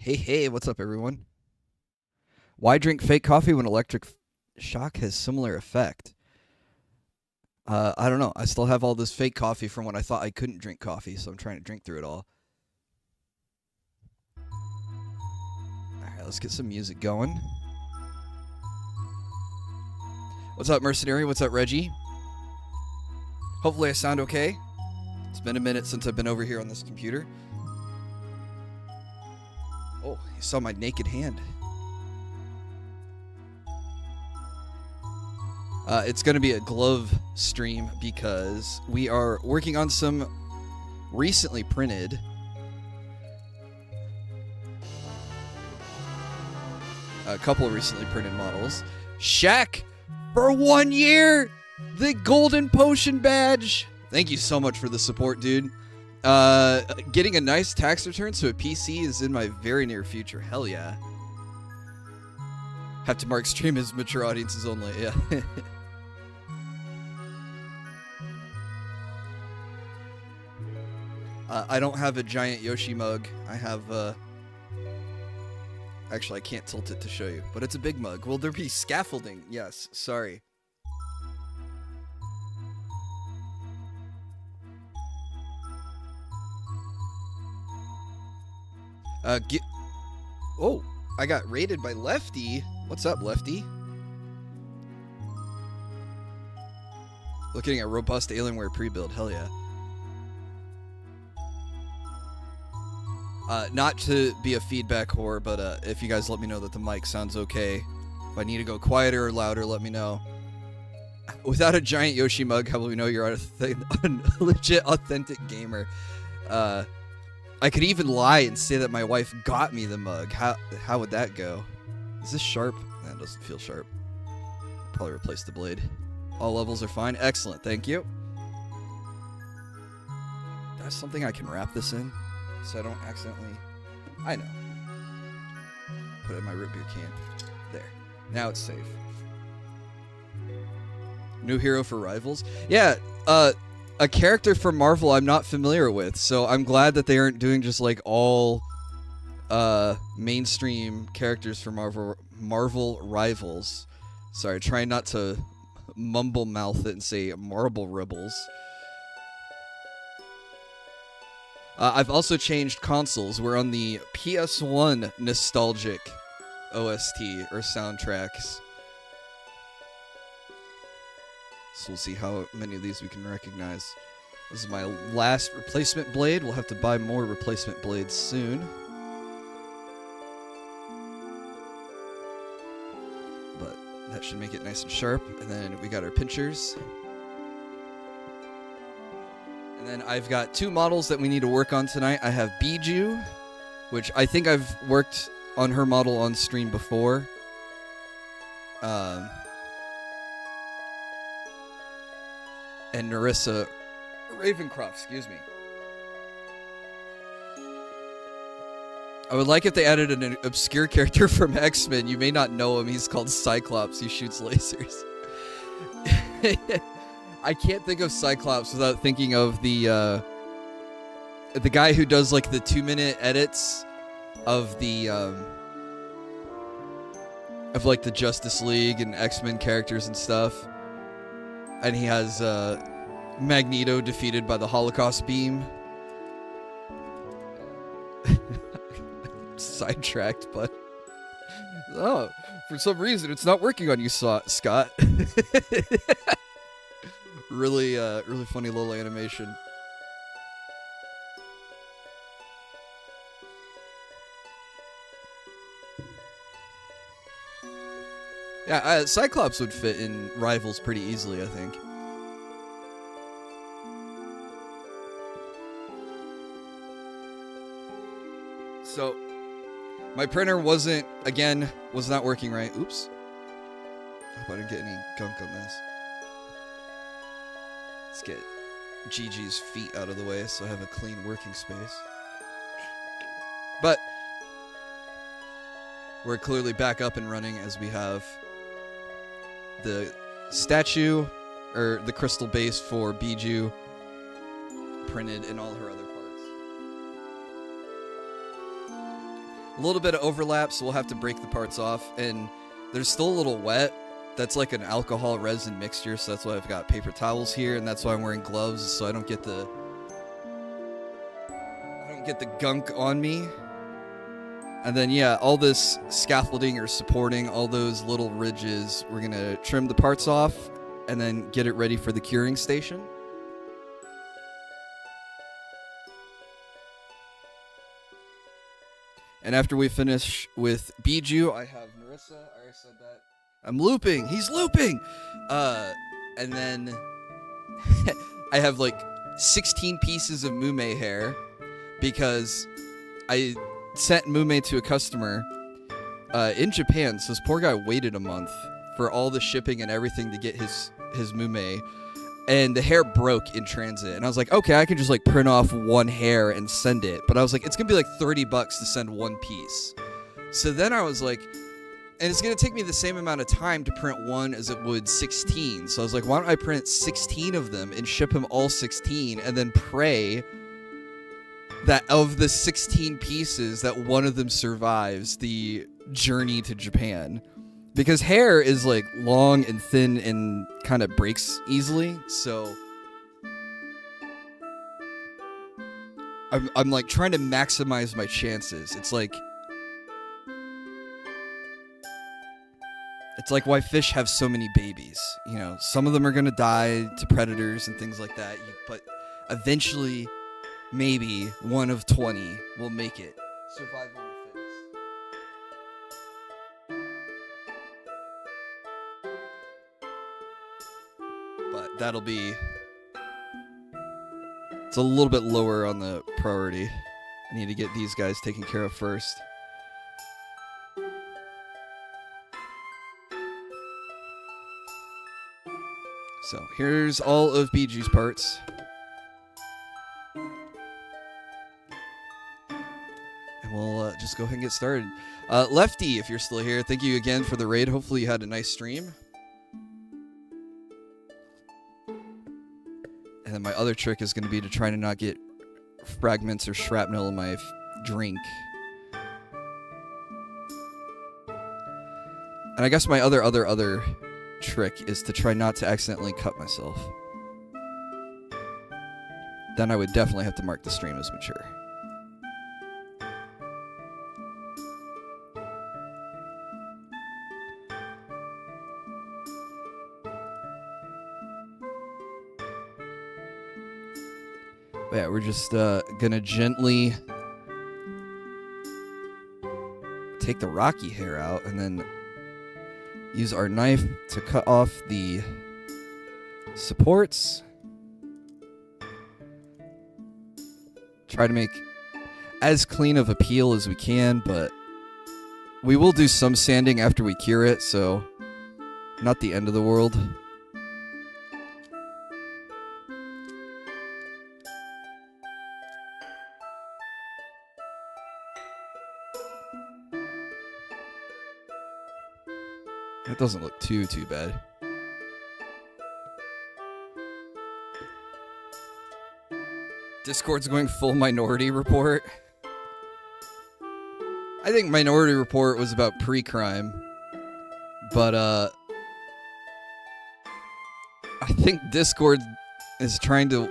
Hey, hey, what's up, everyone? Why drink fake coffee when electric shock has similar effect? I don't know. I still have all this fake coffee from when I thought I couldn't drink coffee, so I'm trying to drink through it all. All right, let's get some music going. What's up, Mercenary? What's up, Reggie? Hopefully I sound okay. It's been a minute since I've been over here on this computer. Oh, you saw my naked hand. It's going to be a glove stream because we are working on some recently printed a couple of recently printed models. Shaq, for 1 year, the golden potion badge. Thank you so much for the support, dude. Getting a nice tax return to a PC is in my very near future. Hell yeah. Have to mark stream as mature audiences only. Yeah. I don't have a giant Yoshi mug. I have, actually, I can't tilt it to show you, but it's a big mug. Will there be scaffolding? Yes, sorry. Oh, I got raided by Lefty. What's up, Lefty? Looking at robust Alienware pre-build. Hell yeah. Not to be a feedback whore, but if you guys let me know that the mic sounds okay, if I need to go quieter or louder, let me know. Without a giant Yoshi mug, how will we know you're a legit, authentic gamer? I could even lie and say that my wife got me the mug. How would that go? Is this sharp? That doesn't feel sharp. Probably replace the blade. All levels are fine. Excellent, thank you. That's something I can wrap this in, so I don't accidentally... I know. Put it in my root beer can. There. Now it's safe. New hero for Rivals? Yeah, a character from Marvel I'm not familiar with, so I'm glad that they aren't doing just like all mainstream characters for Marvel Rivals. Sorry, trying not to mumble mouth it and say Marble Rebels. I've also changed consoles. We're on the PS1 nostalgic OST or soundtracks. So we'll see how many of these we can recognize. This is my last replacement blade. We'll have to buy more replacement blades soon. But that should make it nice and sharp. And then we got our pinchers. And then I've got two models that we need to work on tonight. I have Bijou, which I think I've worked on her model on stream before. And Nerissa Ravencroft, excuse me. I would like if they added an obscure character from X-Men. You may not know him. He's called Cyclops. He shoots lasers. I can't think of Cyclops without thinking of the guy who does like the 2-minute edits of the like the Justice League and X-Men characters and stuff. And he has Magneto defeated by the Holocaust beam. Sidetracked, but oh, for some reason it's not working on you, Scott. Really funny little animation. Yeah, Cyclops would fit in Rivals pretty easily, I think. So, my printer was not working right. Oops. I hope I didn't get any gunk on this. Let's get Gigi's feet out of the way so I have a clean working space. But we're clearly back up and running as we have the statue, or the crystal base for Bijou, printed in all her other parts. a little bit of overlap, so we'll have to break the parts off. And there's still a little wet. That's like an alcohol resin mixture, so that's why I've got paper towels here, and that's why I'm wearing gloves, so I don't get the gunk on me. And then, yeah, all this scaffolding or supporting all those little ridges, we're gonna trim the parts off and then get it ready for the curing station. And after we finish with Bijou, I have Nerissa. I already said that. I'm looping. He's looping. And then I have like 16 pieces of Mumei hair because I sent Mumei to a customer in Japan. So this poor guy waited a month for all the shipping and everything to get his Mumei. And the hair broke in transit. And I was like, okay, I can just like print off one hair and send it. But I was like, it's going to be like $30 to send one piece. So then I was like, and it's going to take me the same amount of time to print one as it would 16. So I was like, why don't I print 16 of them and ship him all 16 and then pray that of the 16 pieces that one of them survives the journey to Japan. Because hair is like long and thin and kind of breaks easily, so I'm like trying to maximize my chances. It's like why fish have so many babies. You know, some of them are gonna die to predators and things like that, but eventually, maybe one of 20 will make it. Survival. But that'll be... It's a little bit lower on the priority. I need to get these guys taken care of first. So, here's all of Bijou's parts. And we'll just go ahead and get started. Lefty, if you're still here, thank you again for the raid. Hopefully you had a nice stream. And then my other trick is going to be to try to not get fragments or shrapnel in my drink. And I guess my other trick is to try not to accidentally cut myself. Then I would definitely have to mark the stream as mature. Yeah, we're just gonna gently take the rocky hair out and then use our knife to cut off the supports. Try to make as clean of a peel as we can, but we will do some sanding after we cure it, so not the end of the world. That doesn't look too bad. Discord's going full Minority Report. I think Minority Report was about pre-crime, but I think Discord is trying to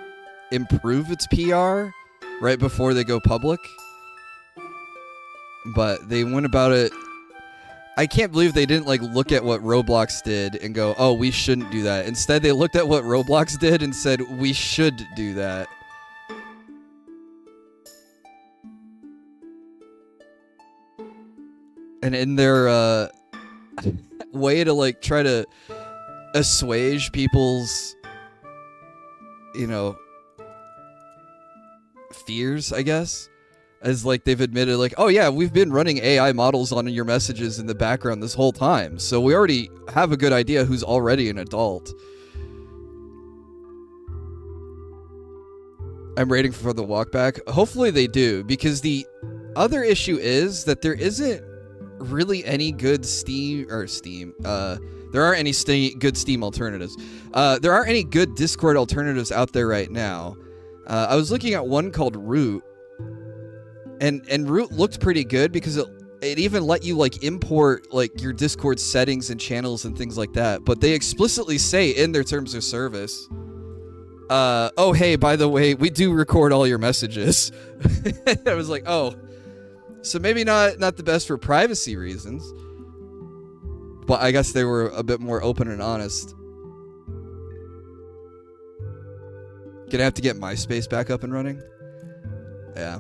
improve its PR right before they go public. But they went about it. I can't believe they didn't like look at what Roblox did and go, oh, we shouldn't do that. Instead, they looked at what Roblox did and said, we should do that. And in their way to like try to assuage people's, you know, fears, I guess. As like they've admitted, like, oh yeah, we've been running AI models on your messages in the background this whole time, so we already have a good idea who's already an adult. I'm waiting for the walk back. Hopefully they do, because the other issue is that there isn't really any good Steam. There aren't any good Steam alternatives. There aren't any good Discord alternatives out there right now. I was looking at one called Root. And Root looked pretty good because it even let you like import like your Discord settings and channels and things like that. But they explicitly say in their terms of service, oh, hey, by the way, we do record all your messages. I was like, oh, so maybe not the best for privacy reasons. But I guess they were a bit more open and honest. Gonna have to get MySpace back up and running. Yeah.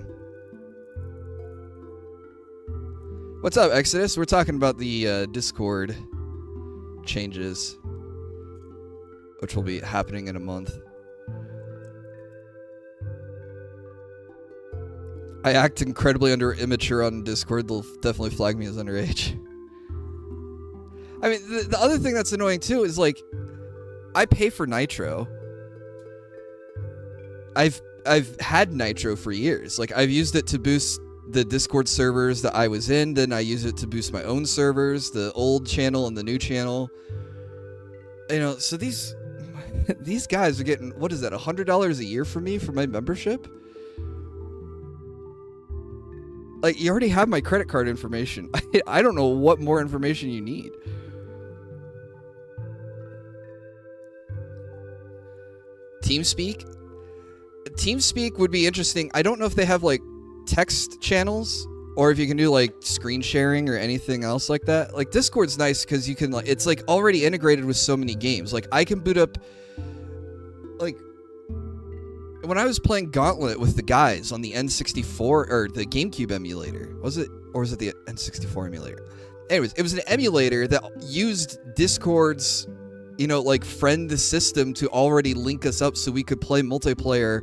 What's up, Exodus? We're talking about the Discord changes, which will be happening in a month. I act incredibly immature on Discord. They'll definitely flag me as underage. I mean, the other thing that's annoying too is like, I pay for Nitro. I've had Nitro for years. Like, I've used it to boost the Discord servers that I was in. Then I use it to boost my own servers, the old channel and the new channel. You know, so these guys are getting, what is that, $100 a year from me for my membership? Like, you already have my credit card information. I don't know what more information you need. TeamSpeak? TeamSpeak would be interesting. I don't know if they have like text channels or if you can do like screen sharing or anything else like that. Like, Discord's nice because you can like, it's like already integrated with so many games. Like, I can boot up, like, when I was playing Gauntlet with the guys on the N64 or the GameCube emulator, was it, or was it the N64 emulator? Anyways, it was an emulator that used Discord's, you know, like, friend the system to already link us up so we could play multiplayer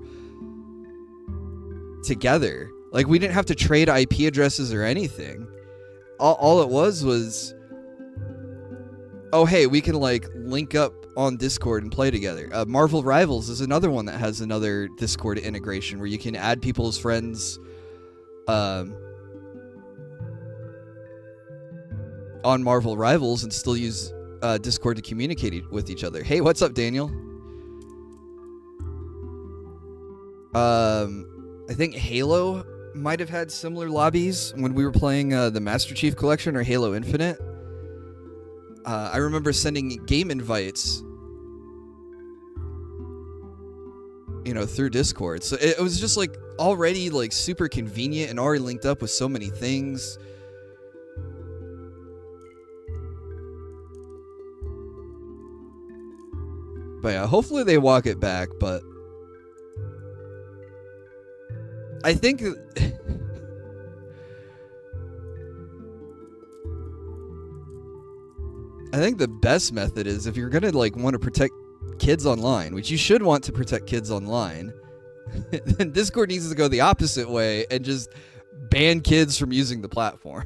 together. Like, we didn't have to trade IP addresses or anything. All it was, oh, hey, we can, like, link up on Discord and play together. Marvel Rivals is another one that has another Discord integration where you can add people as friends on Marvel Rivals and still use Discord to communicate with each other. Hey, what's up, Daniel? I think Halo might have had similar lobbies when we were playing the Master Chief Collection or Halo Infinite. I remember sending game invites, you know, through Discord. So it was just like already like super convenient and already linked up with so many things. But yeah, hopefully they walk it back, but I think the best method is if you're gonna like want to protect kids online, which you should want to protect kids online, then Discord needs to go the opposite way and just ban kids from using the platform.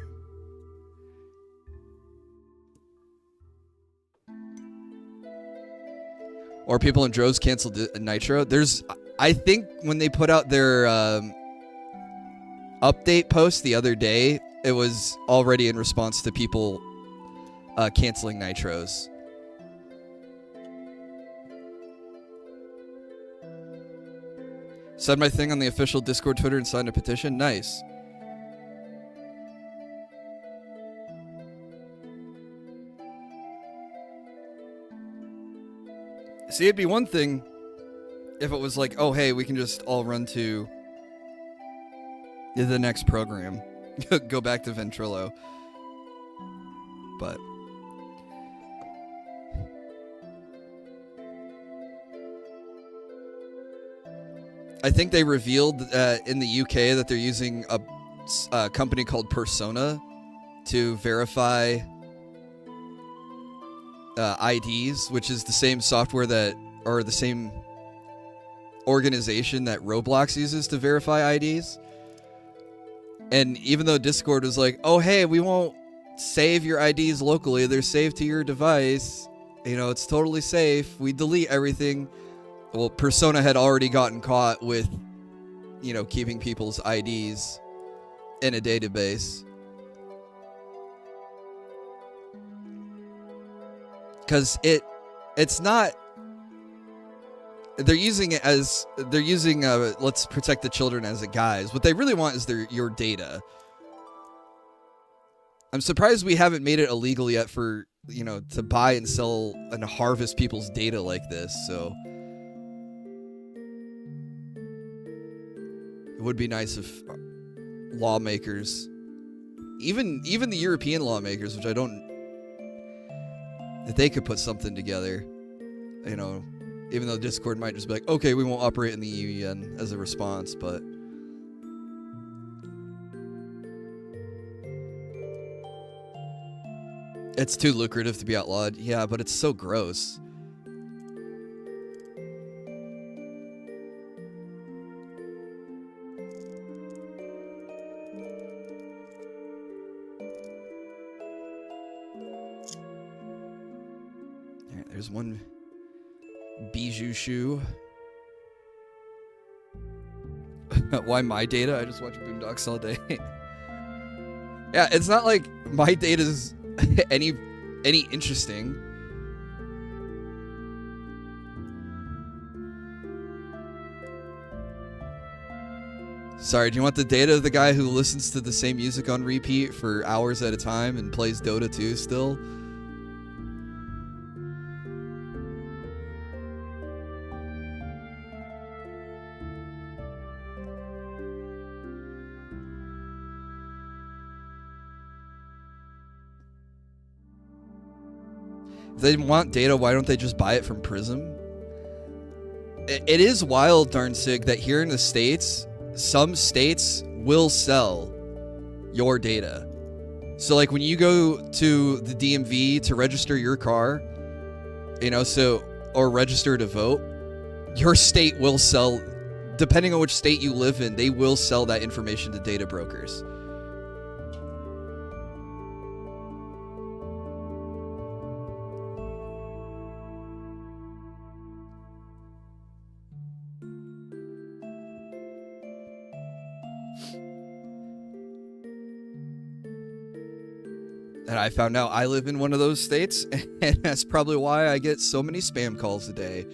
Or people in droves canceled Nitro. I think when they put out their update post the other day, it was already in response to people canceling Nitros. Said my thing on the official Discord Twitter and signed a petition. Nice. See, it'd be one thing if it was like, oh, hey, we can just all run to the next program. Go back to Ventrilo. But I think they revealed in the UK that they're using a company called Persona to verify IDs, which is the same software that, or the same organization that Roblox uses to verify IDs. And even though Discord was like, oh, hey, we won't save your IDs locally, they're saved to your device, you know, it's totally safe, we delete everything. Well, Persona had already gotten caught with, you know, keeping people's IDs in a database. Because it's not, they're using it as, they're using let's protect the children as a guise. What they really want is your data. I'm surprised we haven't made it illegal yet for, to buy and sell and harvest people's data like this, so. It would be nice if lawmakers, even the European lawmakers, which I don't, that they could put something together, even though Discord might just be like, okay, we won't operate in the EU as a response, but. It's too lucrative to be outlawed. Yeah, but it's so gross. Alright, there's one Bijou shoe. Why my data? I just watch Boondocks all day. Yeah, it's not like my data's any interesting. Sorry, do you want the data of the guy who listens to the same music on repeat for hours at a time and plays Dota 2 still? If they want data, why don't they just buy it from Prism? It is wild, darn sig, that here in the States, some states will sell your data. So like when you go to the DMV to register your car, or register to vote, your state will sell, depending on which state you live in, they will sell that information to data brokers. And I found out I live in one of those states, and that's probably why I get so many spam calls a day.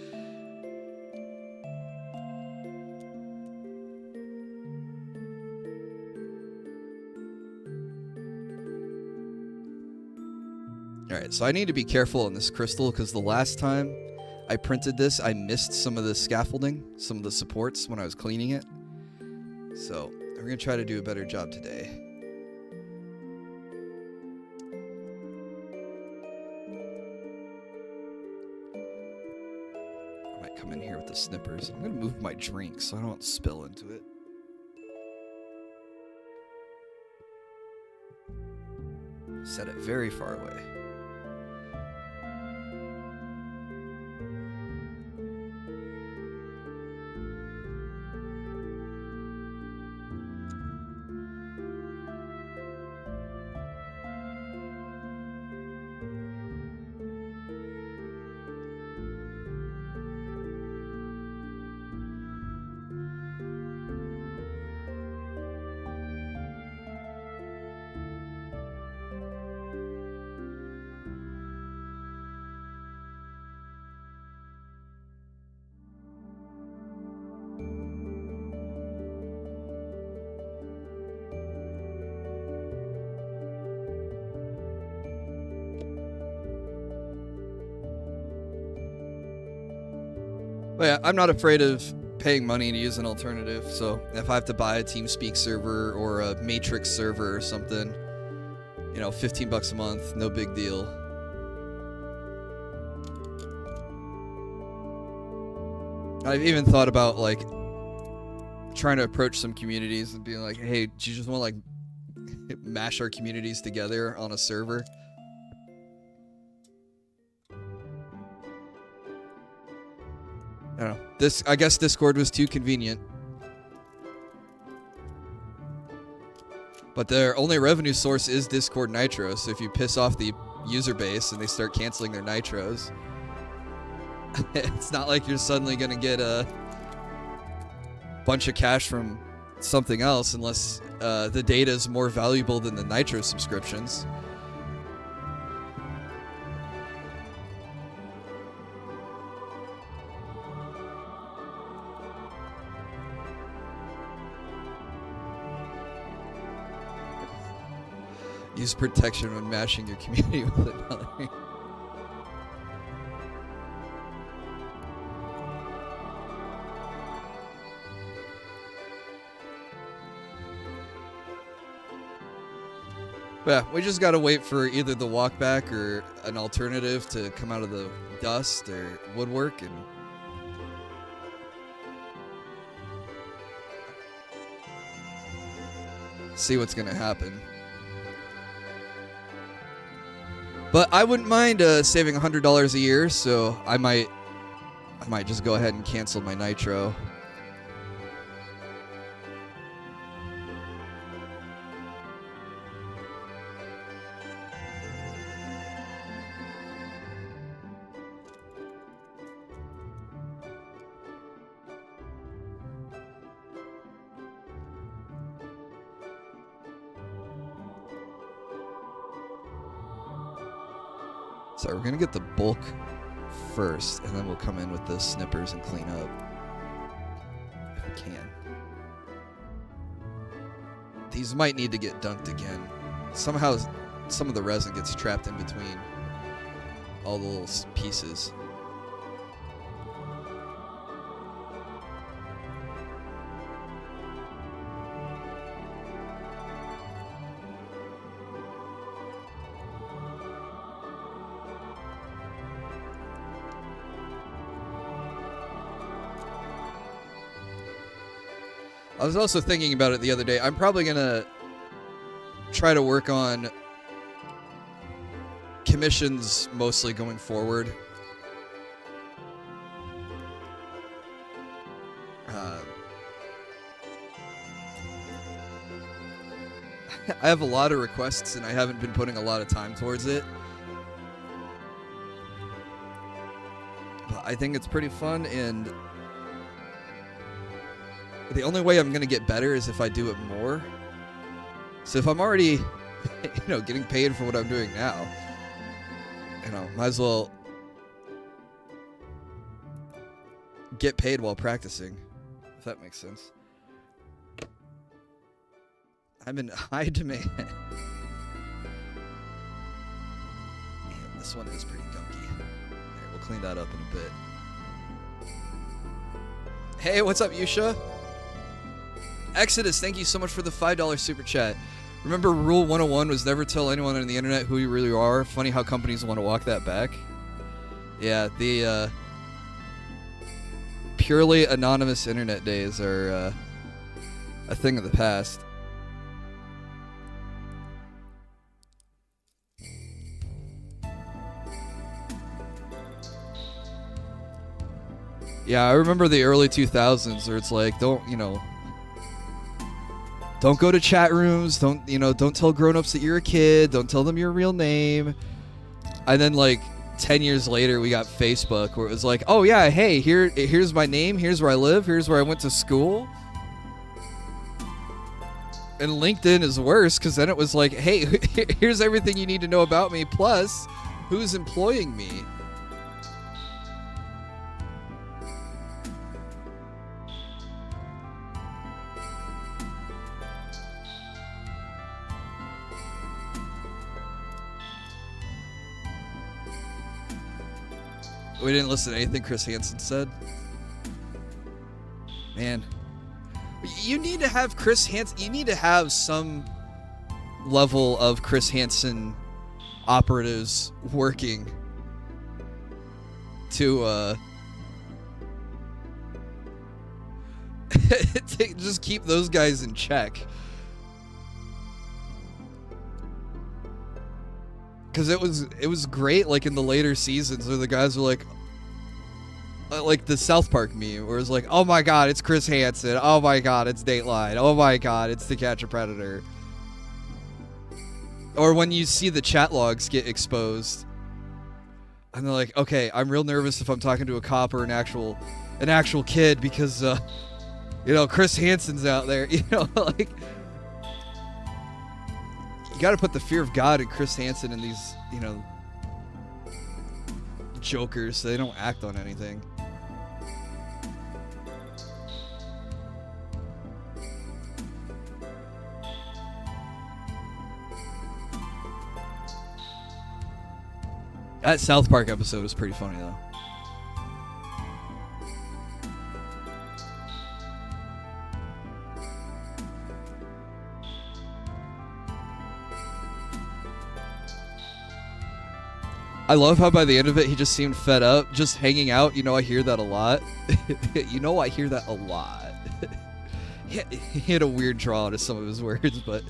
Alright, so I need to be careful on this crystal, because the last time I printed this, I missed some of the scaffolding, some of the supports when I was cleaning it. So, we're going to try to do a better job today. Come in here with the snippers. I'm gonna move my drink so I don't spill into it. Set it very far away. But yeah, I'm not afraid of paying money to use an alternative, so if I have to buy a TeamSpeak server or a Matrix server or something, $15 a month, no big deal. I've even thought about, like, trying to approach some communities and being like, hey, do you just want to, like, mash our communities together on a server? I don't know. I guess Discord was too convenient. But their only revenue source is Discord Nitro, so if you piss off the user base and they start canceling their Nitros, it's not like you're suddenly going to get a bunch of cash from something else unless the data is more valuable than the Nitro subscriptions. Use protection when mashing your community with another. Yeah, we just gotta wait for either the walkback or an alternative to come out of the dust or woodwork and see what's gonna happen. But I wouldn't mind saving $100 a year, so I might just go ahead and cancel my nitro. So we're going to get the bulk first, and then we'll come in with the snippers and clean up. If we can. These might need to get dunked again. Somehow, some of the resin gets trapped in between all the little pieces. I was also thinking about it the other day. I'm probably going to try to work on commissions mostly going forward. I have a lot of requests and I haven't been putting a lot of time towards it. But I think it's pretty fun, and the only way I'm going to get better is if I do it more. So if I'm already, getting paid for what I'm doing now, might as well get paid while practicing, if that makes sense. I'm in high demand. Man, this one is pretty gunky. Here, we'll clean that up in a bit. Hey, what's up, Yusha? Exodus, thank you so much for the $5 super chat. Remember rule 101 was never tell anyone on the internet who you really are. Funny how companies want to walk that back. Yeah, the purely anonymous internet days are a thing of the past. Yeah, I remember the early 2000s where it's like, don't go to chat rooms, don't tell grown-ups that you're a kid, don't tell them your real name. And then like 10 years later we got Facebook where it was like, oh yeah, hey, here's my name, here's where I live, here's where I went to school. And LinkedIn is worse because then it was like, hey, here's everything you need to know about me, plus who's employing me. We didn't listen to anything Chris Hansen said. Man. You need to have Chris Hansen. You need to have some level of Chris Hansen operatives working to just keep those guys in check. Because it was great, like in the later seasons where the guys were like the South Park meme, where it's like, oh my god, it's Chris Hansen. Oh my god, it's Dateline. Oh my god, it's To Catch a Predator. Or when you see the chat logs get exposed, and they're like, okay, I'm real nervous if I'm talking to a cop or an actual kid because, Chris Hansen's out there. Like. You gotta put the fear of God and Chris Hansen in these, jokers so they don't act on anything. That South Park episode was pretty funny, though. I love how by the end of it, he just seemed fed up, just hanging out. You know, I hear that a lot. You know, I hear that a lot. He had a weird draw to some of his words, but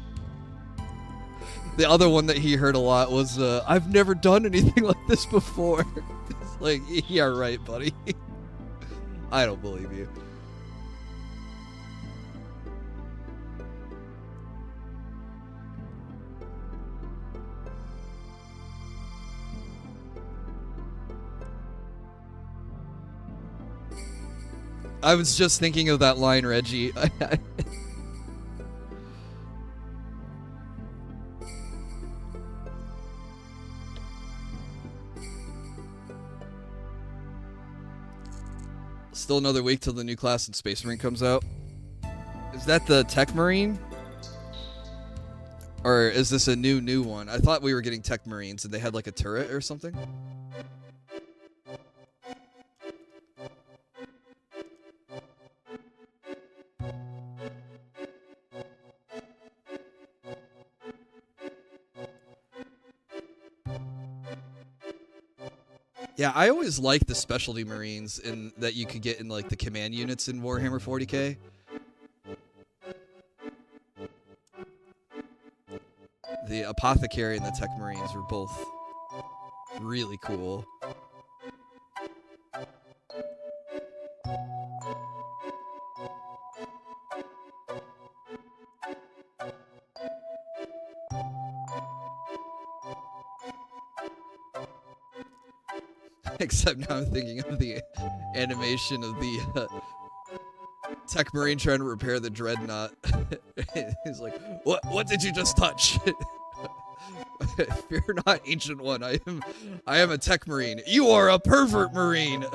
the other one that he heard a lot was, I've never done anything like this before. It's like, yeah, right, buddy. I don't believe you. I was just thinking of that line, Reggie. Still another week till the new class in Space Marine comes out. Is that the Tech Marine? Or is this a new one? I thought we were getting Tech Marines and they had like a turret or something. Yeah, I always liked the specialty marines in that you could get in like the command units in Warhammer 40k. The apothecary and the tech marines were both really cool. Except now I'm thinking of the animation of the tech marine trying to repair the dreadnought. He's like, "What did you just touch?" Fear not, ancient one. I am a tech marine. You are a pervert marine.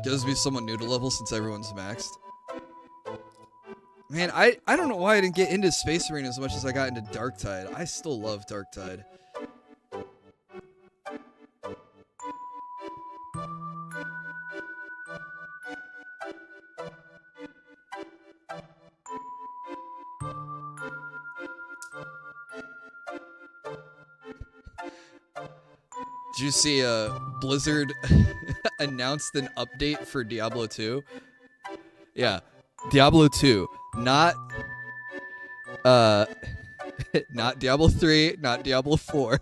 Gives me someone new to level since everyone's maxed. Man, I don't know why I didn't get into Space Marine as much as I got into Darktide. I still love Darktide. Did you see Blizzard announced an update for Diablo 2? Yeah, Diablo 2. Not Diablo 3, not Diablo 4.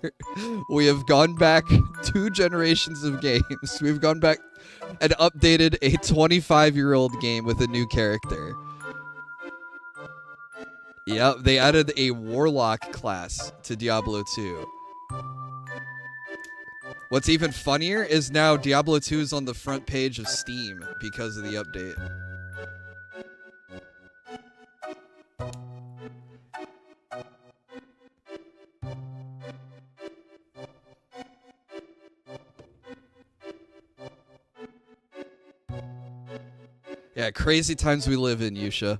We have gone back 2 generations of games. We've gone back and updated a 25-year-old game with a new character. Yep, they added a Warlock class to Diablo 2. What's even funnier is now Diablo 2 is on the front page of Steam because of the update. Yeah, crazy times we live in, Yusha.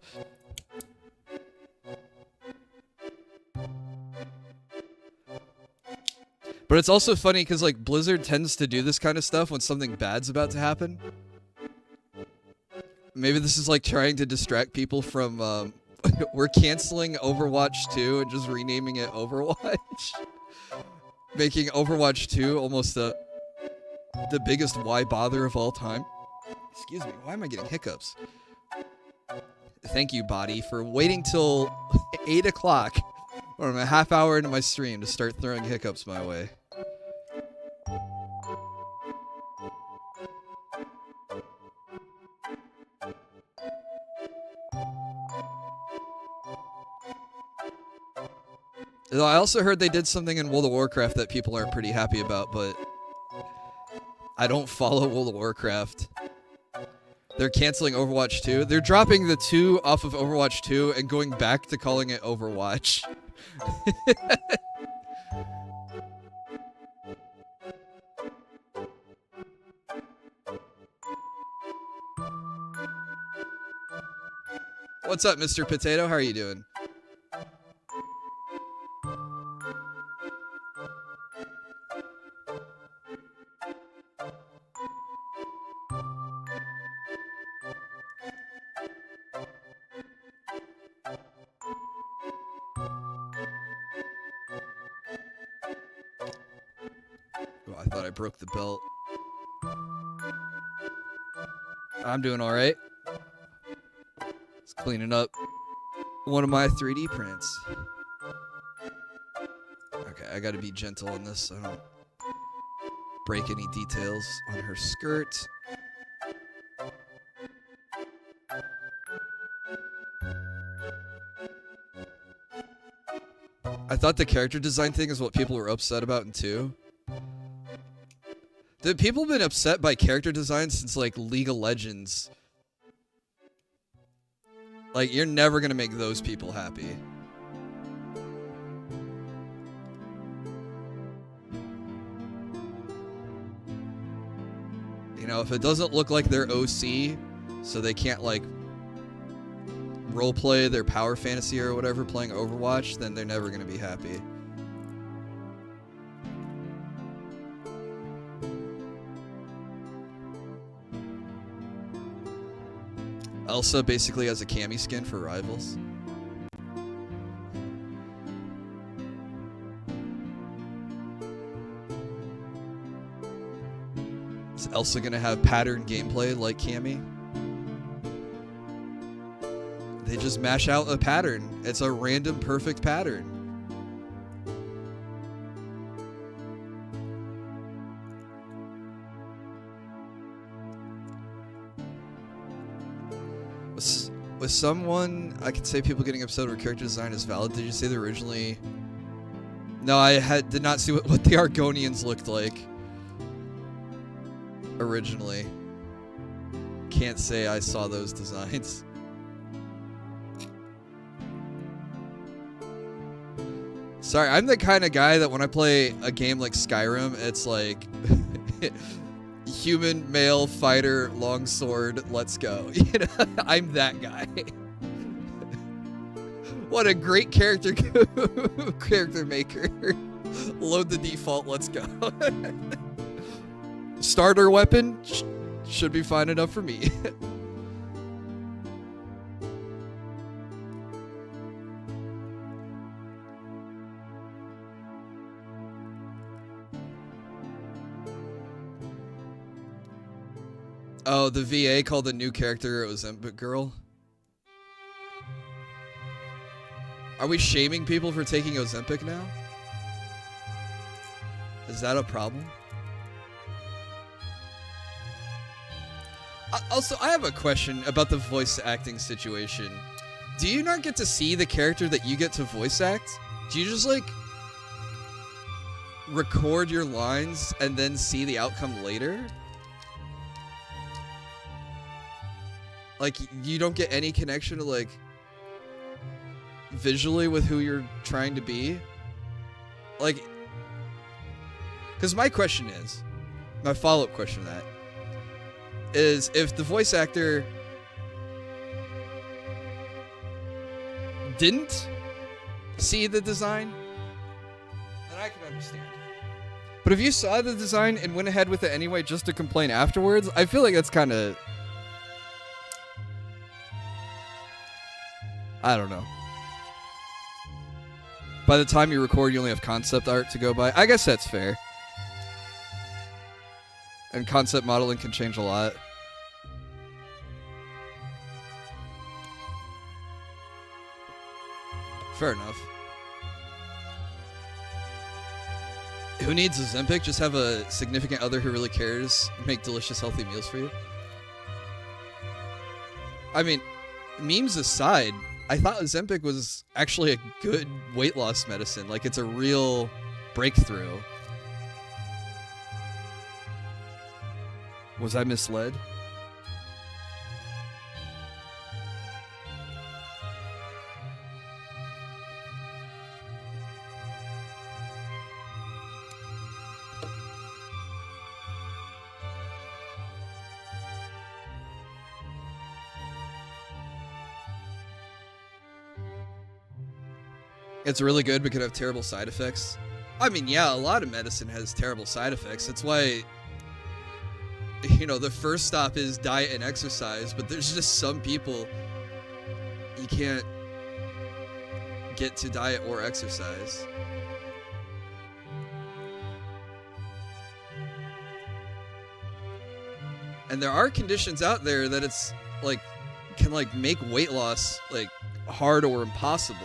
But it's also funny because, like, Blizzard tends to do this kind of stuff when something bad's about to happen. Maybe this is, like, trying to distract people from, we're canceling Overwatch 2 and just renaming it Overwatch. Making Overwatch 2 almost the biggest why bother of all time. Excuse me, why am I getting hiccups? Thank you, body, for waiting till 8 o'clock, or I'm a half hour into my stream to start throwing hiccups my way. I also heard they did something in World of Warcraft that people aren't pretty happy about, but I don't follow World of Warcraft. They're canceling Overwatch 2. They're dropping the 2 off of Overwatch 2 and going back to calling it Overwatch. What's up, Mr. Potato? How are you doing? thought I broke the belt. I'm doing all right. Just cleaning up one of my 3D prints. Okay, I gotta be gentle on this so I don't break any details on her skirt. I thought the character design thing is what people were upset about in 2. The people have been upset by character design since, like, League of Legends. Like, you're never gonna make those people happy. You know, if it doesn't look like they're OC, so they can't, like, roleplay their power fantasy or whatever playing Overwatch, then they're never gonna be happy. Elsa basically has a cami skin for rivals. Is Elsa gonna have pattern gameplay like Cammy? They just mash out a pattern. It's a random perfect pattern. With someone, I could say people getting upset over character design is valid. Did you say they originally... No, I did not see what the Argonians looked like originally. Can't say I saw those designs. Sorry, I'm the kind of guy that when I play a game like Skyrim, it's like human, male, fighter, longsword, let's go. You know, I'm that guy. What a great character maker. Load the default, let's go. Starter weapon should be fine enough for me. Oh, the VA called the new character Ozempic Girl. Are we shaming people for taking Ozempic now? Is that a problem? Also, I have a question about the voice acting situation. Do you not get to see the character that you get to voice act? Do you just, like, record your lines and then see the outcome later? Like, you don't get any connection to, like, visually with who you're trying to be? Like, because my question is, my follow-up question to that, is if the voice actor didn't see the design, then I can understand. But if you saw the design and went ahead with it anyway just to complain afterwards, I feel like that's kind of... I don't know. By the time you record, you only have concept art to go by. I guess that's fair. And concept modeling can change a lot. Fair enough. Who needs Ozempic? Just have a significant other who really cares. Make delicious, healthy meals for you. I mean, memes aside, I thought Ozempic was actually a good weight loss medicine. Like, it's a real breakthrough. Was I misled? It's really good but can have terrible side effects. I mean, yeah, a lot of medicine has terrible side effects. That's why, you know, the first stop is diet and exercise, but there's just some people you can't get to diet or exercise. And there are conditions out there that it's like can like make weight loss like hard or impossible.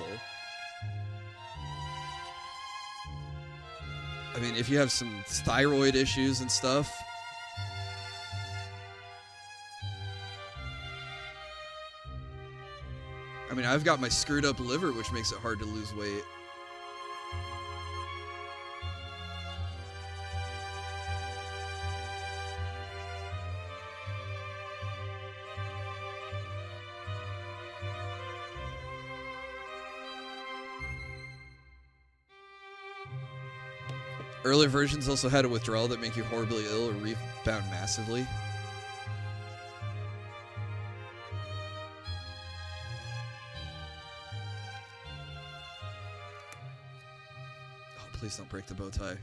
I mean, if you have some thyroid issues and stuff. I mean, I've got my screwed up liver, which makes it hard to lose weight. Earlier versions also had a withdrawal that make you horribly ill or rebound massively. Please don't break the bow tie.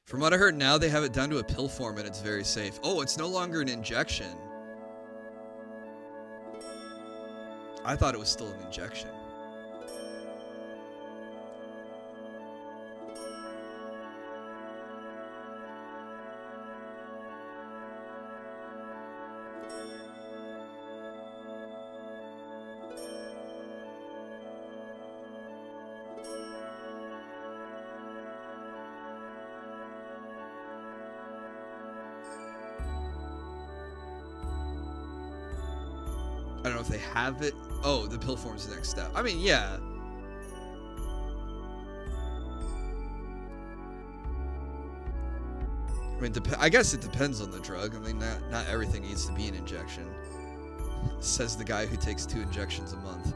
From what I heard now, they have it down to a pill form and it's very safe. Oh, it's no longer an injection. I thought it was still an injection. I don't know if they have it. Oh, the pill form's the next step. I mean, yeah. I mean, I guess it depends on the drug. I mean, not everything needs to be an injection. Says the guy who takes 2 injections a month.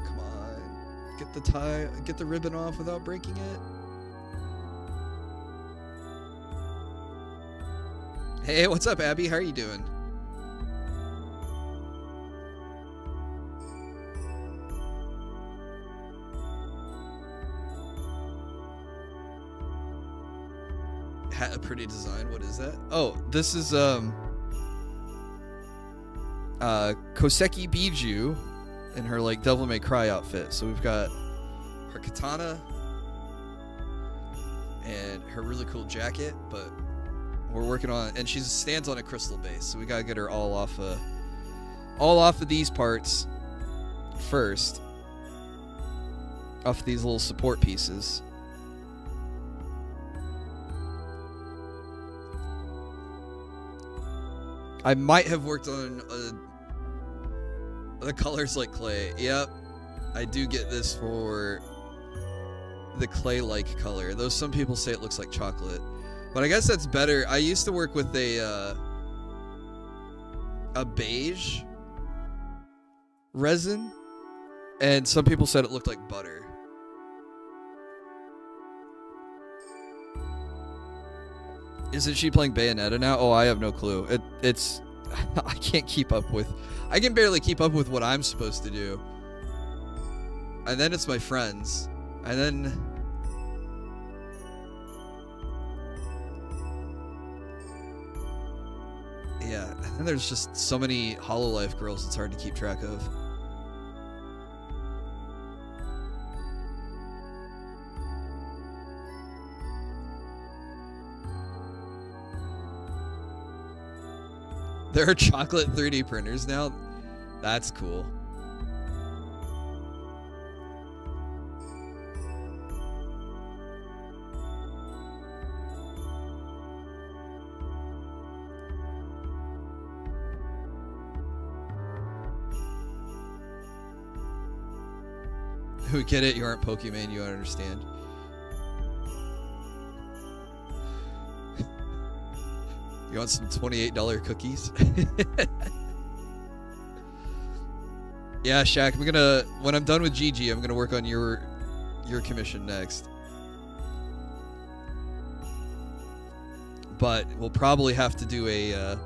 Come on. Get the tie, get the ribbon off without breaking it. Hey, what's up, Abby? How are you doing? A pretty design. What is that? Oh, this is Koseki Bijou in her like Devil May Cry outfit. So we've got her katana and her really cool jacket, but we're working on, and she stands on a crystal base, so we gotta get her all off of these parts first, off these little support pieces. I might have worked on the colors like clay. Yep, I do get this for the clay-like color. Though some people say it looks like chocolate. But I guess that's better. I used to work with a beige resin, and some people said it looked like butter. Isn't she playing Bayonetta now? Oh, I have no clue. It's I can't keep up with. I can barely keep up with what I'm supposed to do. And then it's my friends, and then. Yeah, and there's just so many Hololive girls it's hard to keep track of. There are chocolate 3D printers now? That's cool. Who get it? You aren't Pokemon, you don't understand. You want some $28 cookies? Yeah, Shaq, when I'm done with Gigi, I'm gonna work on your commission next. But we'll probably have to do a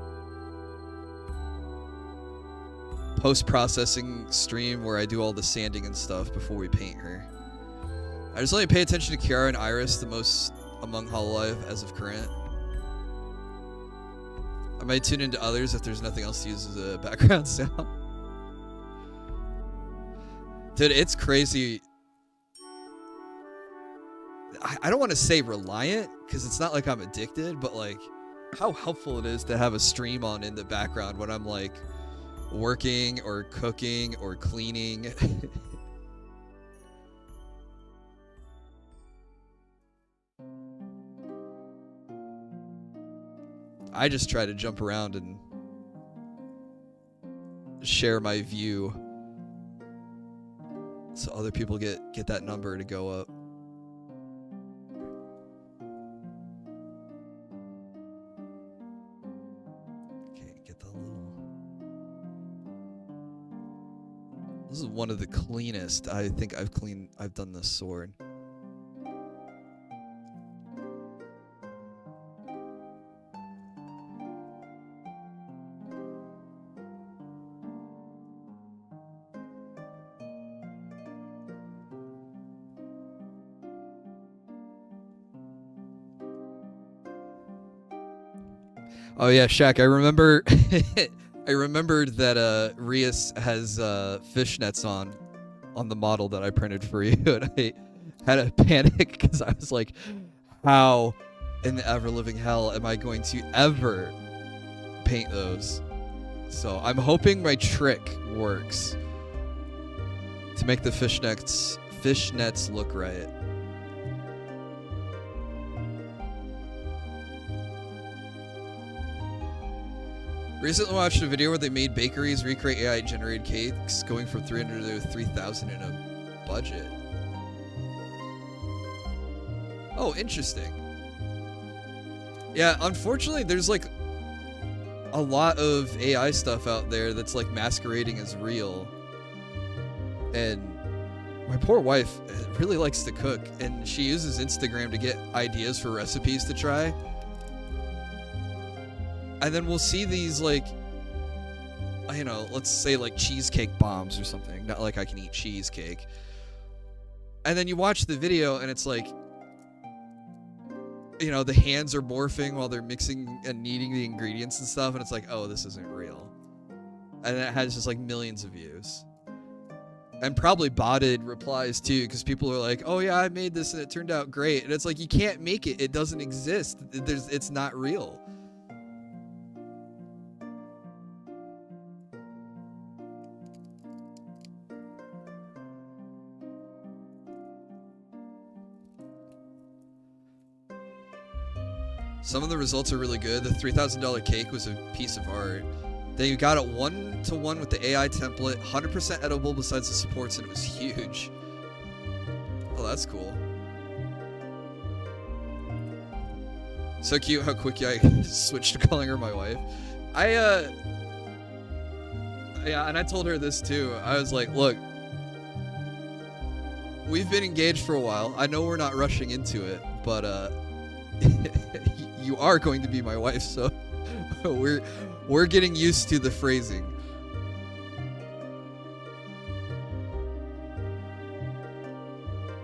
post-processing stream where I do all the sanding and stuff before we paint her. I just only pay attention to Kiara and Iris the most among Hololive as of current. I might tune into others if there's nothing else to use as a background sound. Dude, it's crazy. I don't want to say reliant, because it's not like I'm addicted, but like how helpful it is to have a stream on in the background when I'm like working or cooking or cleaning. I just try to jump around and share my view so other people get that number to go up. Okay, get the little... This is one of the cleanest I think I've done this sword. Oh yeah, Shaq, I remember I remembered that Rias has fishnets on the model that I printed for you, and I had a panic because I was like, how in the ever living hell am I going to ever paint those? So I'm hoping my trick works to make the fishnets look right. Recently watched a video where they made bakeries recreate AI-generated cakes, going from 300 to 3,000 in a budget. Oh, interesting. Yeah, unfortunately, there's like a lot of AI stuff out there that's like masquerading as real. And my poor wife really likes to cook, and she uses Instagram to get ideas for recipes to try. And then we'll see these, like, you know, let's say like cheesecake bombs or something. Not like I can eat cheesecake. And then you watch the video and it's like, you know, the hands are morphing while they're mixing and kneading the ingredients and stuff. And it's like, oh, this isn't real. And it has just like millions of views. And probably botted replies too, because people are like, oh yeah, I made this and it turned out great. And it's like, you can't make it. It doesn't exist. It's not real. Some of the results are really good. The $3,000 cake was a piece of art. They got it 1-to-1 with the AI template, 100% edible besides the supports, and it was huge. Oh, that's cool. So cute how quick I switched to calling her my wife. Yeah, and I told her this too. I was like, look, we've been engaged for a while. I know we're not rushing into it, but you are going to be my wife, so we're getting used to the phrasing.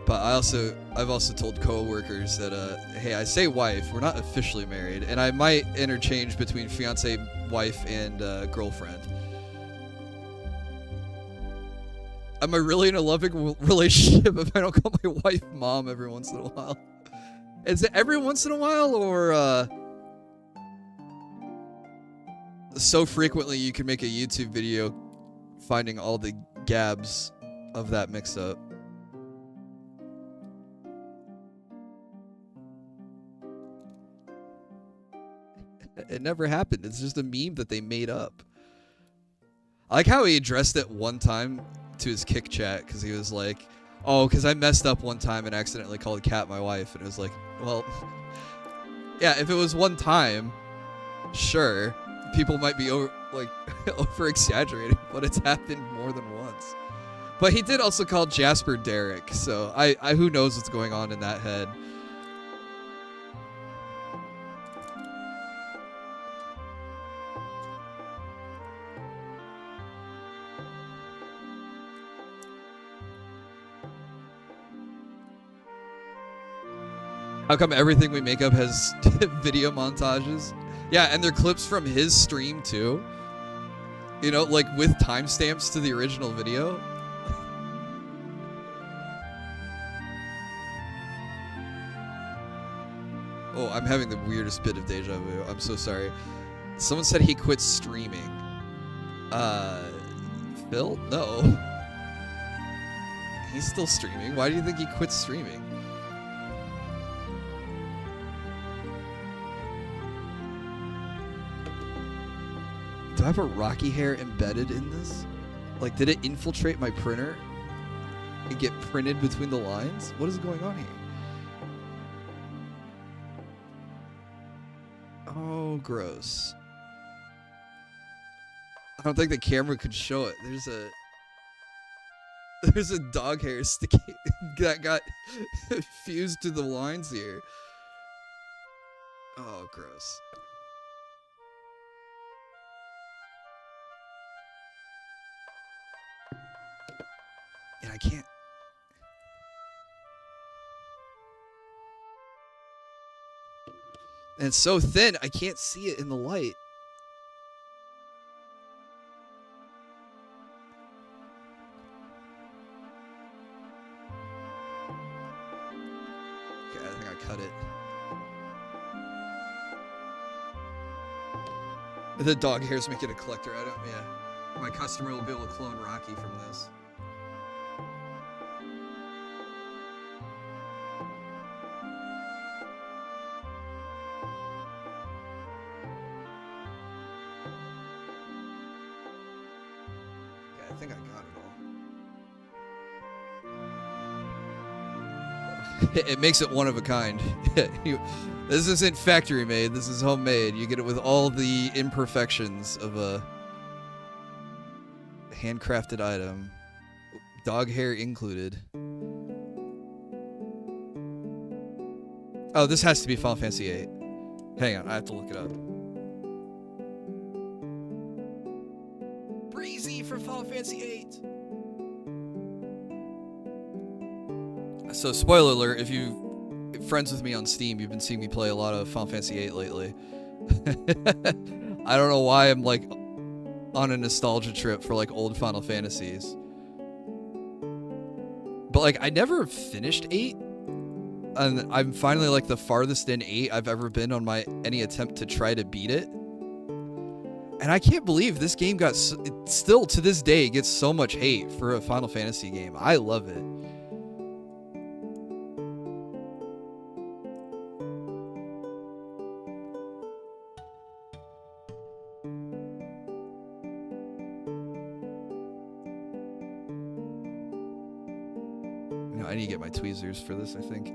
But I've also told coworkers that hey, I say wife, we're not officially married, and I might interchange between fiance, wife, and girlfriend. Am I really in a loving relationship if I don't call my wife mom every once in a while? Is it every once in a while, or so frequently you can make a YouTube video finding all the gabs of that mix-up? It never happened. It's just a meme that they made up. I like how he addressed it one time to his kick chat, because he was like, oh, because I messed up one time and accidentally called Kat my wife. And it was like, well, yeah, if it was one time, sure, people might be over-exaggerating, but it's happened more than once. But he did also call Jasper Derek, so I who knows what's going on in that head. How come everything we make up has video montages? Yeah, and they're clips from his stream too. You know, like with timestamps to the original video. Oh, I'm having the weirdest bit of deja vu. I'm so sorry. Someone said he quit streaming. Phil? No. He's still streaming. Why do you think he quit streaming? Do I have a Rocky hair embedded in this? Like, did it infiltrate my printer and get printed between the lines? What is going on here? Oh, gross. I don't think the camera could show it. There's a dog hair sticking that got fused to the lines here. Oh, gross. And I can't. And it's so thin, I can't see it in the light. Okay, I think I cut it. The dog hairs make it a collector item, yeah. My customer will be able to clone Rocky from this. I think I got it all. It makes it one of a kind. This isn't factory made, this is homemade. You get it with all the imperfections of a handcrafted item. Dog hair included. Oh, this has to be Final Fantasy VIII. Hang on, I have to look it up. Breezy from Final Fantasy VIII. So, spoiler alert, if you're friends with me on Steam, you've been seeing me play a lot of Final Fantasy VIII lately. I don't know why I'm like on a nostalgia trip for like old Final Fantasies. But like, I never finished 8. And I'm finally like the farthest in 8 I've ever been on my any attempt to try to beat it. And I can't believe this game got still to this day gets so much hate for a Final Fantasy game. I love it. No, I need to get my tweezers for this, I think.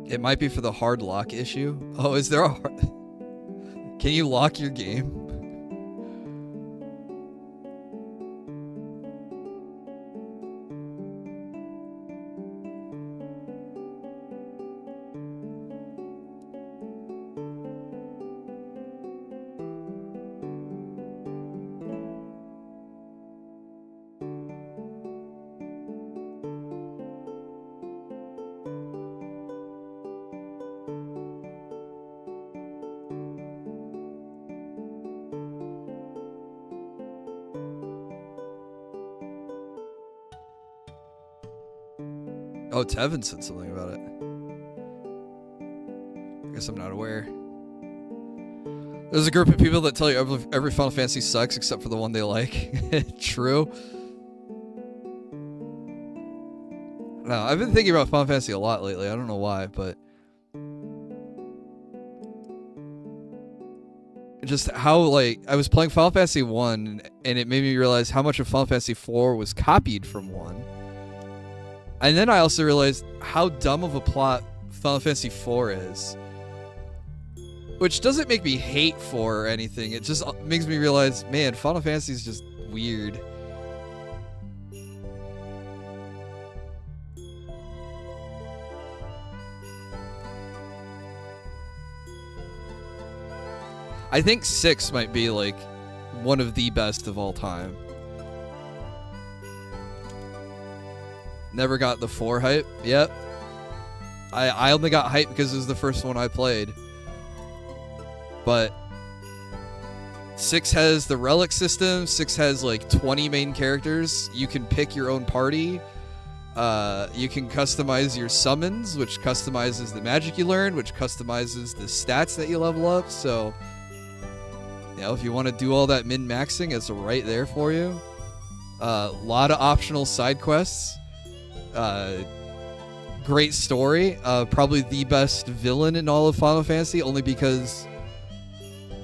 It might be for the hard lock issue. Oh, is there a hard... Can you lock your game? Oh, Tevin said something about it. I guess I'm not aware. There's a group of people that tell you every Final Fantasy sucks except for the one they like. True. No, I've been thinking about Final Fantasy a lot lately. I don't know why, but just how, like, I was playing Final Fantasy 1 and it made me realize how much of Final Fantasy 4 was copied from 1. And then I also realized how dumb of a plot Final Fantasy IV is. Which doesn't make me hate 4 or anything. It just makes me realize, man, Final Fantasy is just weird. I think 6 might be, like, one of the best of all time. Never got the 4 hype. Yep. I only got hype because it was the first one I played. But 6 has the relic system. 6 has like 20 main characters. You can pick your own party. You can customize your summons, which customizes the magic you learn, which customizes the stats that you level up. So, you know, if you want to do all that min-maxing, it's right there for you. A lot of optional side quests. Great story. Probably the best villain in all of Final Fantasy, only because...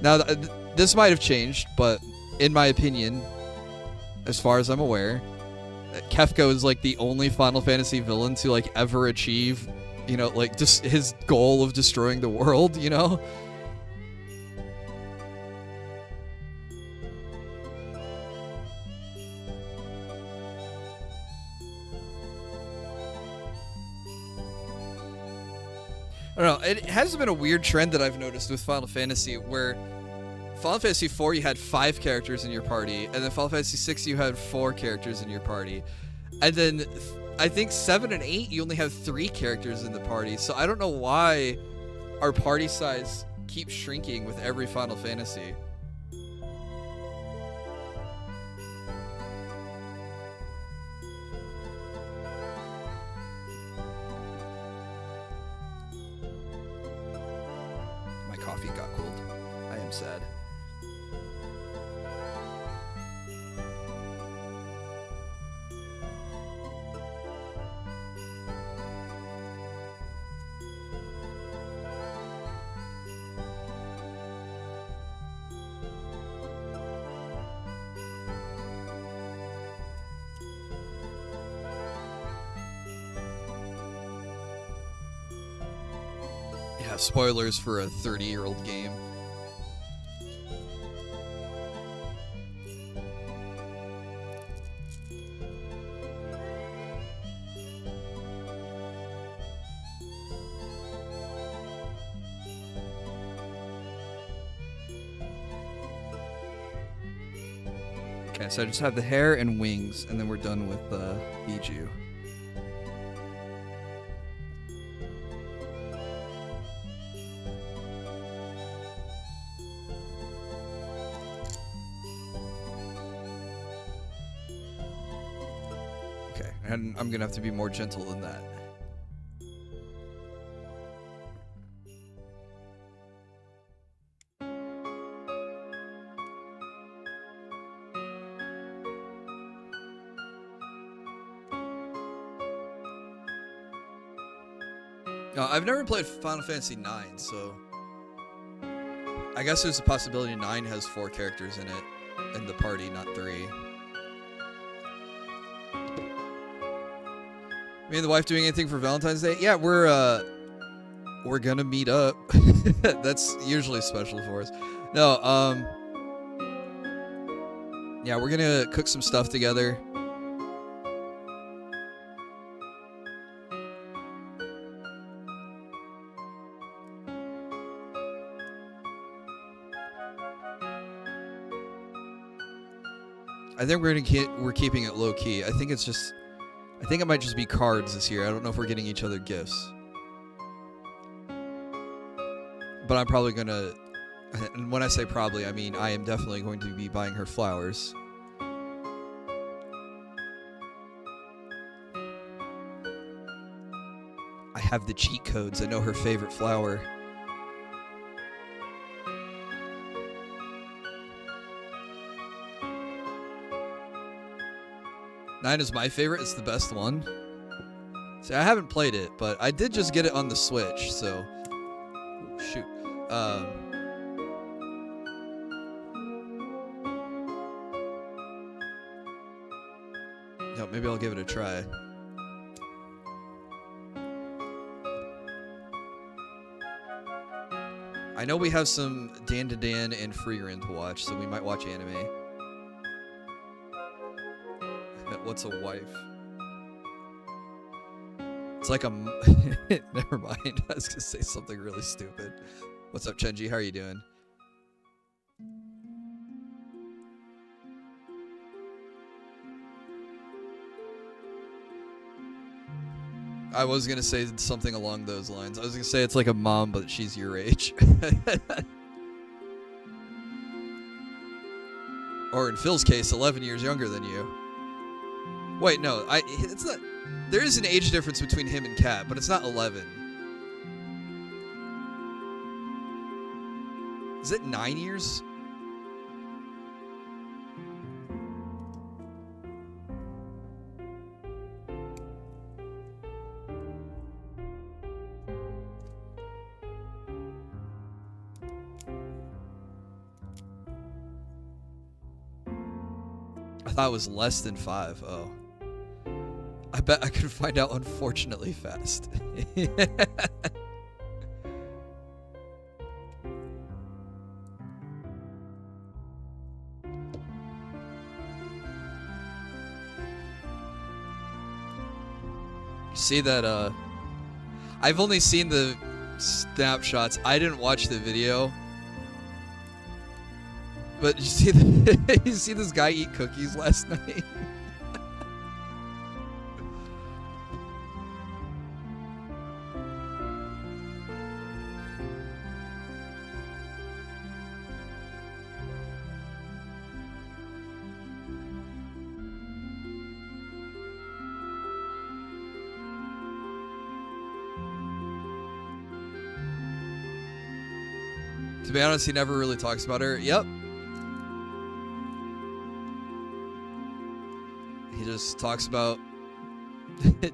Now, this might have changed, but in my opinion, as far as I'm aware, Kefka is like the only Final Fantasy villain to like ever achieve, you know, like just his goal of destroying the world, you know? I don't know, it has been a weird trend that I've noticed with Final Fantasy where Final Fantasy 4 you had 5 characters in your party, and then Final Fantasy 6 you had 4 characters in your party. And then I think 7 and 8 you only have 3 characters in the party. So I don't know why our party size keeps shrinking with every Final Fantasy. My coffee got cold. I am sad. Yeah, spoilers for a 30-year-old game. Okay, so I just have the hair and wings, and then we're done with Bijou. Okay, and I'm gonna have to be more gentle than that. I've never played Final Fantasy 9, so I guess there's a possibility 9 has 4 characters in it, in the party, not 3. Me and the wife doing anything for Valentine's Day? Yeah, we're gonna meet up. That's usually special for us. No, yeah, we're gonna cook some stuff together. I think we're keeping it low key. I think it might just be cards this year. I don't know if we're getting each other gifts. But I'm probably gonna, and when I say probably, I mean I am definitely going to be buying her flowers. I have the cheat codes. I know her favorite flower. Nine is my favorite. It's the best one. See, I haven't played it, but I did just get it on the Switch, so... Ooh, shoot. No, maybe I'll give it a try. I know we have some Dan to Dan and Freerin to watch, so we might watch anime. What's a wife? It's like a... Never mind. I was gonna say something really stupid. What's up, Chenji? How are you doing? I was gonna say something along those lines. I was gonna say it's like a mom, but she's your age. Or in Phil's case, 11 years younger than you. Wait, no, it's not. There is an age difference between him and Kat, but it's not 11. Is it 9 years? I thought it was less than 5. Oh. I bet I could find out unfortunately fast. See that, I've only seen the snapshots. I didn't watch the video. But you see you see this guy eat cookies last night? To be honest, he never really talks about her. Yep. He just talks about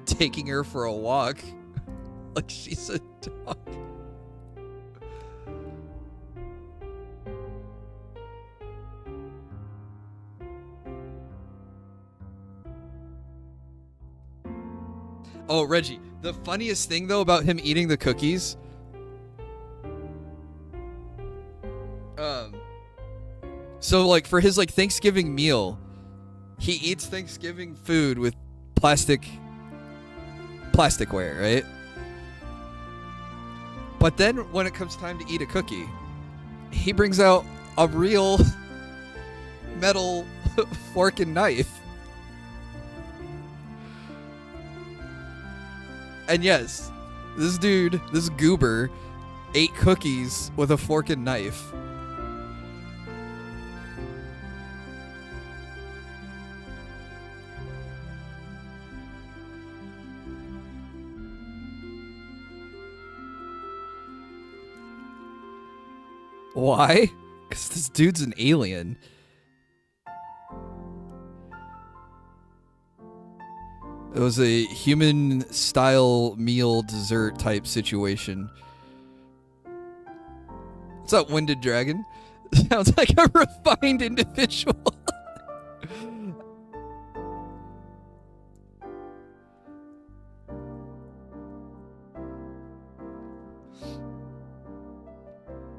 taking her for a walk like she's a dog. Oh, Reggie, the funniest thing though about him eating the cookies, so like for his like Thanksgiving meal, he eats Thanksgiving food with plasticware, right? But then when it comes time to eat a cookie, he brings out a real metal fork and knife. And yes, this dude, this goober, ate cookies with a fork and knife. Why? Because this dude's an alien. It was a human-style meal dessert type situation. What's up, Winded Dragon? Sounds like a refined individual.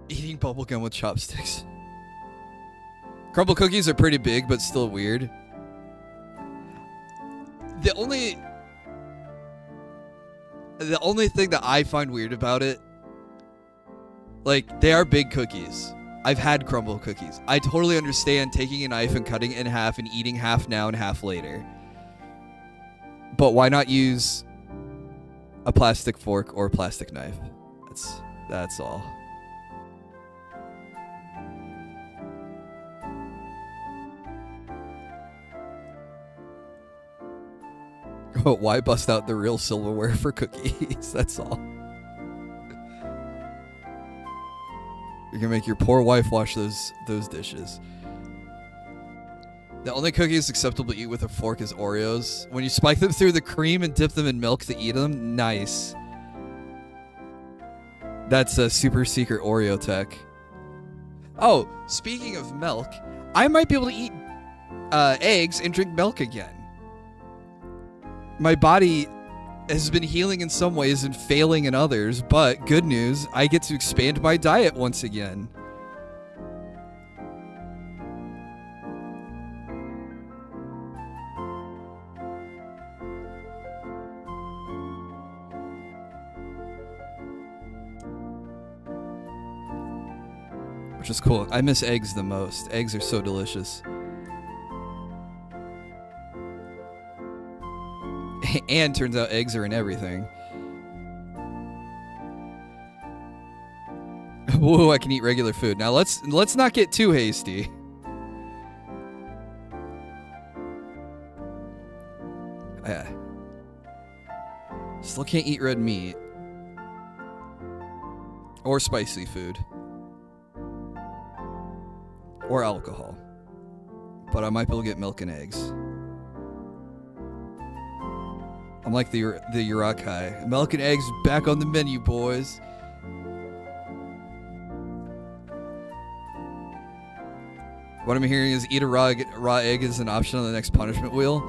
Eating bubblegum with chopsticks. Crumble cookies are pretty big, but still weird. The only thing that I find weird about it, like, they are big cookies. I've had crumble cookies. I totally understand taking a knife and cutting it in half and eating half now and half later. But why not use a plastic fork or a plastic knife? That's all. Why bust out the real silverware for cookies? That's all. You're gonna make your poor wife wash those dishes. The only cookies acceptable to eat with a fork is Oreos. When you spike them through the cream and dip them in milk to eat them, nice. That's a super secret Oreo tech. Oh, speaking of milk, I might be able to eat eggs and drink milk again. My body has been healing in some ways and failing in others, but good news, I get to expand my diet once again. Which is cool. I miss eggs the most. Eggs are so delicious. And turns out eggs are in everything. Whoa, I can eat regular food. Now let's not get too hasty. Yeah. Still can't eat red meat. Or spicy food. Or alcohol. But I might be able to get milk and eggs. I'm like the Urakai. Milk and eggs back on the menu, boys. What I'm hearing is eat a raw egg is an option on the next punishment wheel.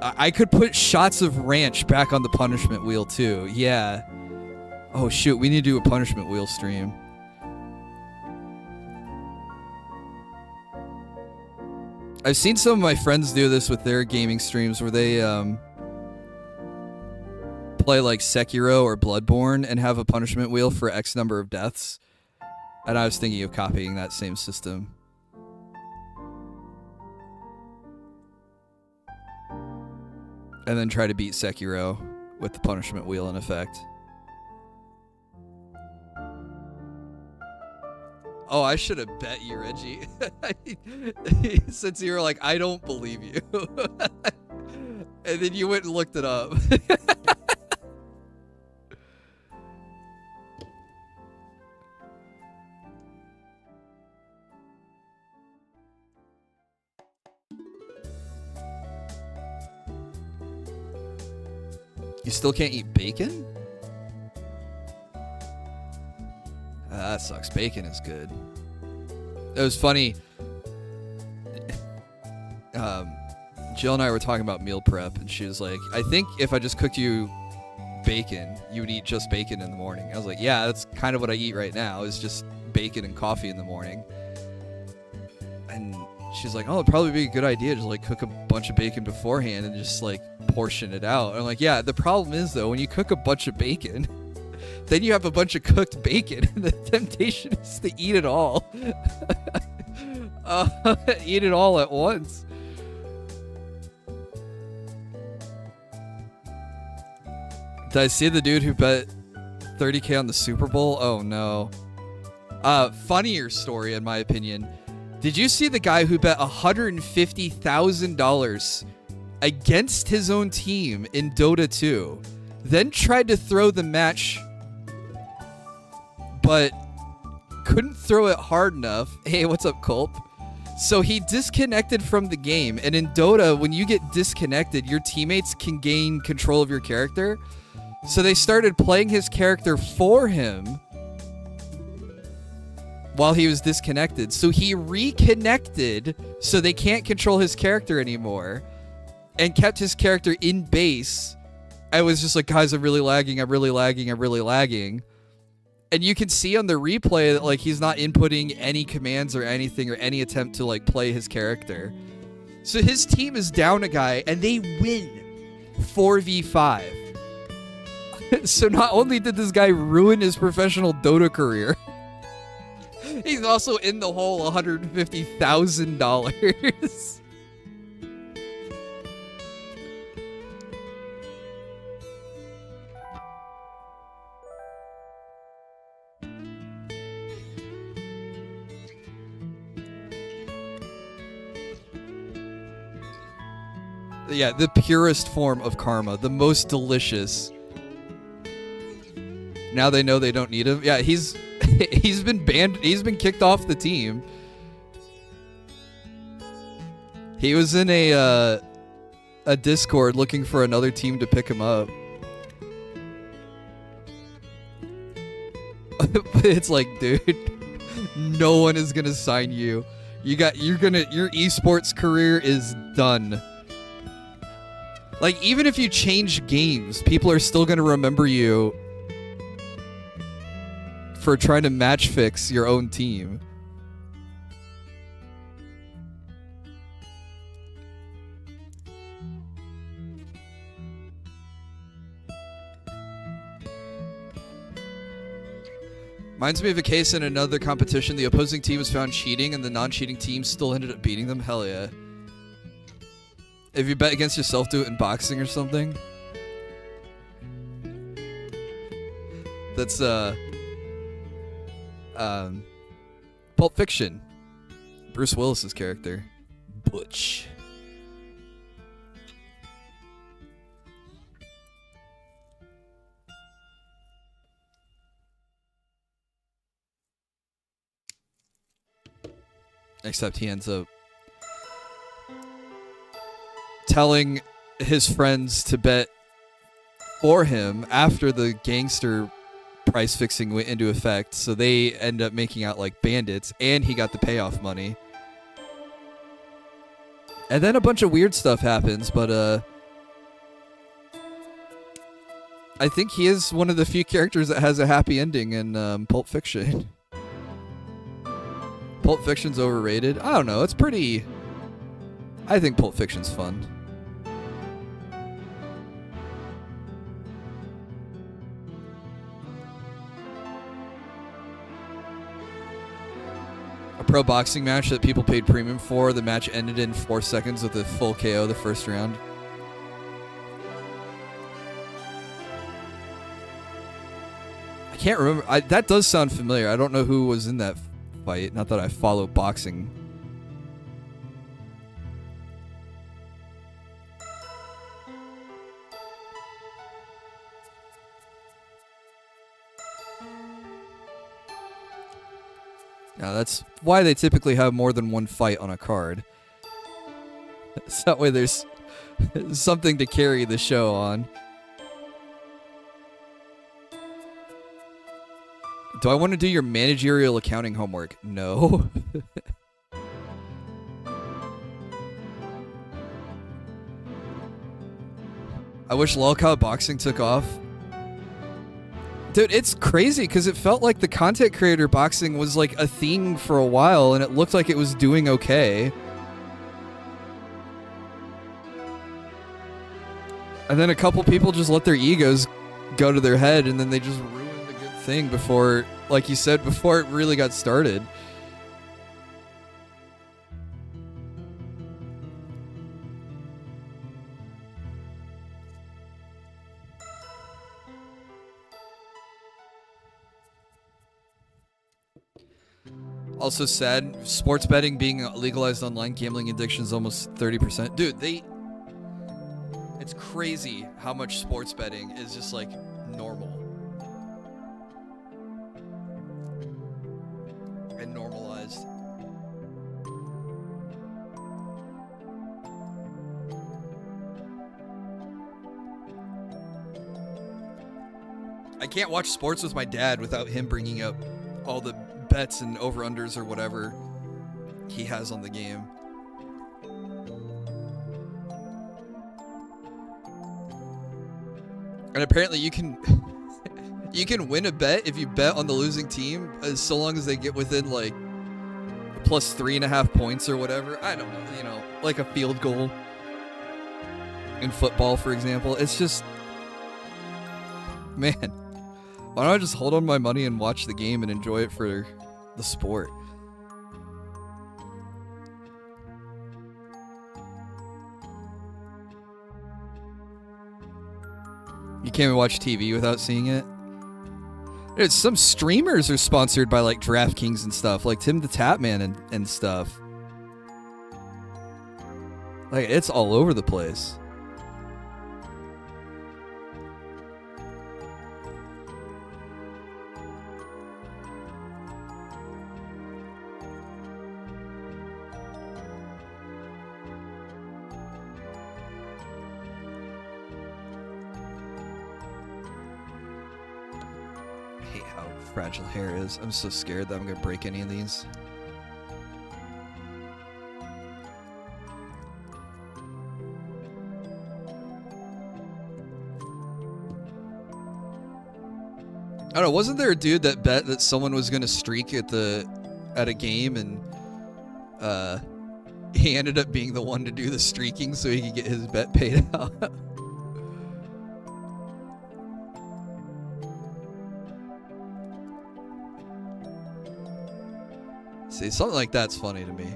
I could put shots of ranch back on the punishment wheel too. Yeah. Oh shoot, we need to do a punishment wheel stream. I've seen some of my friends do this with their gaming streams where they play like Sekiro or Bloodborne and have a punishment wheel for X number of deaths. And I was thinking of copying that same system. And then try to beat Sekiro with the punishment wheel in effect. Oh, I should have bet you, Reggie. Since you were like, I don't believe you. And then you went and looked it up. You still can't eat bacon? That sucks. Bacon is good. It was funny. Jill and I were talking about meal prep, and she was like, I think if I just cooked you bacon, you would eat just bacon in the morning. I was like, yeah, that's kind of what I eat right now, is just bacon and coffee in the morning. And she's like, oh, it'd probably be a good idea to like cook a bunch of bacon beforehand and just like portion it out. And I'm like, yeah, the problem is though, when you cook a bunch of bacon, then you have a bunch of cooked bacon, and the temptation is to eat it all. Eat it all at once. Did I see the dude who bet 30K on the Super Bowl? Oh no. Funnier story in my opinion. Did you see the guy who bet $150,000 against his own team in Dota 2, then tried to throw the match, but couldn't throw it hard enough? Hey, what's up, Culp? So he disconnected from the game, and in Dota, when you get disconnected, your teammates can gain control of your character. So they started playing his character for him while he was disconnected. So he reconnected so they can't control his character anymore and kept his character in base. I was just like, guys, I'm really lagging. I'm really lagging. I'm really lagging. And you can see on the replay that like he's not inputting any commands or anything or any attempt to like play his character. So his team is down a guy and they win 4v5. So not only did this guy ruin his professional Dota career, he's also in the hole $150,000. Yeah, the purest form of karma, the most delicious. Now they know they don't need him. Yeah, he's been banned. He's been kicked off the team. He was in a Discord looking for another team to pick him up. But it's like, dude, no one is gonna sign you. Your esports career is done. Like, even if you change games, people are still gonna remember you for trying to match fix your own team. Reminds me of a case in another competition. The opposing team was found cheating and the non-cheating team still ended up beating them. Hell yeah. If you bet against yourself, do it in boxing or something. That's Pulp Fiction. Bruce Willis's character, Butch. Except he ends up telling his friends to bet for him after the gangster price fixing went into effect, so they end up making out like bandits, and he got the payoff money. And then a bunch of weird stuff happens, but I think he is one of the few characters that has a happy ending in Pulp Fiction. Pulp Fiction's overrated? I don't know, it's pretty... I think Pulp Fiction's fun. A pro boxing match that people paid premium for. The match ended in 4 seconds with a full KO the first round. I can't remember. That does sound familiar. I don't know who was in that fight. Not that I follow boxing. Now that's why they typically have more than one fight on a card. So that way there's something to carry the show on. Do I want to do your managerial accounting homework? No. I wish lolcow boxing took off. Dude, it's crazy because it felt like the content creator boxing was like a thing for a while and it looked like it was doing okay. And then a couple people just let their egos go to their head and then they just ruined the good thing before, like you said, before it really got started. Also sad, sports betting being legalized online, gambling addiction is almost 30%. Dude, it's crazy how much sports betting is just like normal. And normalized. I can't watch sports with my dad without him bringing up all the bets and over-unders or whatever he has on the game. And apparently you can you can win a bet if you bet on the losing team as so long as they get within like plus 3.5 points or whatever. I don't know, you know, like a field goal in football, for example. It's just, man, why don't I just hold on my money and watch the game and enjoy it for the sport? You can't even watch TV without seeing it. Dude, some streamers are sponsored by like DraftKings and stuff, like Tim the Tapman and stuff. Like, it's all over the place. Fragile hair is. I'm so scared that I'm gonna break any of these. I don't know, wasn't there a dude that bet that someone was gonna streak at a game and he ended up being the one to do the streaking so he could get his bet paid out? See, something like that's funny to me.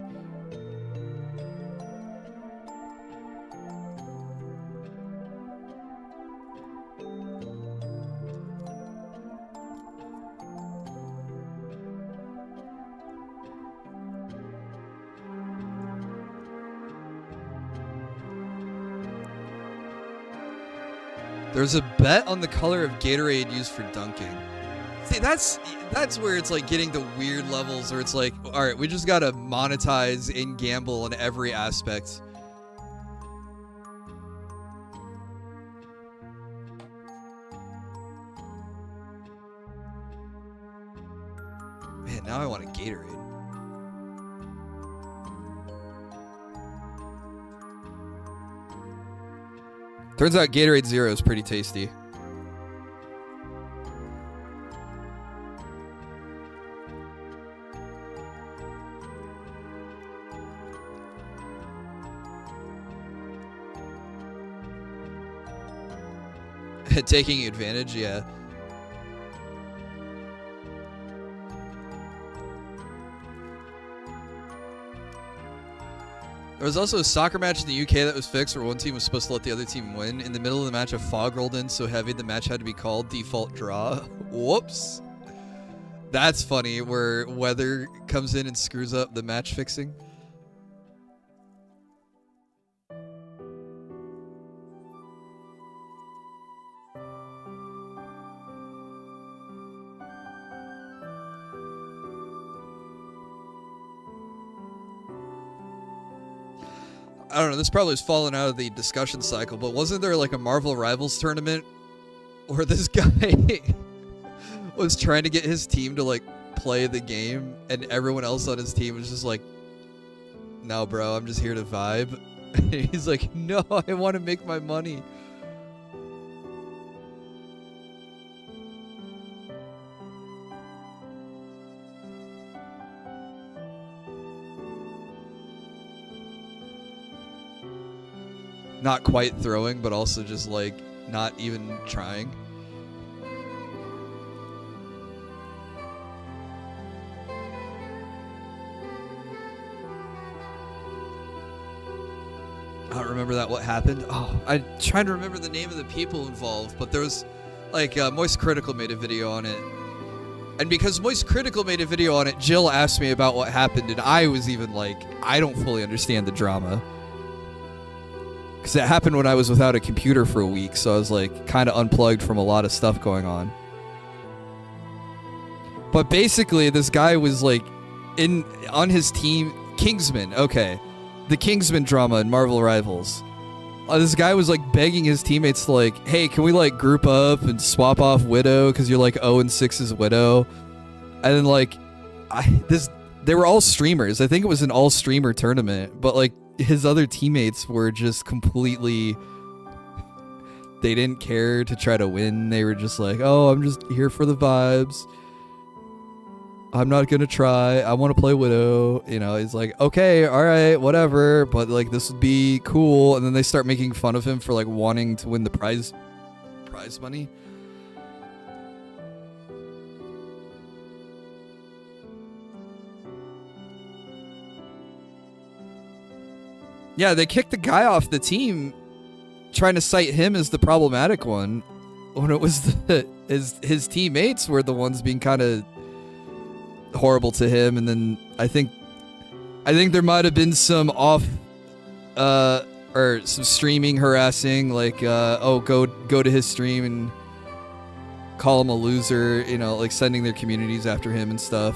There's a bet on the color of Gatorade used for dunking. See, that's where it's like getting the weird levels where it's like, all right, we just gotta monetize and gamble in every aspect. Man, now I want a Gatorade. Turns out Gatorade Zero is pretty tasty. Taking advantage, yeah. There was also a soccer match in the UK that was fixed where one team was supposed to let the other team win. In the middle of the match, a fog rolled in so heavy the match had to be called default draw. Whoops. That's funny, where weather comes in and screws up the match fixing. I don't know, this probably has fallen out of the discussion cycle, but wasn't there like a Marvel Rivals tournament where this guy was trying to get his team to like play the game and everyone else on his team was just like, no bro, I'm just here to vibe. And he's like, no, I want to make my money. Not quite throwing, but also just like not even trying. I don't remember that. What happened? Oh, I'm trying to remember the name of the people involved, but there was like Moist Critical made a video on it. And because Moist Critical made a video on it, Jill asked me about what happened, and I was even like, I don't fully understand the drama. Because it happened when I was without a computer for a week, so I was like kind of unplugged from a lot of stuff going on. But basically, this guy was like on his team, Kingsman. Okay, the Kingsman drama in Marvel Rivals. This guy was like begging his teammates to like, hey, can we like group up and swap off Widow because you're like 0-6 as Widow, and then like they were all streamers. I think it was an all streamer tournament, but like his other teammates were just completely, they didn't care to try to win. They were just like, oh, I'm just here for the vibes. I'm not gonna try. I want to play Widow. You know, he's like, okay, all right, whatever, but like this would be cool. And then they start making fun of him for like wanting to win the prize money. Yeah, they kicked the guy off the team, trying to cite him as the problematic one, when it was his teammates were the ones being kind of horrible to him. And then I think there might have been some or some streaming harassing, like oh, go to his stream and call him a loser, you know, like sending their communities after him and stuff.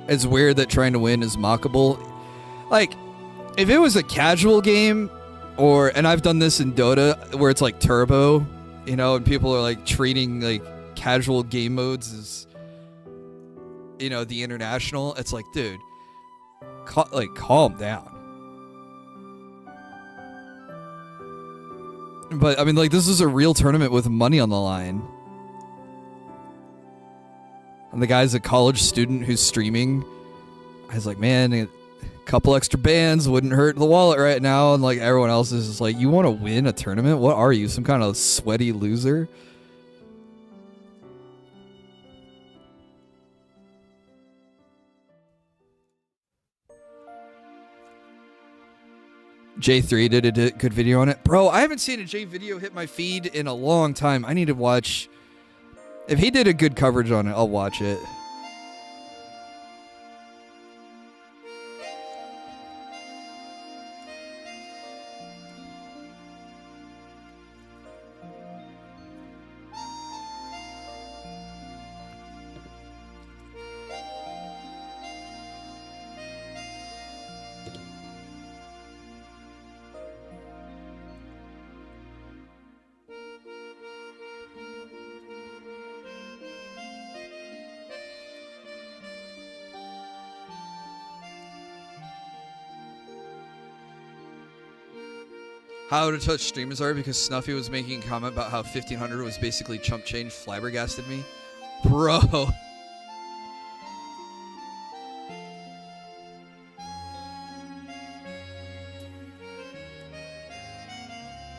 It's weird that trying to win is mockable. Like, if it was a casual game, and I've done this in Dota, where it's like turbo, you know, and people are like treating like casual game modes as, you know, the international. It's like, dude, calm down. But I mean, like, this is a real tournament with money on the line. And the guy's a college student who's streaming. I was like, man, Couple extra bands wouldn't hurt the wallet right now, and like everyone else is just like, you want to win a tournament? What are you, some kind of sweaty loser? J3 did a good video on it. Bro, I haven't seen a J video hit my feed in a long time. I need to watch. If he did a good coverage on it, I'll watch it. How out of touch streamers are because Snuffy was making a comment about how 1500 was basically chump change, flabbergasted me. Bro.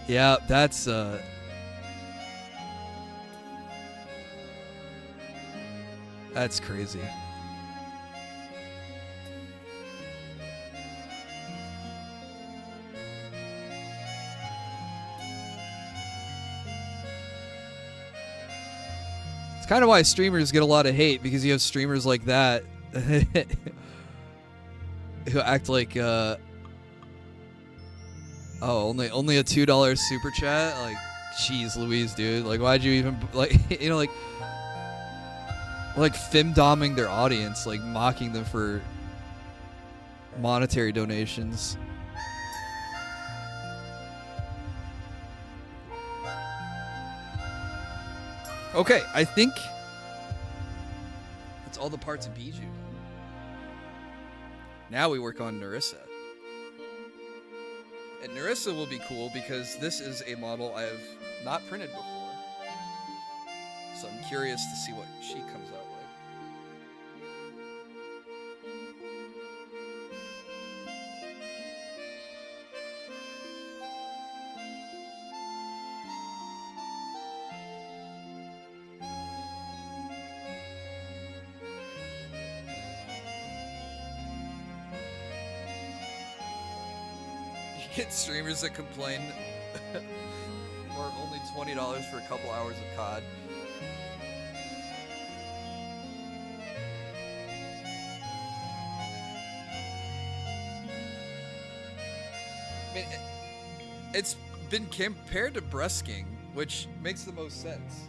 Yeah, that's crazy. It's kind of why streamers get a lot of hate, because you have streamers like that who act like oh, only a $2 super chat? Like, jeez Louise, dude. Like, why'd you even, like, you know, like femdoming their audience, like mocking them for monetary donations. Okay, I think that's all the parts of Bijou. Now we work on Nerissa. And Nerissa will be cool because this is a model I have not printed before. So I'm curious to see what she comes out with. Get streamers that complain or only $20 for a couple hours of COD. I mean, it's been compared to Bresking, which makes the most sense.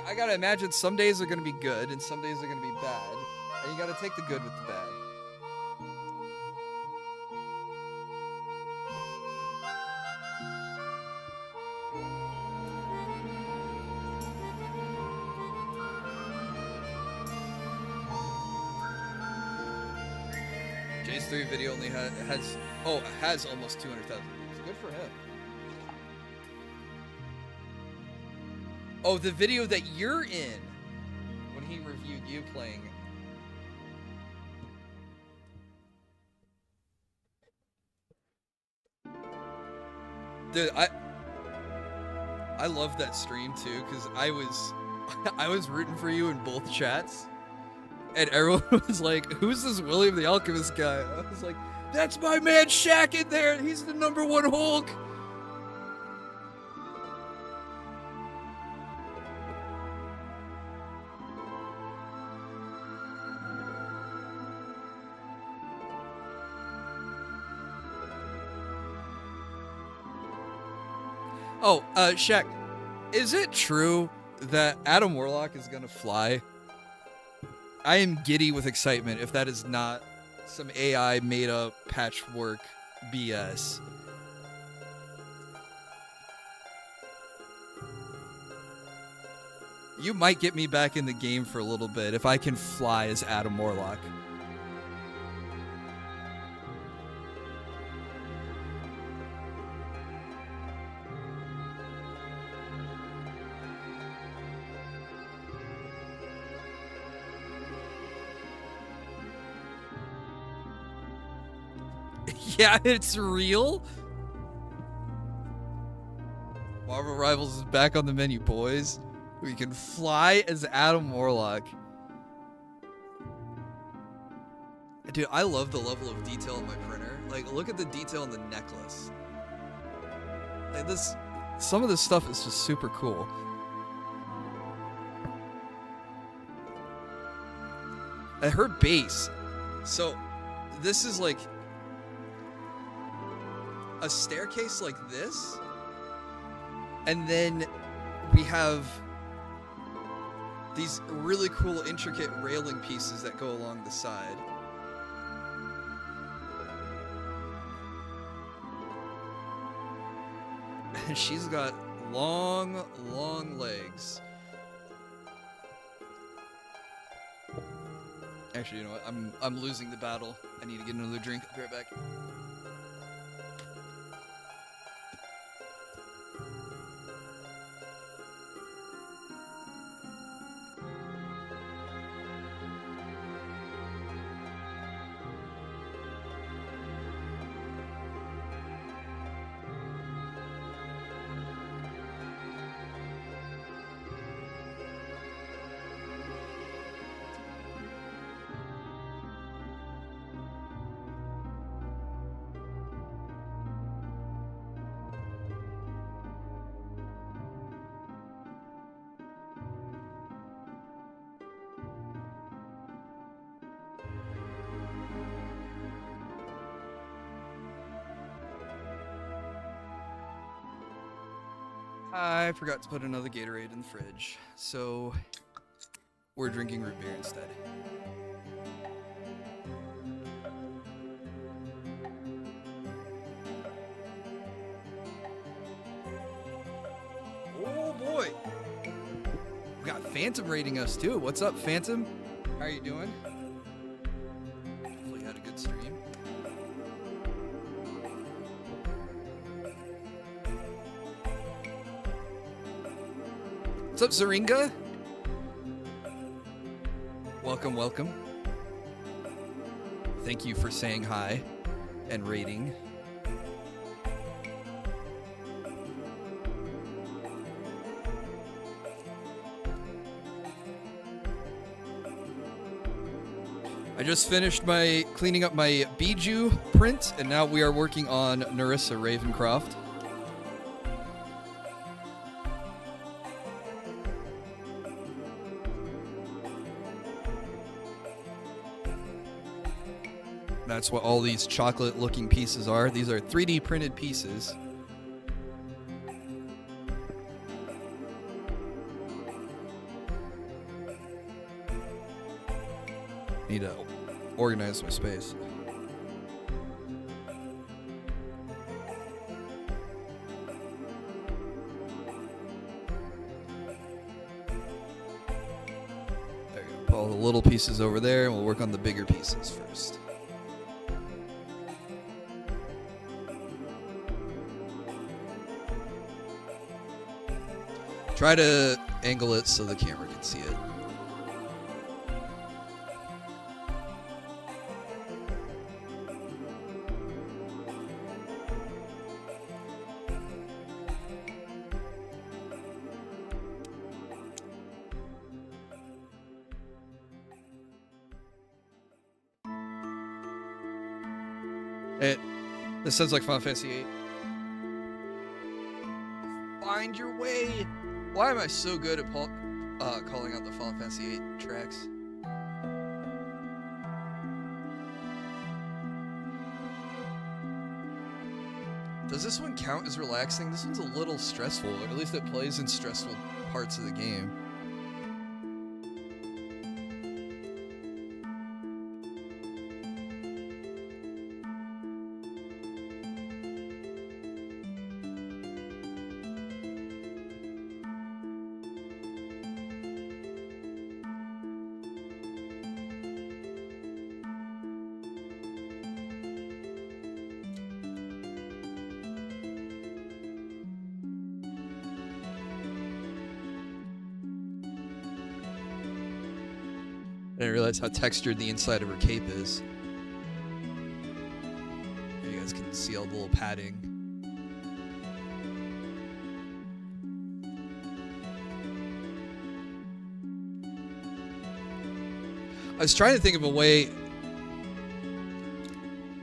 I gotta imagine some days are gonna be good and some days are gonna be bad, and you gotta take the good with the bad. Jay's 3 video only has almost 200,000 views. Good for him. Oh, the video that you're in when he reviewed you playing. Dude, I love that stream too, because I was rooting for you in both chats. And everyone was like, who's this William the Alchemist guy? I was like, that's my man Shaq in there. He's the #1 Hulk. Oh, Shaq, is it true that Adam Warlock is gonna fly? I am giddy with excitement if that is not some AI made up patchwork BS. You might get me back in the game for a little bit if I can fly as Adam Warlock. Yeah, it's real. Marvel Rivals is back on the menu, boys. We can fly as Adam Warlock. Dude, I love the level of detail in my printer. Like, look at the detail in the necklace. Like this, some of this stuff is just super cool. And her base. So, this is like a staircase like this. And then we have these really cool, intricate railing pieces that go along the side. And she's got long, long legs. Actually, you know what? I'm losing the battle. I need to get another drink. I'll be right back. I forgot to put another Gatorade in the fridge, so we're drinking root beer instead. Oh boy! We got Phantom rating us too. What's up, Phantom? How are you doing? Hopefully you had a good stream. What's up, Zaringa? Welcome, welcome. Thank you for saying hi and rating. I just finished cleaning up my Bijou print, and now we are working on Nerissa Ravencroft. That's what all these chocolate-looking pieces are. These are 3D printed pieces. Need to organize my space. There you go. Put all the little pieces over there, and we'll work on the bigger pieces first. Try to angle it so the camera can see it. This sounds like Final Fantasy VIII. Find your way. Why am I so good at calling out the Final Fantasy VIII tracks? Does this one count as relaxing? This one's a little stressful, or at least it plays in stressful parts of the game. I didn't realize how textured the inside of her cape is. guys can see all the little padding. I was trying to think of a way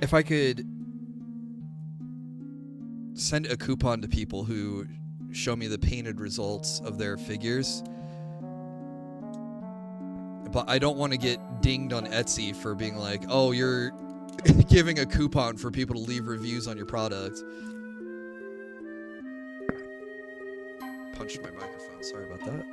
if I could send a coupon to people who show me the painted results of their figures. But I don't want to get dinged on Etsy for being like, oh, you're giving a coupon for people to leave reviews on your product. Punched my microphone, sorry about that.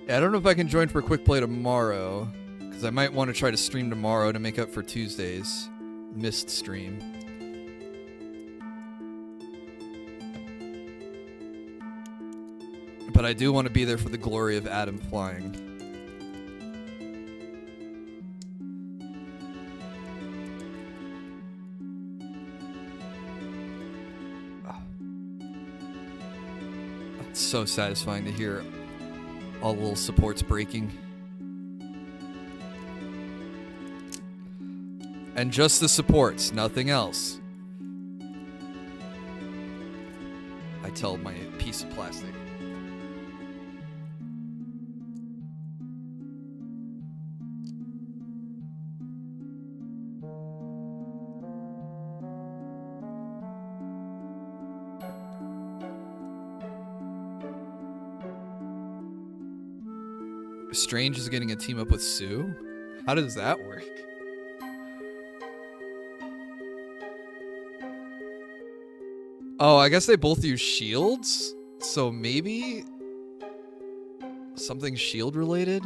Yeah, I don't know if I can join for a quick play tomorrow, because I might want to try to stream tomorrow to make up for Tuesday's missed stream. But I do want to be there for the glory of Adam flying. It's so satisfying to hear all the little supports breaking. And just the supports, nothing else. I tell my piece of plastic. Strange is getting a team up with Sue? How does that work? Oh, I guess they both use shields? So maybe something shield related?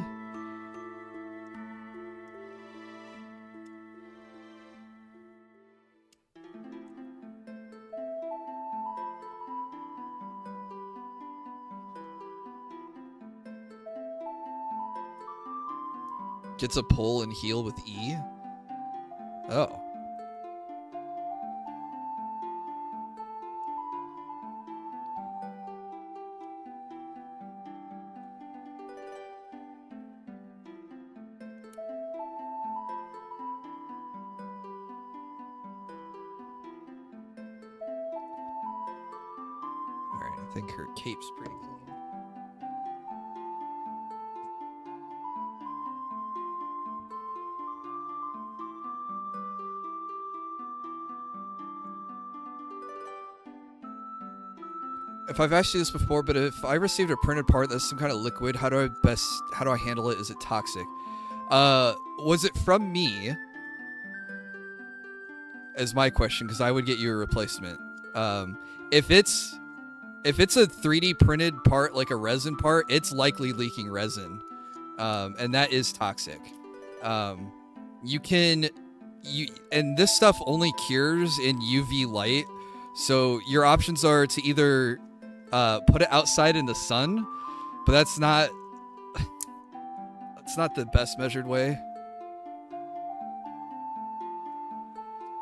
Gets a pull and heal with E? Oh. Alright, I think her cape's pretty clean. If I've asked you this before, but if I received a printed part that's some kind of liquid, how do I handle it? Is it toxic? Was it from me? Is my question, because I would get you a replacement. If it's a 3D printed part, like a resin part, it's likely leaking resin. And that is toxic. And this stuff only cures in UV light. So your options are to either put it outside in the sun, but that's not the best measured way.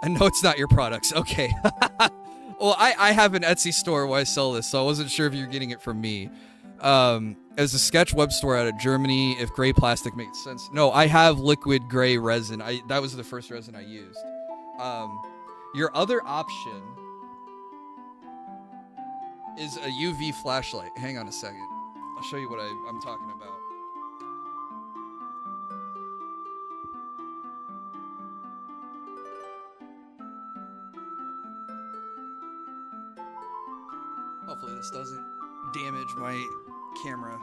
And no, it's not your products. Okay. Well, I have an Etsy store where I sell this, so I wasn't sure if you're getting it from me. As a sketch web store out of Germany, if gray plastic makes sense. No, I have liquid gray resin. That was the first resin I used. Your other option is a UV flashlight. Hang on a second. I'll show you what I'm talking about. Hopefully this doesn't damage my camera.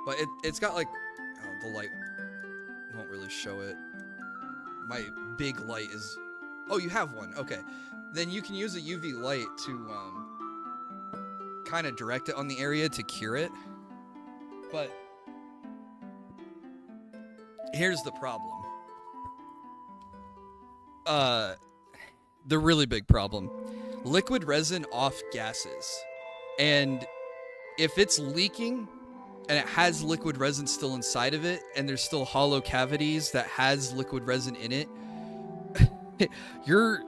But it's got like, oh, the light won't really show it. My big light is, oh, you have one. Okay. Then you can use a UV light to kind of direct it on the area to cure it. But here's the problem. The really big problem. Liquid resin off gases. And if it's leaking and it has liquid resin still inside of it and there's still hollow cavities that has liquid resin in it, your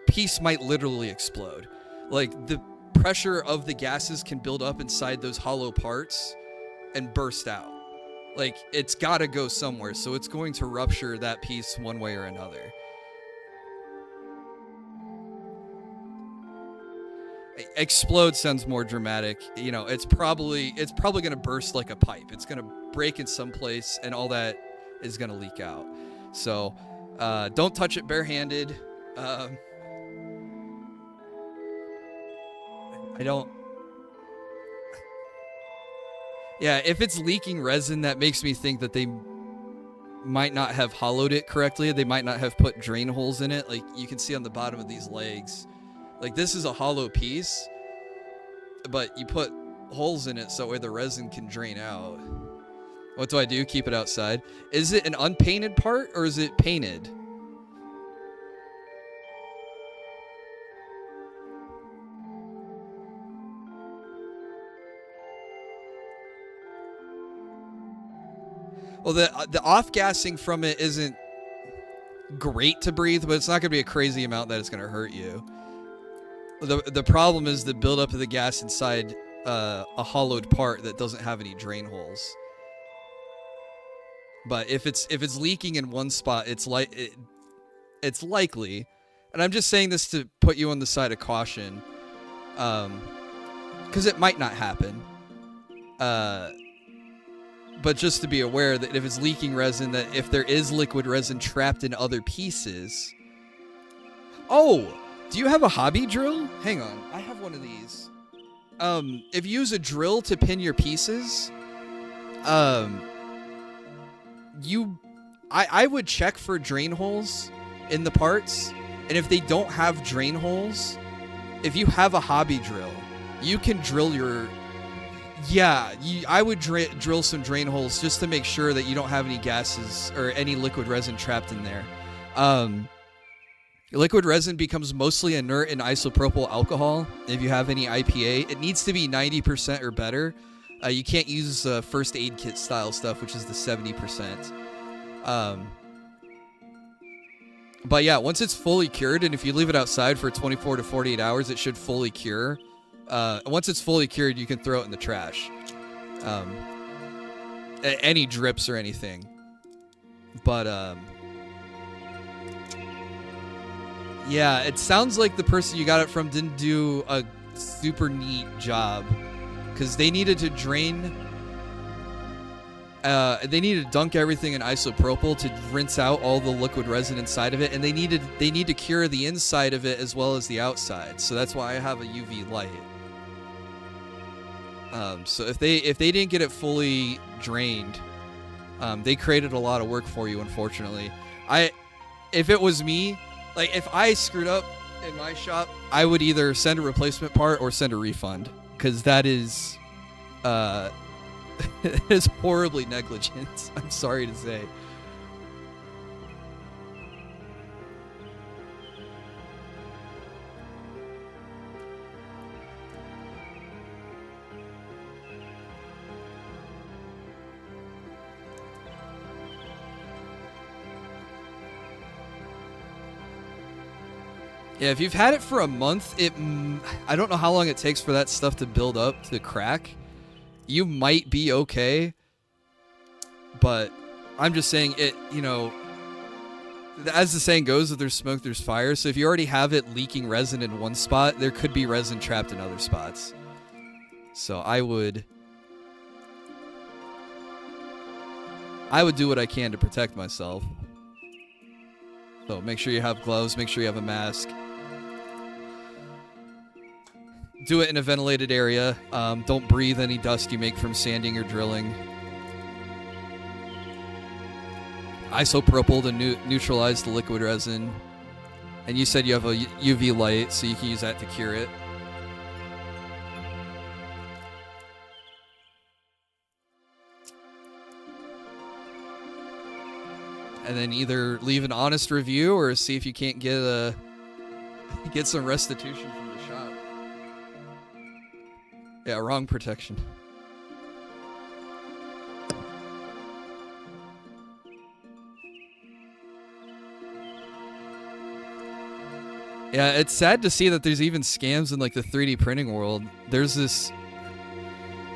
piece might literally explode. Like, the pressure of the gases can build up inside those hollow parts and burst out. Like, it's got to go somewhere, so it's going to rupture that piece one way or another. Explode sounds more dramatic. You know, it's probably going to burst like a pipe. It's going to break in some place, and all that is going to leak out. So, don't touch it barehanded. Yeah, if it's leaking resin, that makes me think that they might not have hollowed it correctly. They might not have put drain holes in it. Like, you can see on the bottom of these legs. Like, this is a hollow piece, but you put holes in it so that way the resin can drain out. What do I do? Keep it outside. Is it an unpainted part, or is it painted? Well, the off-gassing from it isn't great to breathe, but it's not going to be a crazy amount that it's going to hurt you. The problem is the buildup of the gas inside a hollowed part that doesn't have any drain holes. But if it's leaking in one spot, it's likely, and I'm just saying this to put you on the side of caution, because it might not happen. But just to be aware that if it's leaking resin, that if there is liquid resin trapped in other pieces... Oh! Do you have a hobby drill? Hang on. I have one of these. If you use a drill to pin your pieces, I would check for drain holes in the parts. And if they don't have drain holes, if you have a hobby drill, you can drill your... Yeah, I would drill some drain holes just to make sure that you don't have any gases or any liquid resin trapped in there. Liquid resin becomes mostly inert in isopropyl alcohol. If you have any IPA, it needs to be 90% or better. You can't use first aid kit style stuff, which is the 70%. But yeah, once it's fully cured, and if you leave it outside for 24 to 48 hours, it should fully cure. Once it's fully cured, you can throw it in the trash. Any drips or anything. But, yeah, it sounds like the person you got it from didn't do a super neat job. Because they needed to drain... they needed to dunk everything in isopropyl to rinse out all the liquid resin inside of it. And they need to cure the inside of it as well as the outside. So that's why I have a UV light. So if they didn't get it fully drained, they created a lot of work for you, unfortunately. If it was me, like if I screwed up in my shop, I would either send a replacement part or send a refund, because that is is horribly negligent. I'm sorry to say. Yeah, if you've had it for a month, I don't know how long it takes for that stuff to build up to crack. You might be okay, but I'm just saying it, you know, as the saying goes, if there's smoke, there's fire. So if you already have it leaking resin in one spot, there could be resin trapped in other spots. So I would do what I can to protect myself. So make sure you have gloves, make sure you have a mask. Do it in a ventilated area. Don't breathe any dust you make from sanding or drilling. Isopropyl to neutralize the liquid resin. And you said you have a UV light, so you can use that to cure it. and then either leave an honest review or see if you can't get some restitution from the shop. Yeah, wrong protection. Yeah, it's sad to see that there's even scams in like the 3D printing world. There's this.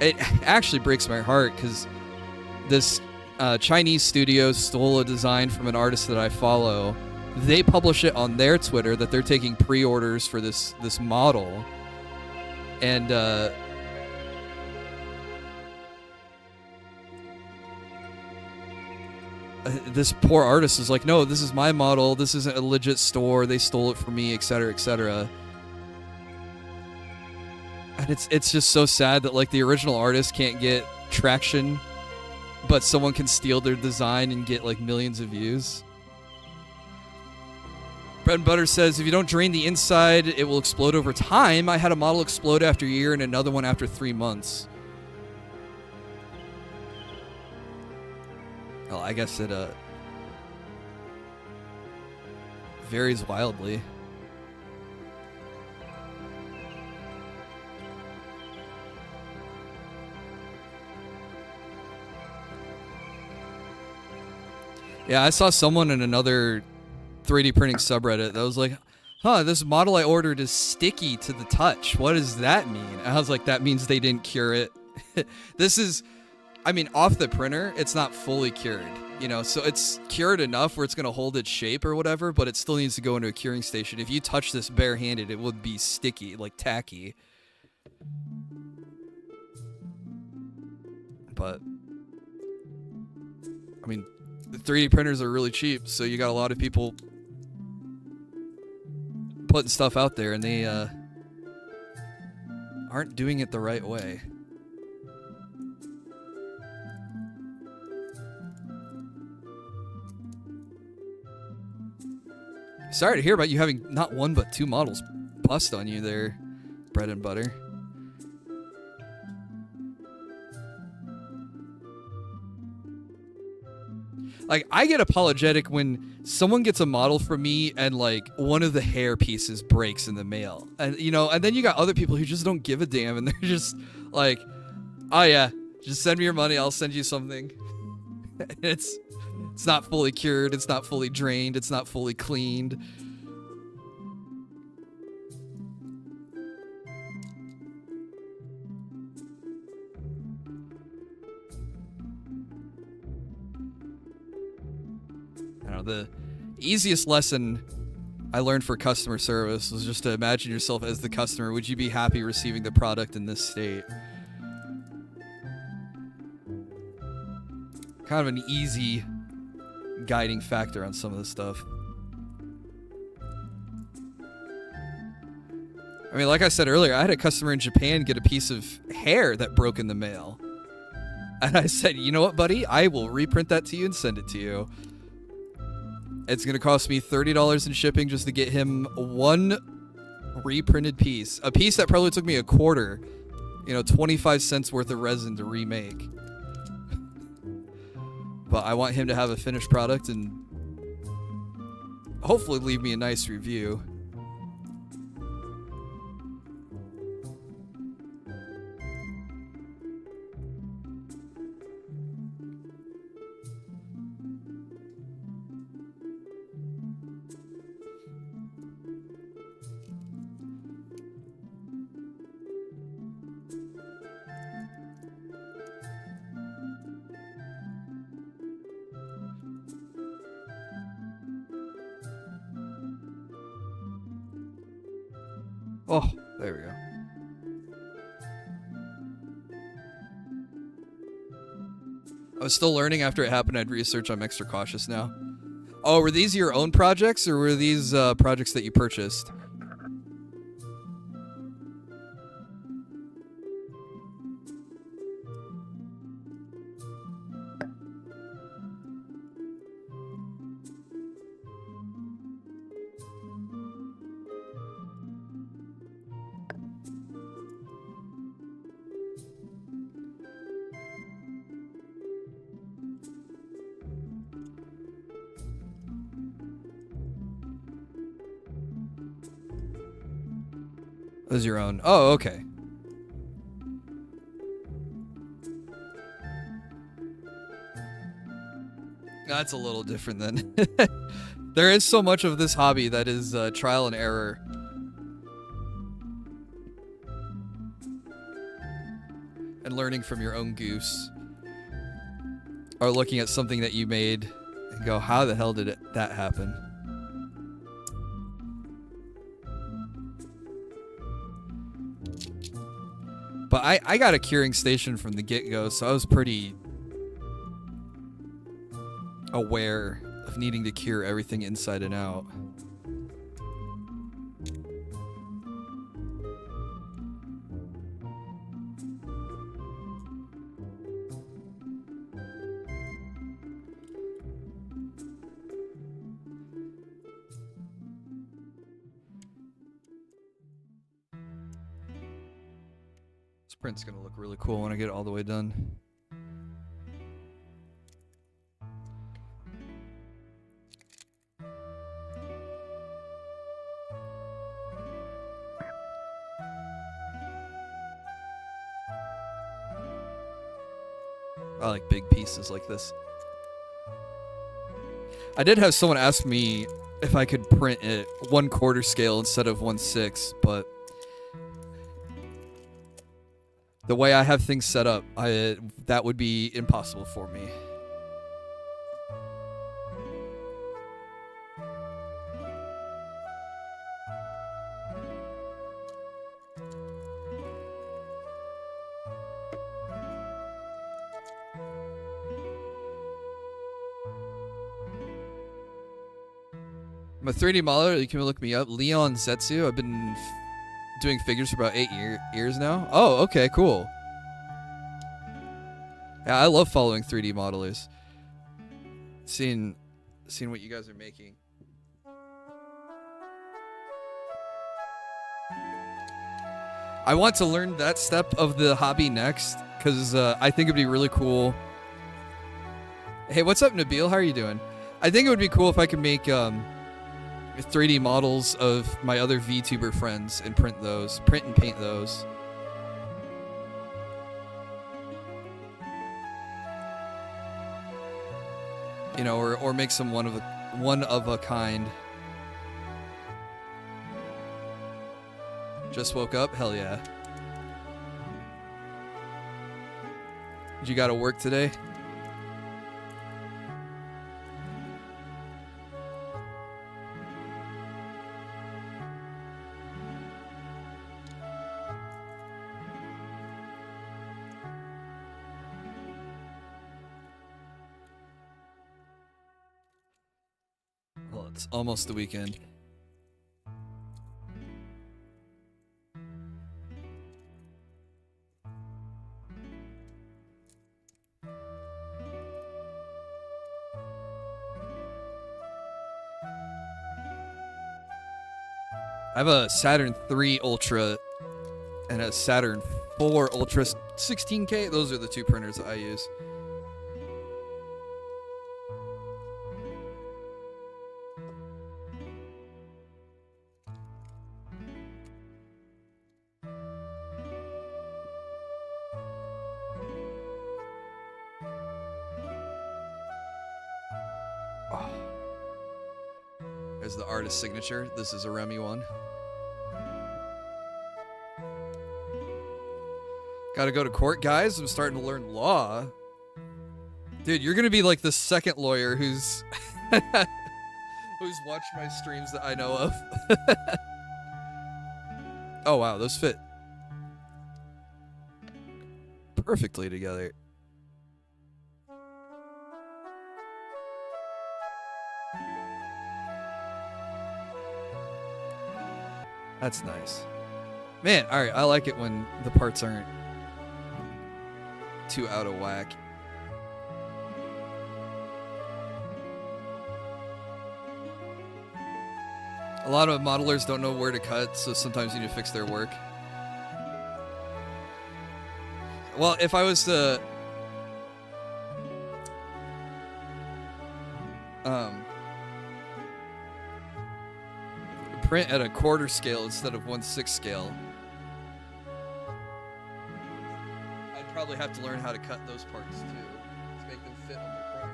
It actually breaks my heart because this Chinese studio stole a design from an artist that I follow. They publish it on their Twitter that they're taking pre-orders for this model, and this poor artist is like, no, this is my model. This isn't a legit store. They stole it from me, etc., etc. And it's just so sad that like the original artist can't get traction, but someone can steal their design and get like millions of views. Bread and Butter says, if you don't drain the inside, it will explode over time. I had a model explode after a year and another one after 3 months. Well, I guess it varies wildly. Yeah, I saw someone in another 3D printing subreddit that was like, huh, this model I ordered is sticky to the touch. What does that mean? And I was like, that means they didn't cure it. This is... I mean, off the printer, it's not fully cured, you know, so it's cured enough where it's going to hold its shape or whatever, but it still needs to go into a curing station. If you touch this barehanded, it would be sticky, like tacky. But, I mean, the 3D printers are really cheap, so you got a lot of people putting stuff out there, and they aren't doing it the right way. Sorry to hear about you having not one but 2 models bust on you there, Bread and Butter. Like, I get apologetic when someone gets a model from me and, like, one of the hair pieces breaks in the mail. And, you know, and then you got other people who just don't give a damn, and they're just like, oh, yeah, just send me your money, I'll send you something. It's not fully cured, it's not fully drained, it's not fully cleaned. I don't know, the easiest lesson I learned for customer service was just to imagine yourself as the customer. Would you be happy receiving the product in this state? Kind of an easy guiding factor on some of this stuff. I mean, like I said earlier, I had a customer in Japan get a piece of hair that broke in the mail. And I said, you know what, buddy? I will reprint that to you and send it to you. It's going to cost me $30 in shipping just to get him one reprinted piece. A piece that probably took me a quarter, you know, 25 cents worth of resin to remake. But I want him to have a finished product and hopefully leave me a nice review. Oh, there we go. I was still learning after it happened. I'd research. I'm extra cautious now. Oh, were these your own projects or were these projects that you purchased? As your own. Oh, okay. That's a little different then. There is so much of this hobby that is trial and error. And learning from your own goose. Or looking at something that you made and go, how the hell did that happen? But I got a curing station from the get-go, so I was pretty aware of needing to cure everything inside and out. This print's gonna look really cool when I get it all the way done. I like big pieces like this. I did have someone ask me if I could print it 1/4 scale instead of 1/6, but the way I have things set up, that would be impossible for me. I'm a 3D modeler. You can look me up. Leon Zetsu. I've been doing figures for about 8 years now. Oh, okay, cool. Yeah, I love following 3D modelers. Seeing what you guys are making. I want to learn that step of the hobby next, because I think it'd be really cool. Hey, what's up, Nabil? How are you doing? I think it would be cool if I could make 3D models of my other VTuber friends and print and paint those. You know, or make some one of a kind. Just woke up? Hell yeah. Did you gotta work today? It's almost the weekend. I have a Saturn 3 Ultra and a Saturn 4 Ultra 16K. Those are the two printers that I use. There's the artist signature. This is a Remy one. Gotta go to court, guys. I'm starting to learn law. Dude, you're gonna be like the second lawyer who's who's watched my streams that I know of. Oh wow, those fit perfectly together. That's nice. Man, alright, I like it when the parts aren't too out of whack. A lot of modelers don't know where to cut, so sometimes you need to fix their work. Well, if I was to print at a 1/4 scale instead of 1/6 scale, probably have to learn how to cut those parts too to make them fit on the printer.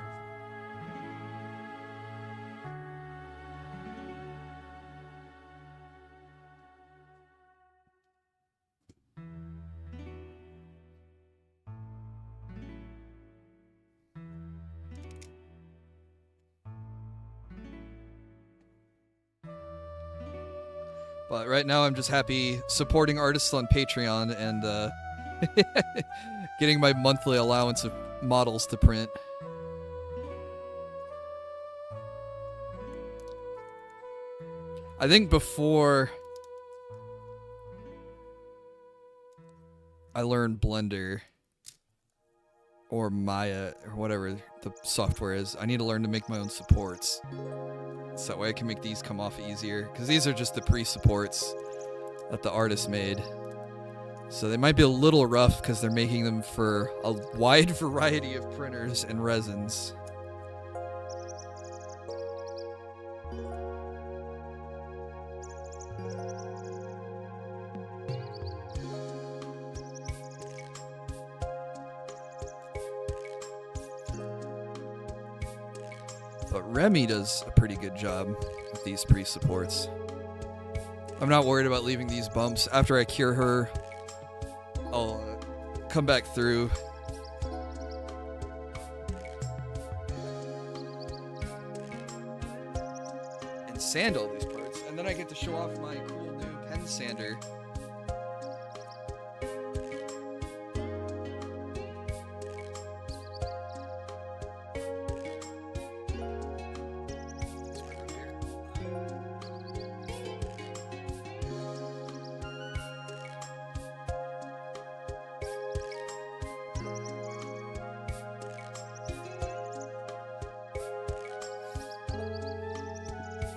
But right now I'm just happy supporting artists on Patreon and getting my monthly allowance of models to print. I think before I learned Blender or Maya or whatever the software is, I need to learn to make my own supports. So that way I can make these come off easier. Because these are just the pre-supports that the artist made. So they might be a little rough because they're making them for a wide variety of printers and resins. But Remy does a pretty good job with these pre-supports. I'm not worried about leaving these bumps. After I cure her, I'll come back through. And sand all these parts. And then I get to show off my cool new pen sander.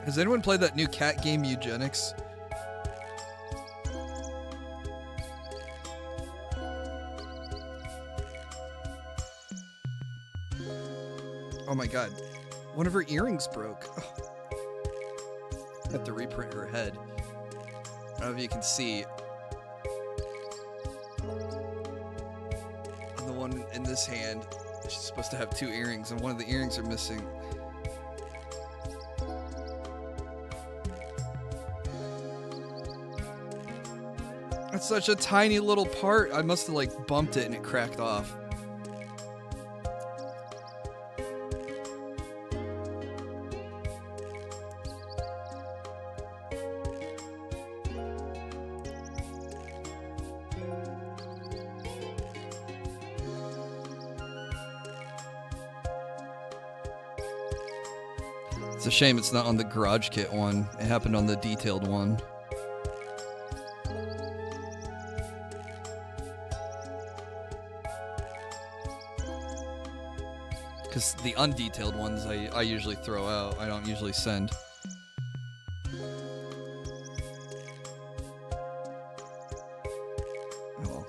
Has anyone played that new cat game, Eugenics? Oh my god. One of her earrings broke. Oh. I have to reprint her head. I don't know if you can see. On the one in this hand, she's supposed to have 2 earrings, and one of the earrings are missing. It's such a tiny little part. I must have like bumped it and it cracked off. It's a shame it's not on the garage kit one. It happened on the detailed one. Because the undetailed ones I usually throw out. I don't usually send. Oh well.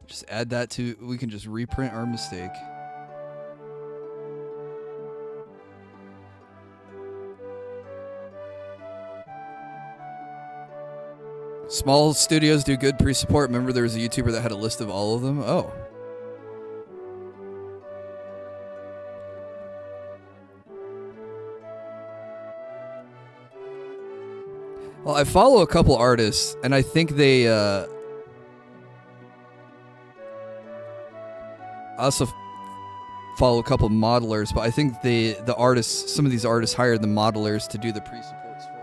Just add that to, we can just reprint our mistake. Small studios do good pre-support. Remember there was a YouTuber that had a list of all of them? Oh. Well, I follow a couple artists, and I think they, I also follow a couple modelers, but I think the artists, some of these artists hired the modelers to do the pre-supports for them.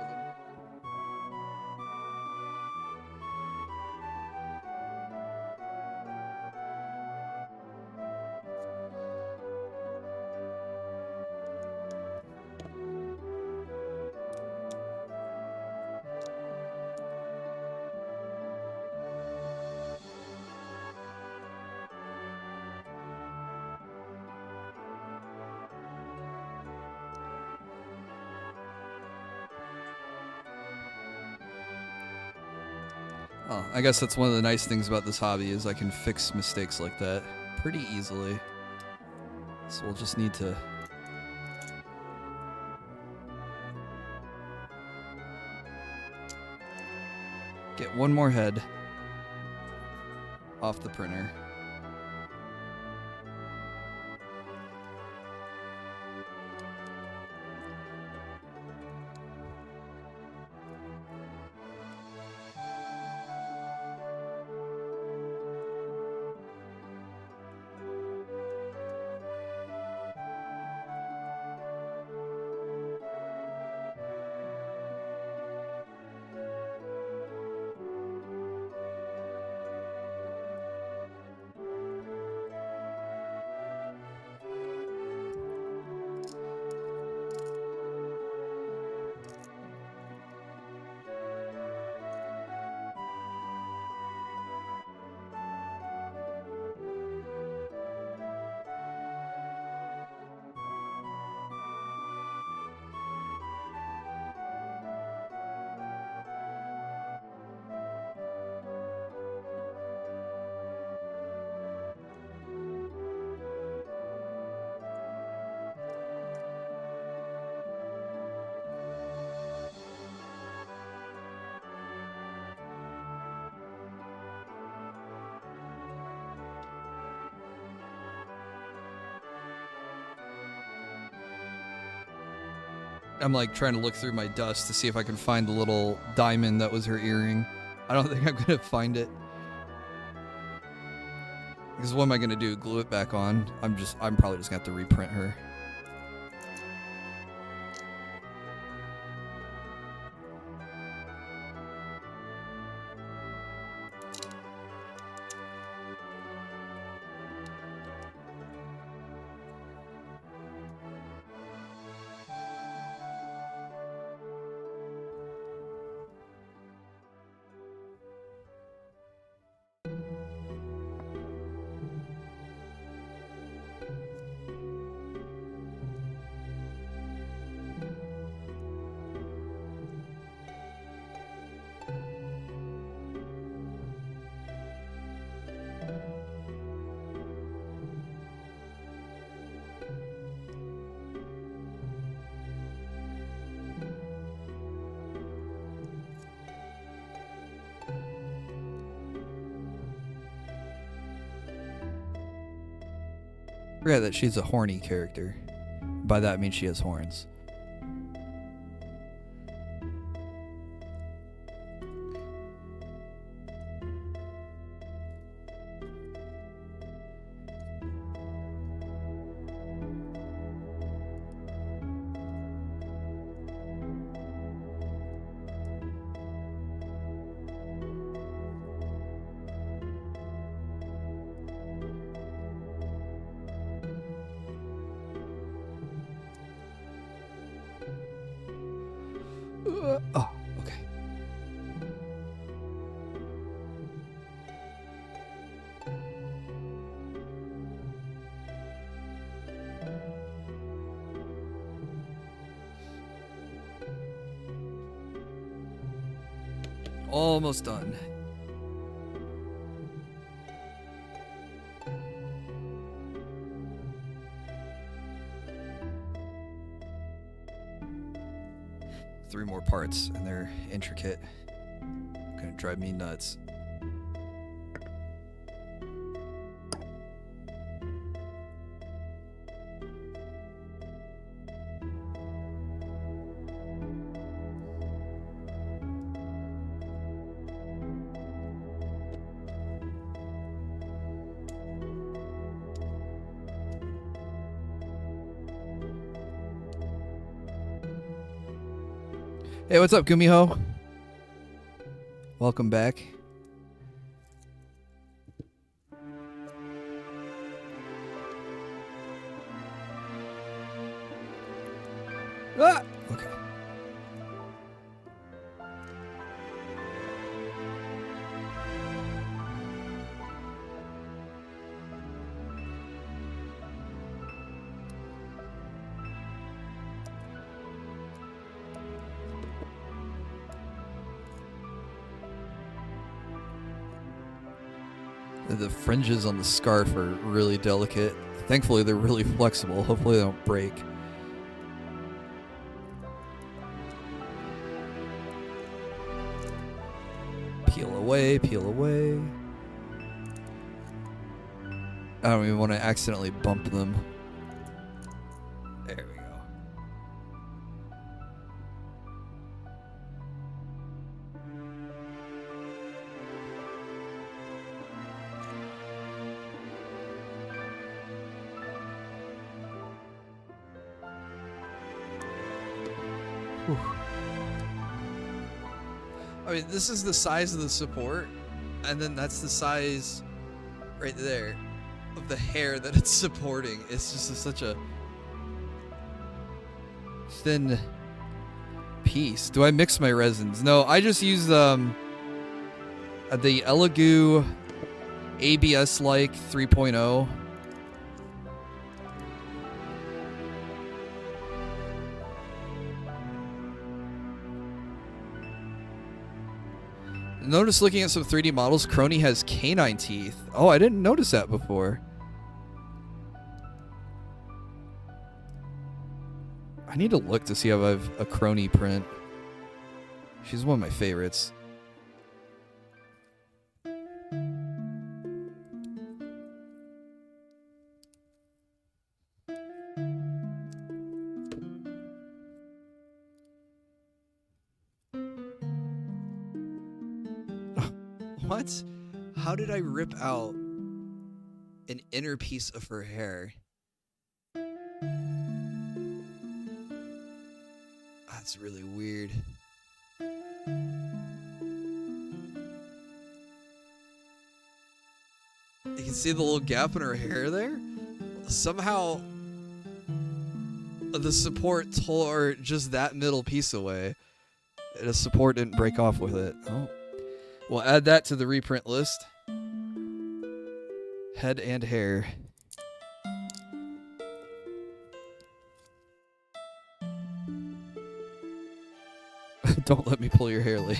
Oh, I guess that's one of the nice things about this hobby is I can fix mistakes like that pretty easily. So we'll just need to Get one more head off the printer. I'm like trying to look through my dust to see if I can find the little diamond that was her earring. I don't think I'm gonna find it. Because what am I gonna do? Glue it back on? I'm probably just gonna have to reprint her. Forget that she's a horny character. By that I mean she has horns. Oh, okay. Almost done. Three more parts, and they're intricate. Gonna drive me nuts. Hey, what's up, Gumiho? Welcome back. Ah! Okay. The fringes on the scarf are really delicate. Thankfully, they're really flexible. Hopefully, they don't break. away, peel away. I don't even want to accidentally bump them. There we go. Whew. I mean, this is the size of the support, and then that's the size right there of the hair that it's supporting. It's just such a thin piece. Do I mix my resins? No, I just use the Elegoo ABS-like 3.0. Notice looking at some 3D models, Crony has canine teeth. Oh, I didn't notice that before. I need to look to see if I have a Crony print. She's one of my favorites. What? How did I rip out an inner piece of her hair? That's really weird. You can see the little gap in her hair there? Somehow the support tore just that middle piece away. The support didn't break off with it. Oh. We'll add that to the reprint list. Head and hair. Don't let me pull your hair, lady.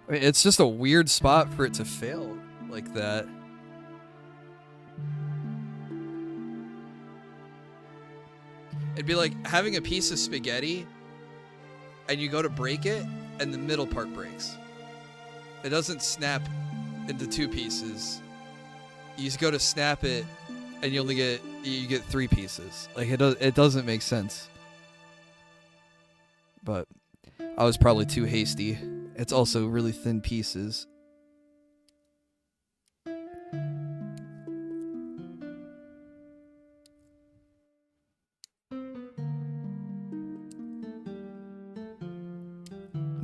I mean, it's just a weird spot for it to fail like that. It'd be like having a piece of spaghetti and you go to break it and the middle part breaks. It doesn't snap into two pieces. You just go to snap it and you get three pieces. Like it doesn't make sense. But I was probably too hasty. It's also really thin pieces.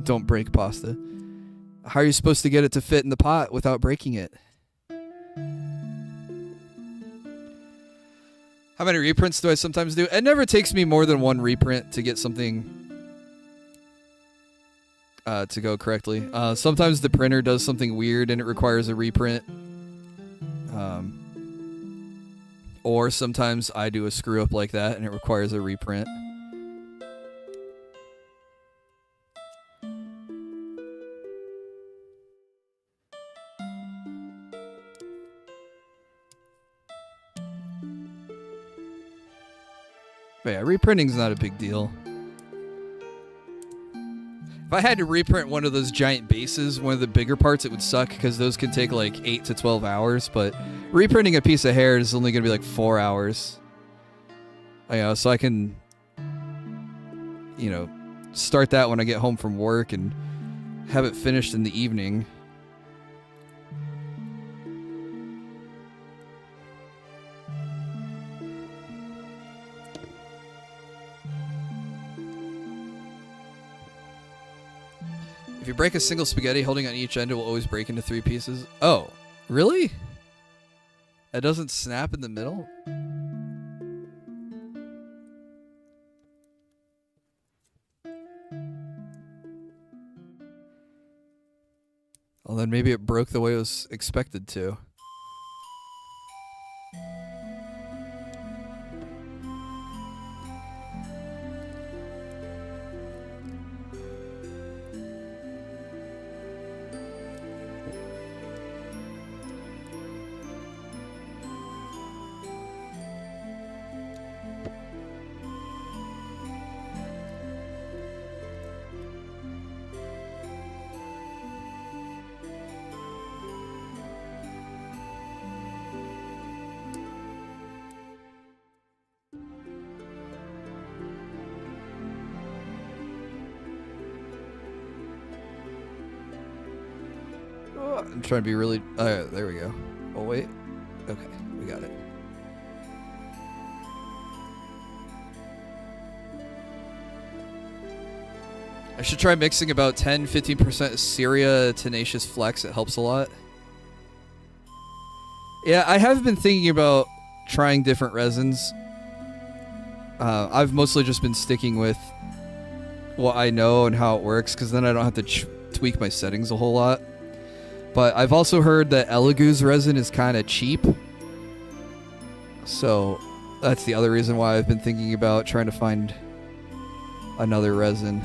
Don't break pasta. How are you supposed to get it to fit in the pot without breaking it? How many reprints do I sometimes do? It never takes me more than one reprint to get something to go correctly. Sometimes the printer does something weird and it requires a reprint. Or sometimes I do a screw up like that and it requires a reprint. But yeah, reprinting's not a big deal. If I had to reprint one of those giant bases, one of the bigger parts, it would suck because those can take like 8 to 12 hours. But reprinting a piece of hair is only going to be like 4 hours. So I can, start that when I get home from work and have it finished in the evening. If you break a single spaghetti holding on each end, it will always break into 3 pieces. Oh, really? It doesn't snap in the middle? Well, then maybe it broke the way it was expected to. I'm trying to be really... there we go. Oh, wait. Okay, we got it. I should try mixing about 10-15% Syria Tenacious Flex. It helps a lot. Yeah, I have been thinking about trying different resins. I've mostly just been sticking with what I know and how it works, because then I don't have to tweak my settings a whole lot. But I've also heard that Elegoo's resin is kind of cheap. So that's the other reason why I've been thinking about trying to find another resin.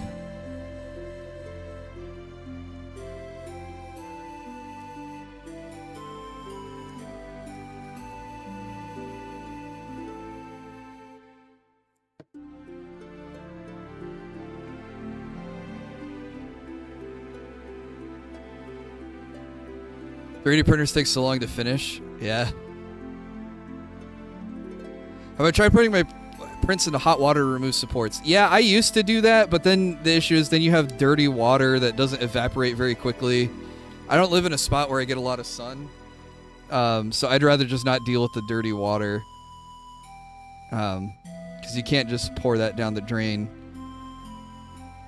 "3D printers take so long to finish." Yeah. Have I tried putting my prints into hot water to remove supports? Yeah, I used to do that, but then the issue is then you have dirty water that doesn't evaporate very quickly. I don't live in a spot where I get a lot of sun, so I'd rather just not deal with the dirty water, because you can't just pour that down the drain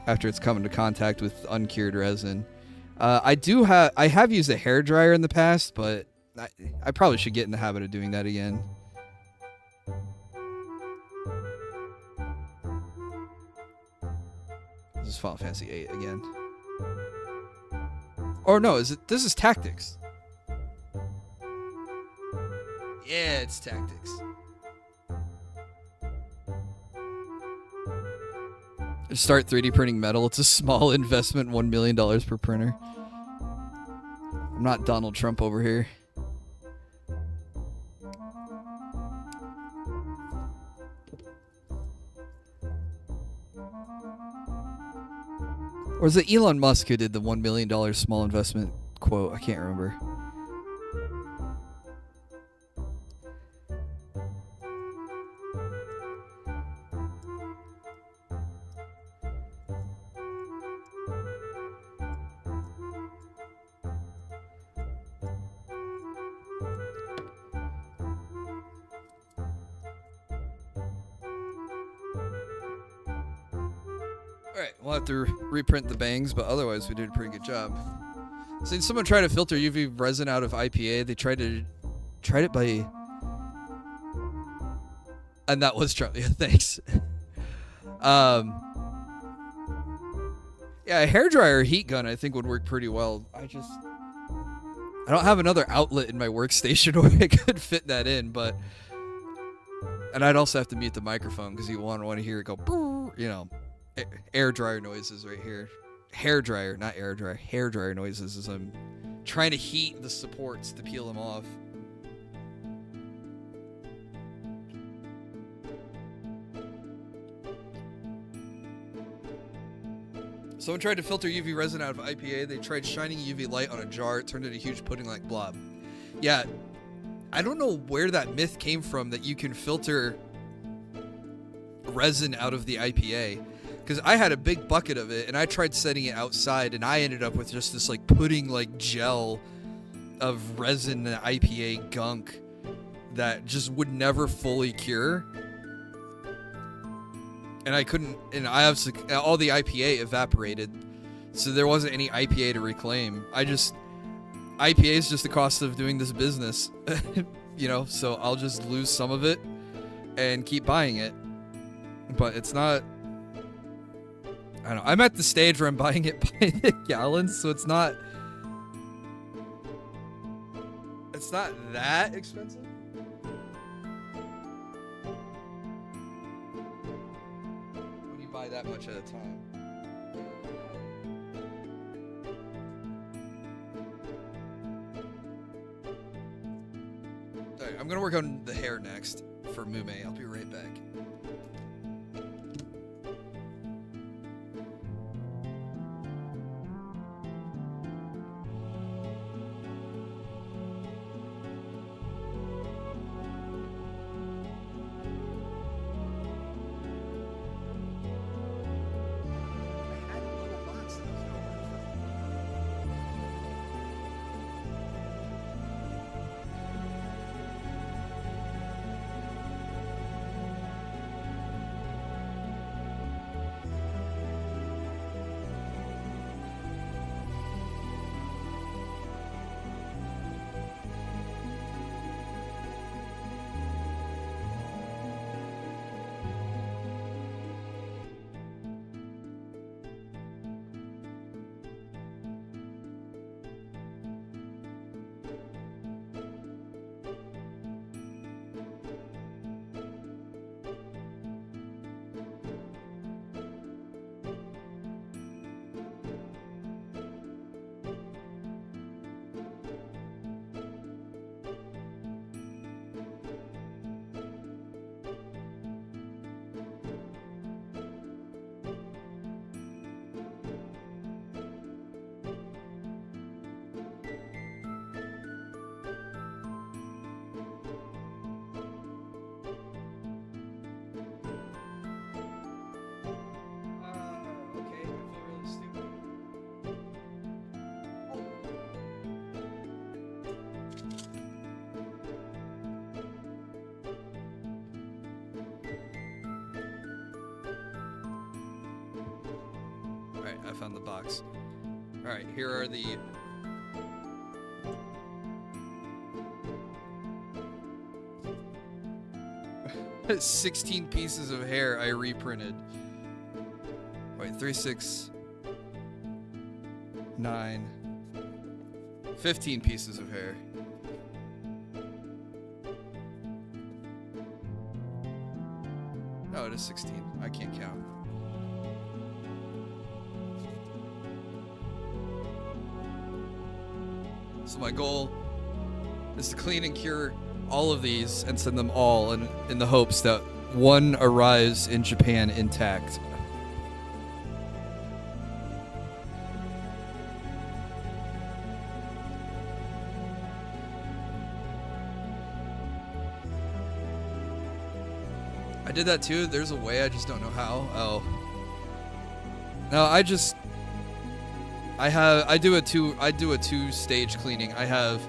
after it's come into contact with uncured resin. I have used a hairdryer in the past, but I probably should get in the habit of doing that again. This is Final Fantasy VIII again. Or no, this is Tactics. Yeah, it's Tactics. Start 3D printing metal. It's a small investment, $1 million per printer. I'm not Donald Trump over here. Or is it Elon Musk who did the $1 million small investment quote? I can't remember. Alright, we'll have to reprint the bangs, but otherwise we did a pretty good job. Seen someone try to filter UV resin out of IPA. They tried it by... And that was Charlie. Yeah, thanks. Yeah, a hairdryer or heat gun I think would work pretty well. I don't have another outlet in my workstation where I could fit that in, but... And I'd also have to mute the microphone because you want to hear it go, you know, air dryer noises right here. Hair dryer, not air dryer. Hair dryer noises as I'm trying to heat the supports to peel them off. Someone tried to filter UV resin out of IPA. They tried shining UV light on a jar. It turned into a huge pudding-like blob. Yeah, I don't know where that myth came from that you can filter resin out of the IPA. Because I had a big bucket of it, and I tried setting it outside, and I ended up with just this like pudding-like gel of resin and IPA gunk that just would never fully cure. And I couldn't, and I obviously, all the IPA evaporated, so there wasn't any IPA to reclaim. IPA is just the cost of doing this business, you know, so I'll just lose some of it and keep buying it. But it's not, I don't know, I'm at the stage where I'm buying it by the gallons, so it's not that expensive. Buy that much at a time. Alright, I'm gonna work on the hair next for Mumei. I'll be right back. I found the box. Alright, here are the... 16 pieces of hair I reprinted. Wait, 3, 6, 9, 15 pieces of hair. Oh, it is 16. I can't count. So my goal is to clean and cure all of these and send them all in the hopes that one arrives in Japan intact. I did that too. There's a way, I just don't know how. Oh. No, I do a two-stage cleaning. I have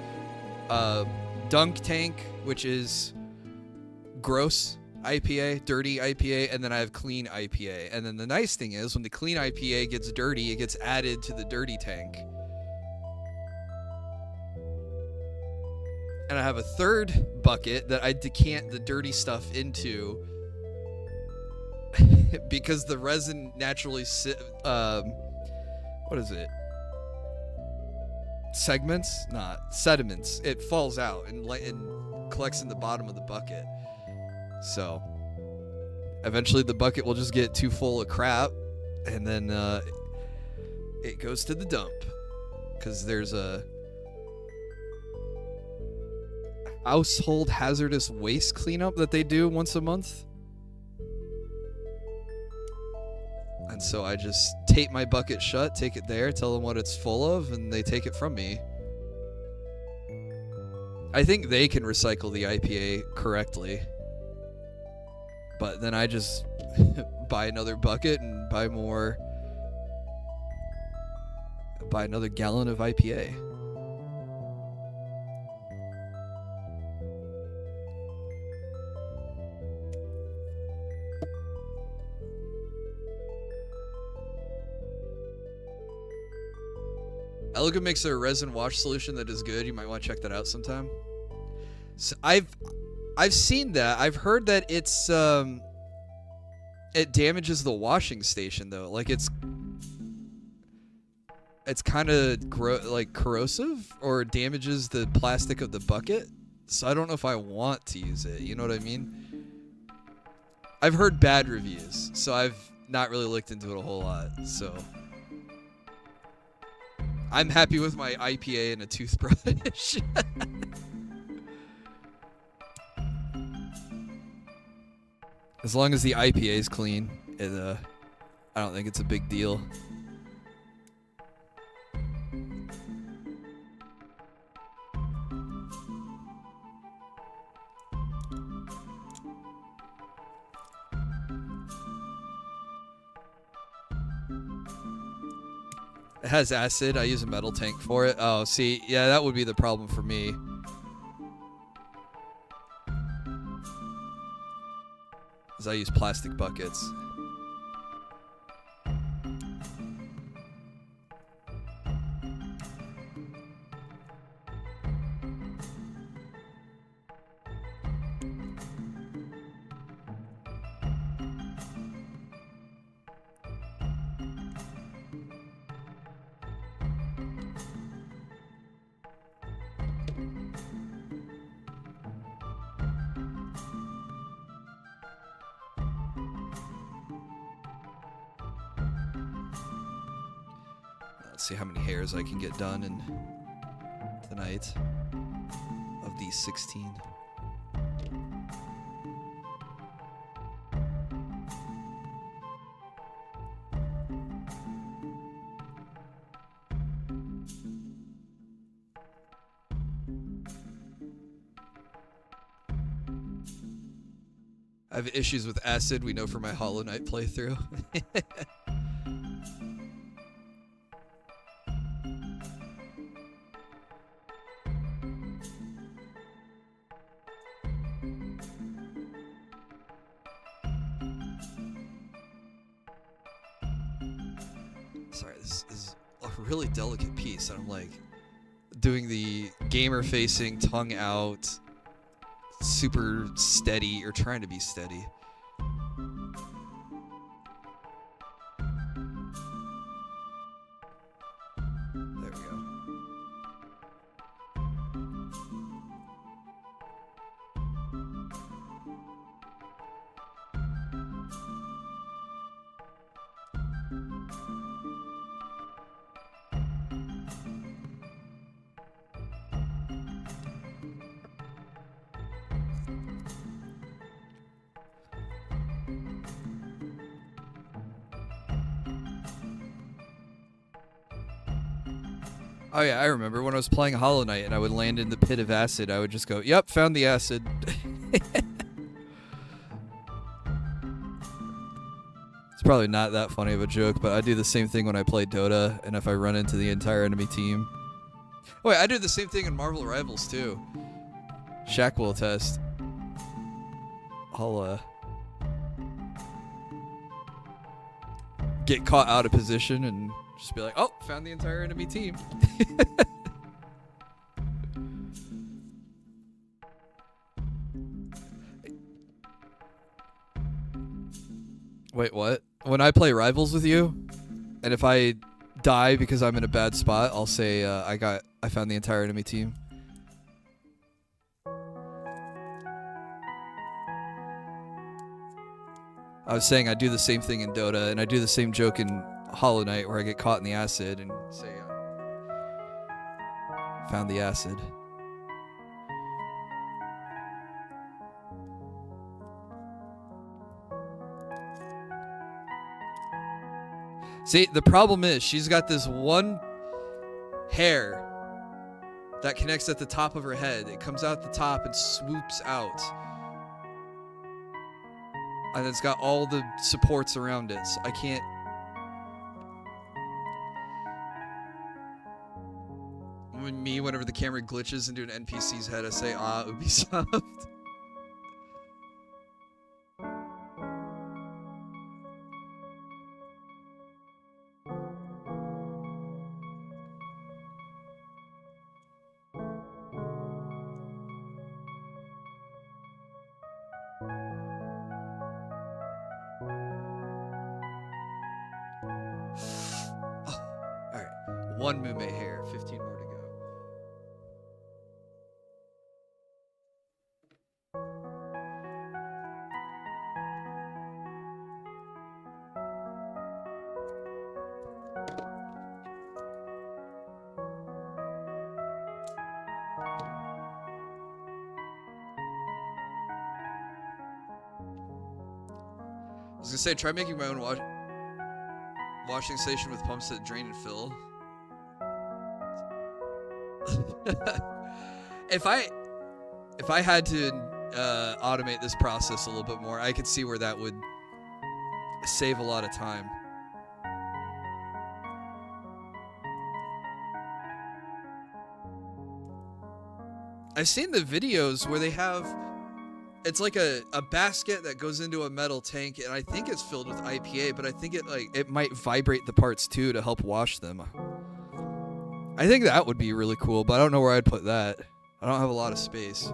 dunk tank, which is gross IPA, dirty IPA, and then I have clean IPA. And then the nice thing is when the clean IPA gets dirty, it gets added to the dirty tank. And I have a third bucket that I decant the dirty stuff into because the resin naturally what is it? Segments? Not sediments. It falls out and collects in the bottom of the bucket. So eventually the bucket will just get too full of crap, and then it goes to the dump because there's a household hazardous waste cleanup that they do once a month. And so I just tape my bucket shut, take it there, tell them what it's full of, and they take it from me. I think they can recycle the IPA correctly. But then I just buy another bucket and buy another gallon of IPA. Elegant makes a resin wash solution that is good. You might want to check that out sometime. So I've seen that. I've heard that it's it damages the washing station though. Like it's kind of like corrosive or damages the plastic of the bucket. So I don't know if I want to use it. You know what I mean? I've heard bad reviews, so I've not really looked into it a whole lot. So I'm happy with my IPA and a toothbrush. As long as the IPA is clean, I don't think it's a big deal. It has acid. I use a metal tank for it. Oh, see, yeah, that would be the problem for me. Is I use plastic buckets. Let's see how many hairs I can get done in tonight of these 16. I have issues with acid, we know from my Hollow Knight playthrough. Sorry, this is a really delicate piece, and I'm like doing the gamer-facing, tongue out, super steady, or trying to be steady. There we go. Oh yeah, I remember when I was playing Hollow Knight and I would land in the pit of acid, I would just go, yep, found the acid. It's probably not that funny of a joke, but I do the same thing when I play Dota, and if I run into the entire enemy team. Wait, I do the same thing in Marvel Rivals too. Shaq will attest. I'll get caught out of position and just be like, oh, found the entire enemy team. Wait, what? When I play Rivals with you, and if I die because I'm in a bad spot, I'll say I found the entire enemy team. I was saying I do the same thing in Dota, and I do the same joke in Hollow Knight where I get caught in the acid and say, found the acid. See, the problem is she's got this one hair that connects at the top of her head. It comes out the top and swoops out. And it's got all the supports around it, so I can't... Me, whenever the camera glitches into an NPC's head, I say, ah, Ubisoft. One Mumei hair, 15 more to go. I was gonna say, try making my own washing station with pumps that drain and fill. If I had to automate this process a little bit more, I could see where that would save a lot of time. I've seen the videos where they have, it's like a basket that goes into a metal tank, and I think it's filled with IPA, but I think it might vibrate the parts too to help wash them. I think that would be really cool, but I don't know where I'd put that. I don't have a lot of space.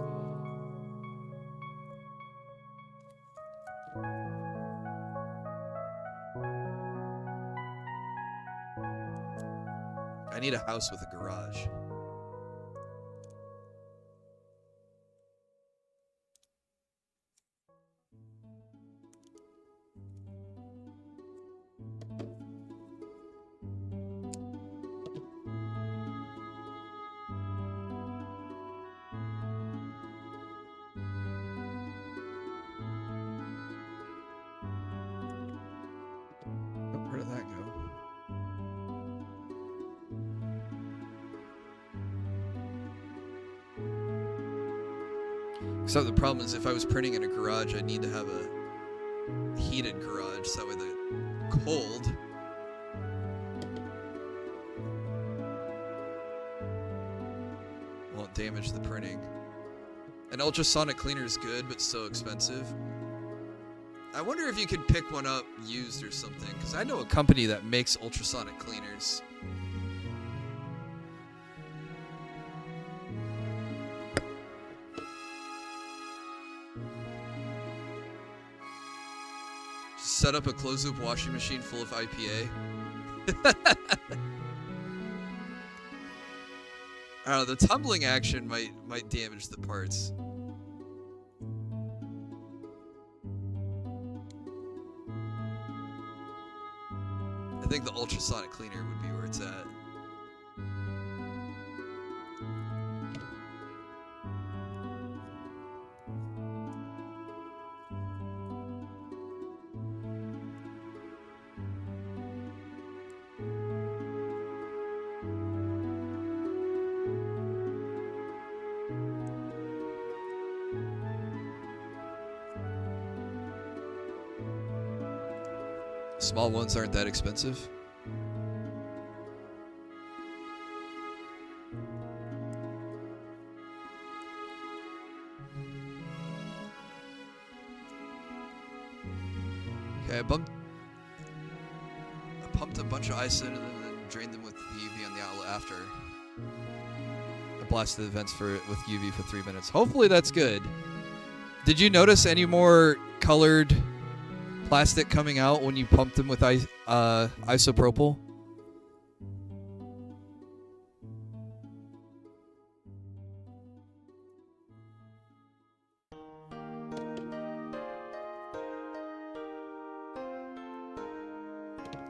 I need a house with a garage. Where did that go? Except the problem is if I was printing in a garage, I'd need to have a heated garage, so that way the cold won't damage the printing. An ultrasonic cleaner is good, but so expensive. I wonder if you could pick one up used or something, because I know a company that makes ultrasonic cleaners. Set up a closed-loop washing machine full of IPA. I don't know, the tumbling action might damage the parts. I think the ultrasonic cleaner would be where it's at. Small ones aren't that expensive. Okay, I pumped a bunch of ice in and then drained them with the UV on the outlet after. I blasted the vents with UV for 3 minutes. Hopefully that's good. Did you notice any more colored plastic coming out when you pumped them with isopropyl?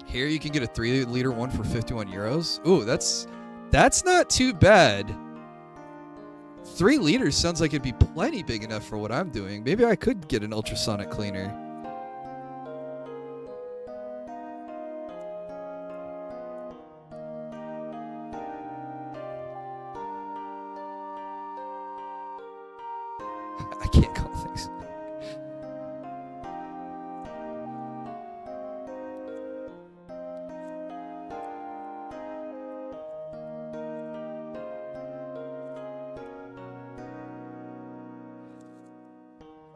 Here you can get a 3-liter one for 51 euros. Ooh, that's not too bad. 3 liters sounds like it'd be plenty big enough for what I'm doing. Maybe I could get an ultrasonic cleaner. I can't call things.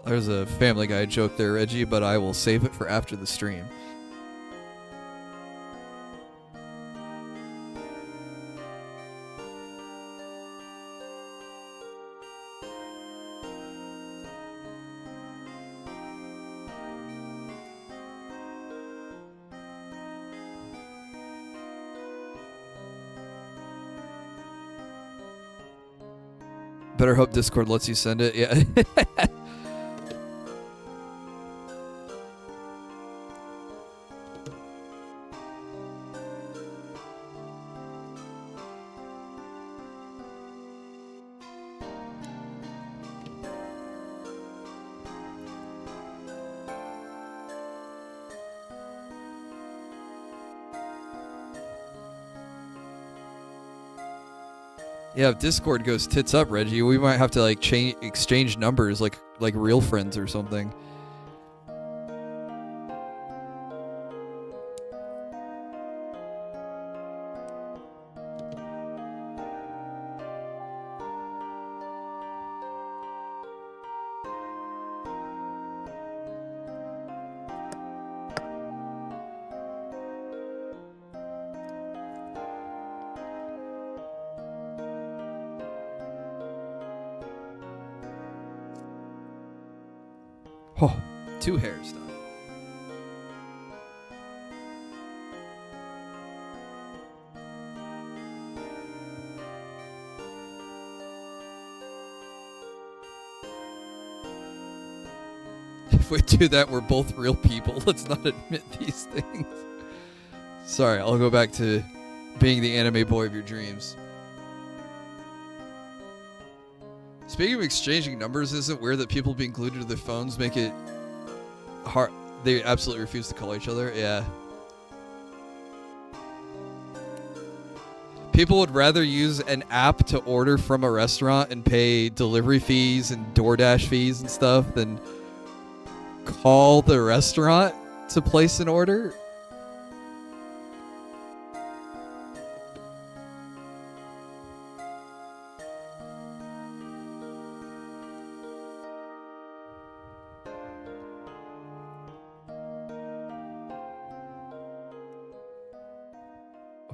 There's a Family Guy joke there, Reggie, but I will save it for after the stream. Better hope Discord lets you send it. Yeah. Yeah, if Discord goes tits up, Reggie, we might have to like exchange numbers like real friends or something. Oh, 2 hairs done. If we do that, we're both real people. Let's not admit these things. Sorry, I'll go back to being the anime boy of your dreams. Speaking of exchanging numbers, isn't it weird that people being glued to their phones make it hard? They absolutely refuse to call each other. Yeah. People would rather use an app to order from a restaurant and pay delivery fees and DoorDash fees and stuff than call the restaurant to place an order.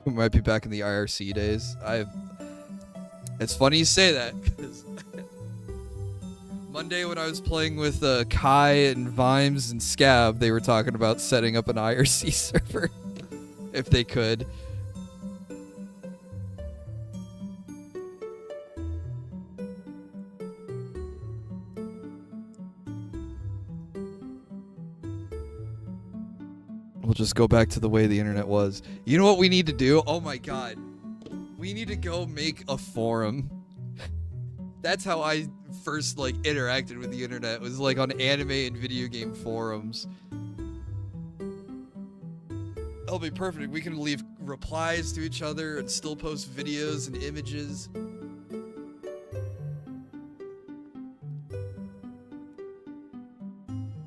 We might be back in the IRC days. It's funny you say that, because Monday when I was playing with Kai and Vimes and Scab, they were talking about setting up an IRC server if they could. We'll just go back to the way the internet was. You know what we need to do? Oh my god. We need to go make a forum. That's how I first like interacted with the internet, was like on anime and video game forums. That'll be perfect. We can leave replies to each other and still post videos and images.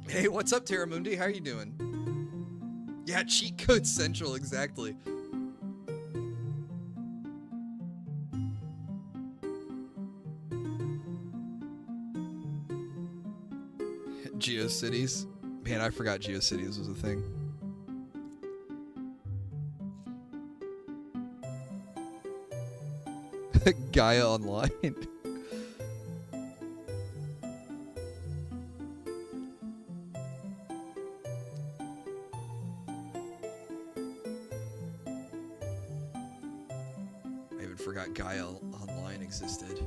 Hey, what's up, Terramundi? How are you doing? Yeah, cheat code central, exactly. GeoCities. Man, I forgot GeoCities was a thing. Gaia Online. I even forgot Gaia Online existed.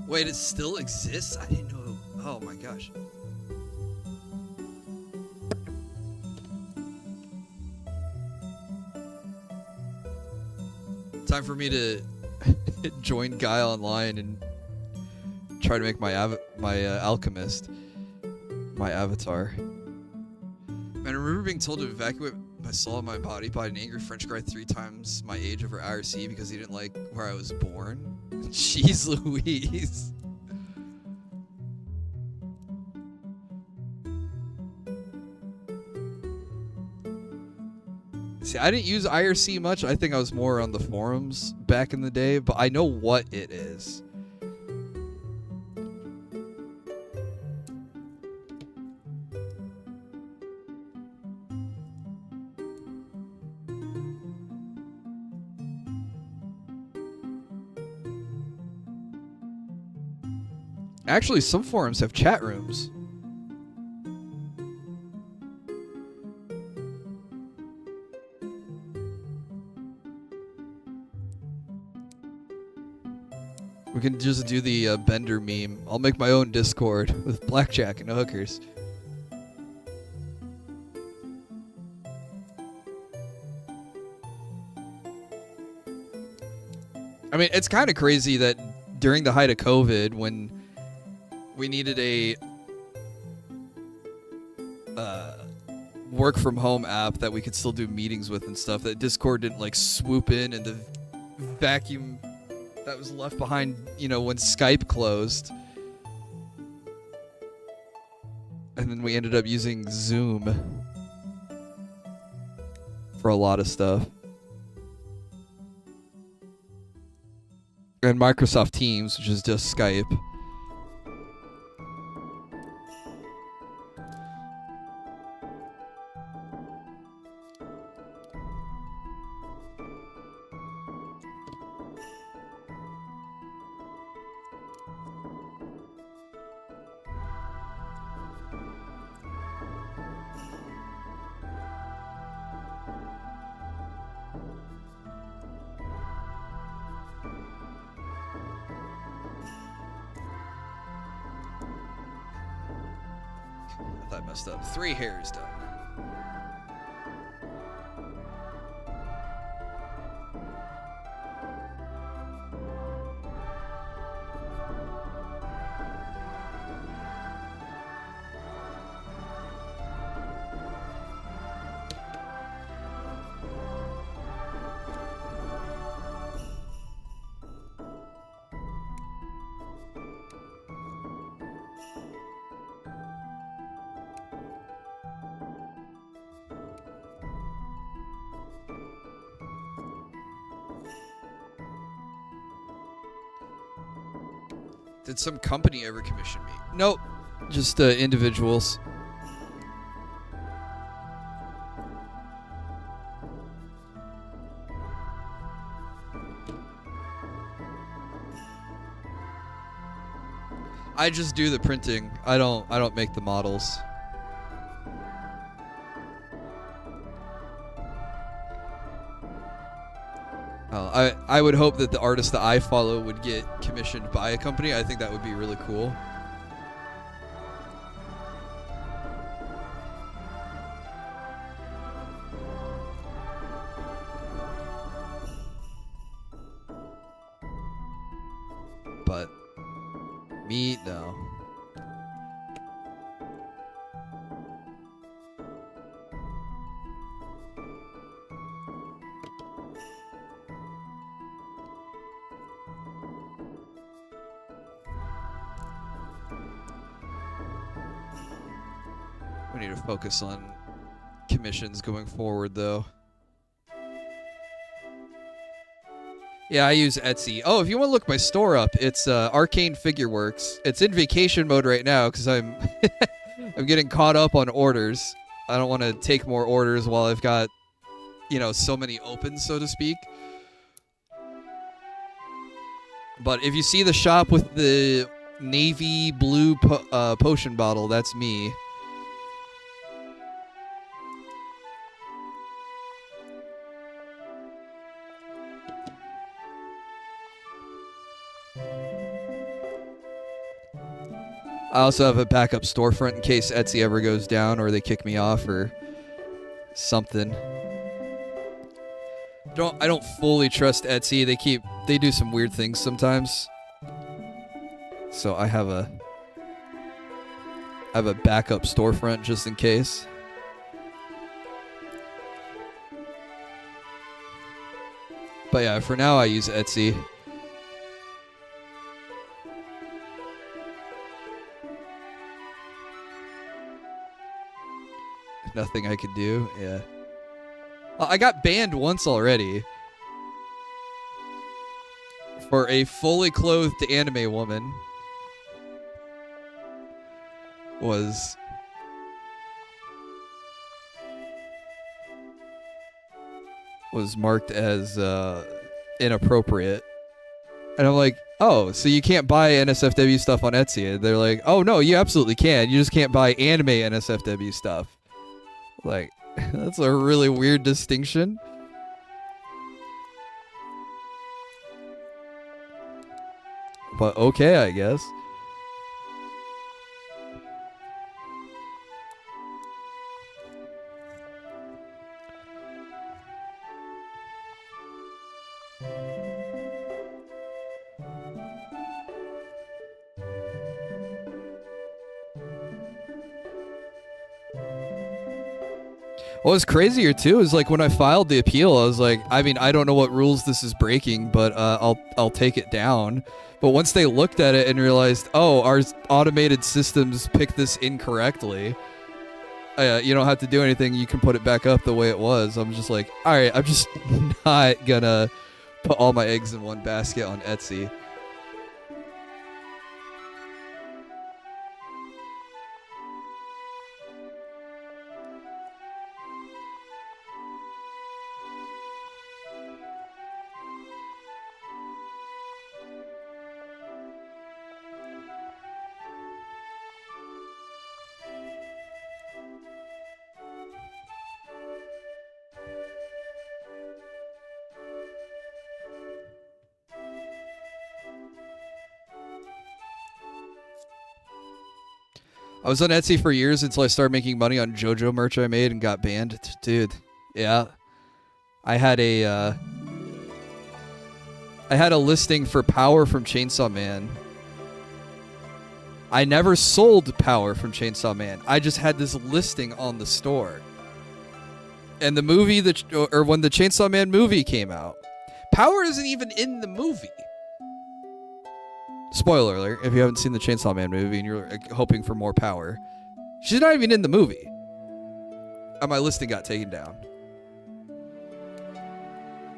Wait, it still exists? I didn't know. Oh my gosh. Time for me to join Gaia Online and try to make my alchemist my avatar. Man, I remember being told to evacuate my soul and my body by an angry French guy 3 times my age over IRC because he didn't like where I was born. Jeez Louise. See, I didn't use IRC much. I think I was more on the forums back in the day, but I know what it is. Actually, some forums have chat rooms. We can just do the Bender meme. I'll make my own Discord with blackjack and hookers. I mean, it's kind of crazy that during the height of COVID, when we needed a work from home app that we could still do meetings with and stuff, that Discord didn't like swoop in and the vacuum that was left behind, you know, when Skype closed. And then we ended up using Zoom for a lot of stuff. And Microsoft Teams, which is just Skype. I messed up. 3 hairs done. Did some company ever commission me? Nope. Just individuals. I just do the printing. I don't make the models. I would hope that the artists that I follow would get commissioned by a company. I think that would be really cool. But me, no. We need to focus on commissions going forward, though. Yeah, I use Etsy. Oh, if you want to look my store up, it's Arcane Figureworks. It's in vacation mode right now because I'm I'm getting caught up on orders. I don't want to take more orders while I've got, you know, so many open, so to speak. But if you see the shop with the navy blue potion bottle, that's me. I also have a backup storefront in case Etsy ever goes down or they kick me off or something. I don't fully trust Etsy. They do some weird things sometimes. So I have a backup storefront just in case. But yeah, for now I use Etsy. Nothing I could do, yeah. I got banned once already. For a fully clothed anime woman. Was marked as inappropriate. And I'm like, oh, so you can't buy NSFW stuff on Etsy. And they're like, oh no, you absolutely can. You just can't buy anime NSFW stuff. Like, that's a really weird distinction. But okay, I guess. What was crazier too is like when I filed the appeal, I was like, I mean, I don't know what rules this is breaking, but I'll take it down. But once they looked at it and realized, oh, our automated systems picked this incorrectly, you don't have to do anything. You can put it back up the way it was. I'm just like, all right, I'm just not gonna put all my eggs in one basket on Etsy. I was on Etsy for years until I started making money on JoJo merch I made and got banned. Dude, yeah. I had a listing for Power from Chainsaw Man. I never sold Power from Chainsaw Man. I just had this listing on the store. And the movie when the Chainsaw Man movie came out, Power isn't even in the movie. Spoiler alert, if you haven't seen the Chainsaw Man movie and you're hoping for more Power, she's not even in the movie. And my listing got taken down.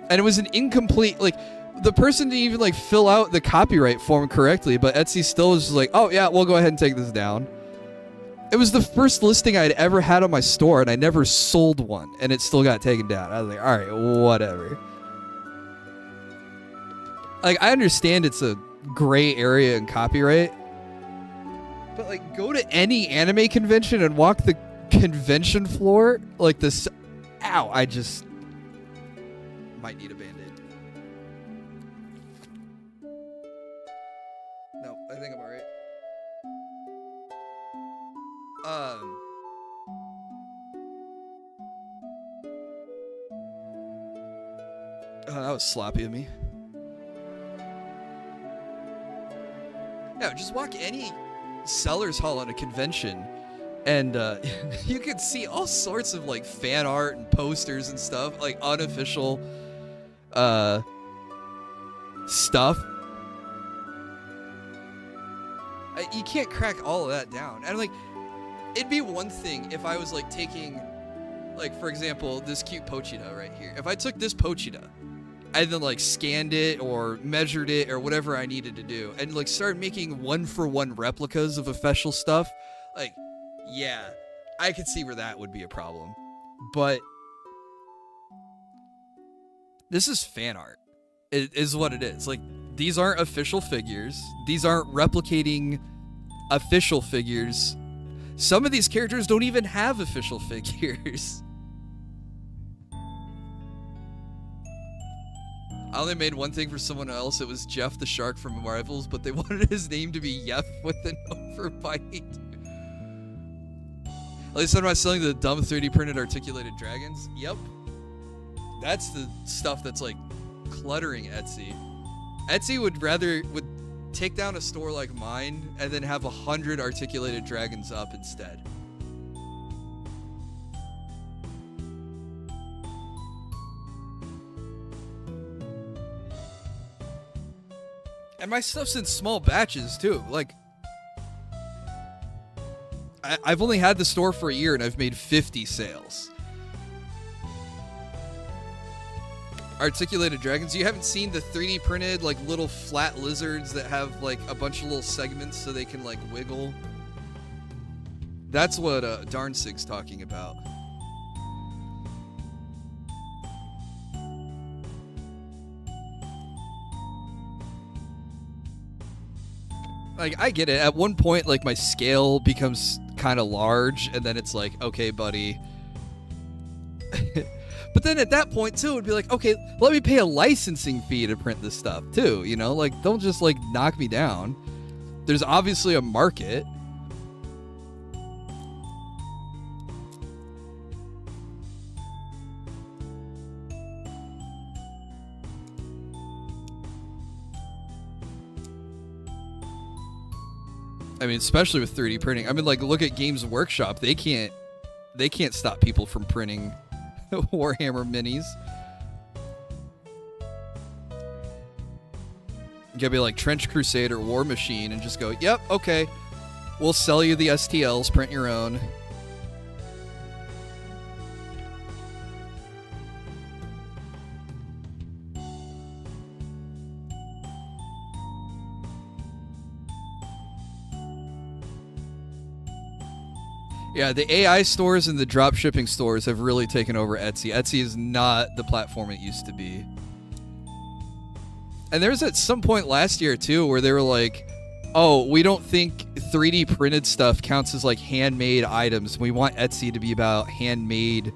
And it was an incomplete, like, the person didn't even like fill out the copyright form correctly, but Etsy still was just like, oh yeah, we'll go ahead and take this down. It was the first listing I'd ever had on my store, and I never sold one, and it still got taken down. I was like, all right, whatever. Like, I understand it's a gray area in copyright, but like, go to any anime convention and walk the convention floor like this. Ow, I just might need a band-aid. No, I think I'm alright. Oh, that was sloppy of me. Yeah, just walk any seller's hall at a convention, and you can see all sorts of like fan art and posters and stuff, like unofficial stuff. You can't crack all of that down. And like, it'd be one thing if I was like taking, like, for example, this cute Pochita right here. If I took this Pochita and then like scanned it or measured it or whatever I needed to do, and like started making 1-for-1 replicas of official stuff, like, yeah, I could see where that would be a problem. But this is fan art. It is what it is. Like, these aren't official figures. These aren't replicating official figures. Some of these characters don't even have official figures. I only made one thing for someone else. It was Jeff the Shark from Marvels, but they wanted his name to be Yef with an overbite. At least I'm not selling the dumb 3D printed articulated dragons. Yep. That's the stuff that's like cluttering Etsy. Etsy would take down a store like mine and then have 100 articulated dragons up instead. And my stuff's in small batches too. Like, I've only had the store for a year and I've made 50 sales. Articulated dragons. You haven't seen the 3D printed like little flat lizards that have like a bunch of little segments so they can like wiggle? That's what Darnsig's talking about. Like, I get it. At one point, like, my scale becomes kind of large, and then it's like, okay, buddy. But then at that point, too, it would be like, okay, let me pay a licensing fee to print this stuff, too, you know? Like, don't just, like, knock me down. There's obviously a market. I mean, especially with 3D printing. I mean, like, look at Games Workshop. They can't stop people from printing Warhammer minis. You gotta be like Trench Crusade or War Machine and just go, yep, okay, we'll sell you the STLs, print your own. Yeah, the AI stores and the drop shipping stores have really taken over Etsy. Etsy is not the platform it used to be. And there was at some point last year, too, where they were like, oh, we don't think 3D printed stuff counts as, like, handmade items. We want Etsy to be about handmade...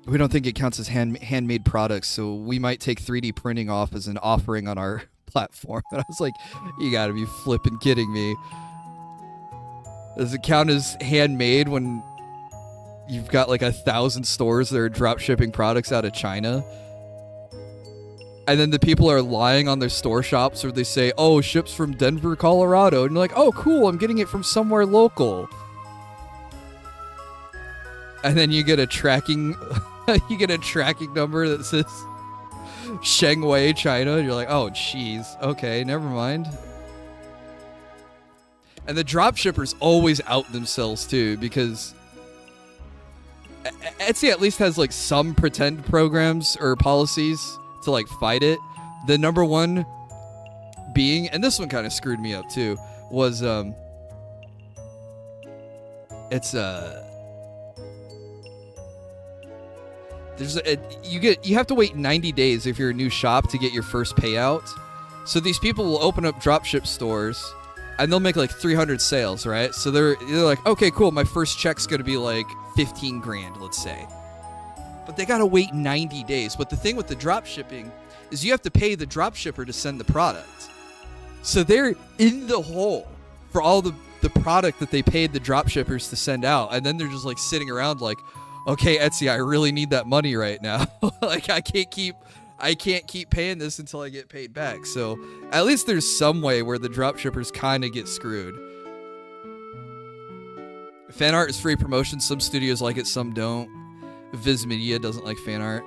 we don't think it counts as handmade products, so we might take 3D printing off as an offering on our platform. And I was like, you gotta be flipping kidding me. Does it count as handmade when you've got like 1,000 stores that are drop shipping products out of China? And then the people are lying on their store shops where they say, oh, ships from Denver, Colorado. And you're like, oh, cool, I'm getting it from somewhere local. And then you get a tracking... you get a tracking number that says Shengwei, China. And you're like, oh, jeez. Okay, never mind. And the drop shippers always out themselves too, because Etsy at least has like some pretend programs or policies to like fight it. The number one being, and this one kind of screwed me up too, was you have to wait 90 days if you're a new shop to get your first payout. So these people will open up dropship stores and they'll make like 300 sales, right? So they're like, okay, cool, my first check's gonna be like 15 grand, let's say. But they gotta wait 90 days. But the thing with the drop shipping is you have to pay the drop shipper to send the product. So they're in the hole for all the product that they paid the drop shippers to send out. And then they're just like sitting around like, okay, Etsy, I really need that money right now. Like I can't keep paying this until I get paid back. So at least there's some way where the drop shippers kind of get screwed. Fan art is free promotion. Some studios like it, some don't. Viz Media doesn't like fan art.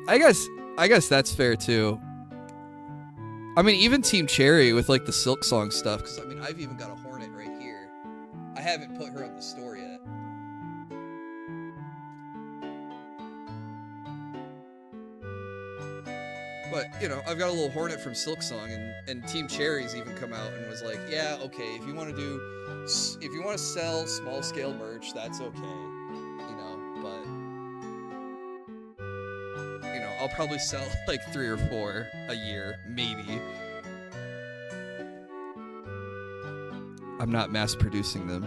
I guess that's fair too. I mean, even Team Cherry with like the Silk Song stuff, because I mean, I've even got a Hornet right here. I haven't put her on the store yet. But, you know, I've got a little Hornet from Silk Song, and Team Cherry's even come out and was like, yeah, okay, if you want to sell small scale merch, that's okay, you know, but, you know, I'll probably sell like 3 or 4 a year, maybe. I'm not mass producing them.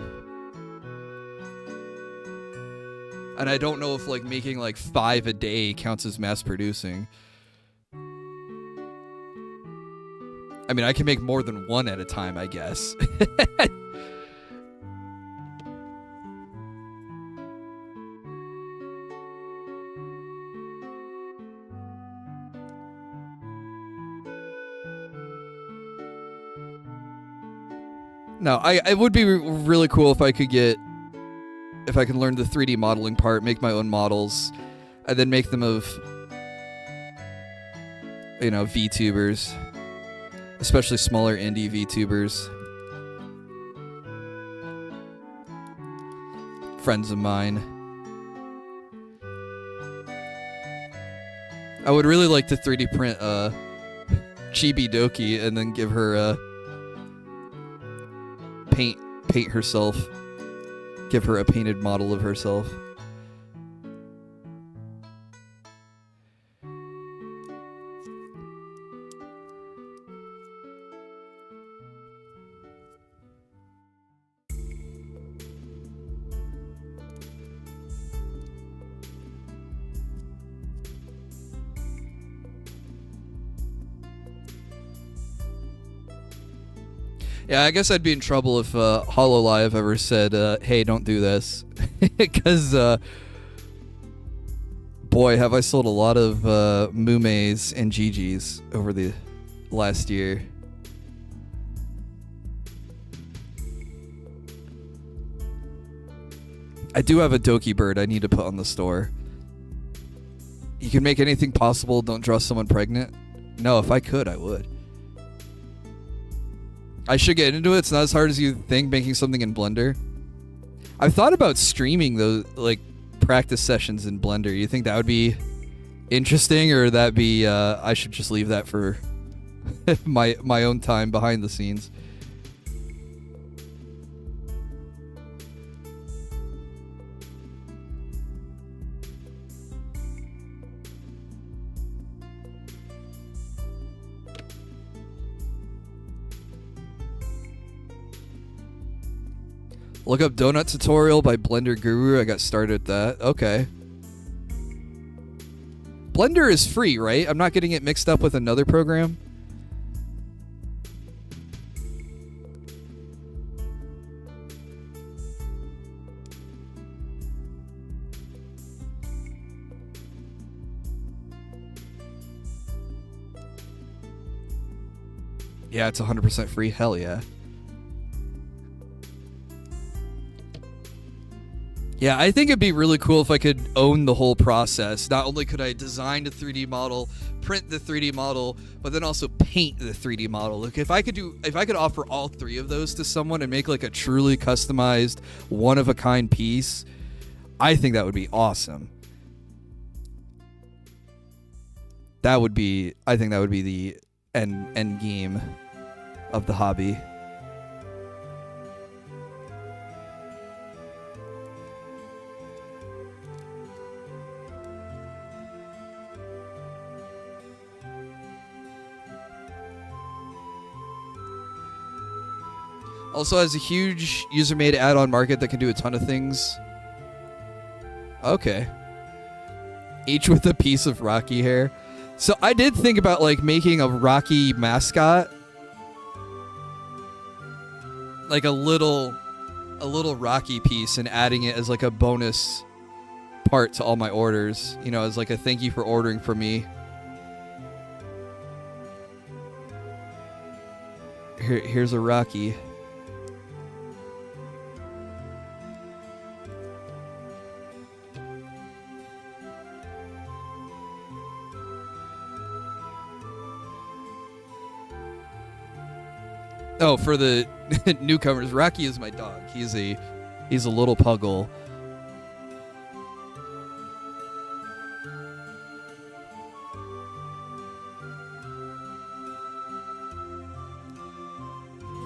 And I don't know if like making like 5 a day counts as mass producing. I mean, I can make more than 1 at a time, I guess. No, it would be really cool if I could learn the 3D modeling part, make my own models, and then make them of, you know, VTubers. Especially smaller indie VTubers. Friends of mine. I would really like to 3D print Chibi Doki and then give her a paint herself. Give her a painted model of herself. Yeah, I guess I'd be in trouble if HoloLive ever said, hey, don't do this. Because, boy, have I sold a lot of Mumeis and Gigis over the last year. I do have a Doki bird I need to put on the store. You can make anything possible, don't draw someone pregnant? No, if I could, I would. I should get into it. It's not as hard as you think making something in Blender. I've thought about streaming those like practice sessions in Blender. You think that would be interesting, or that be I should just leave that for my own time behind the scenes? Look up Donut Tutorial by Blender Guru. I got started at that. Okay. Blender is free, right? I'm not getting it mixed up with another program. Yeah, it's 100% free. Hell yeah. Yeah, I think it'd be really cool if I could own the whole process. Not only could I design a 3D model, print the 3D model, but then also paint the 3D model. Like if I could offer all three of those to someone and make like a truly customized, one of a kind piece, I think that would be awesome. I think that would be the end game of the hobby. Also has a huge user-made add-on market that can do a ton of things. Okay. Each with a piece of Rocky hair. So I did think about like making a Rocky mascot. Like a little Rocky piece and adding it as like a bonus part to all my orders. You know, as like a thank you for ordering for me. Here's a Rocky. Oh, for the newcomers, Rocky is my dog. He's a little puggle.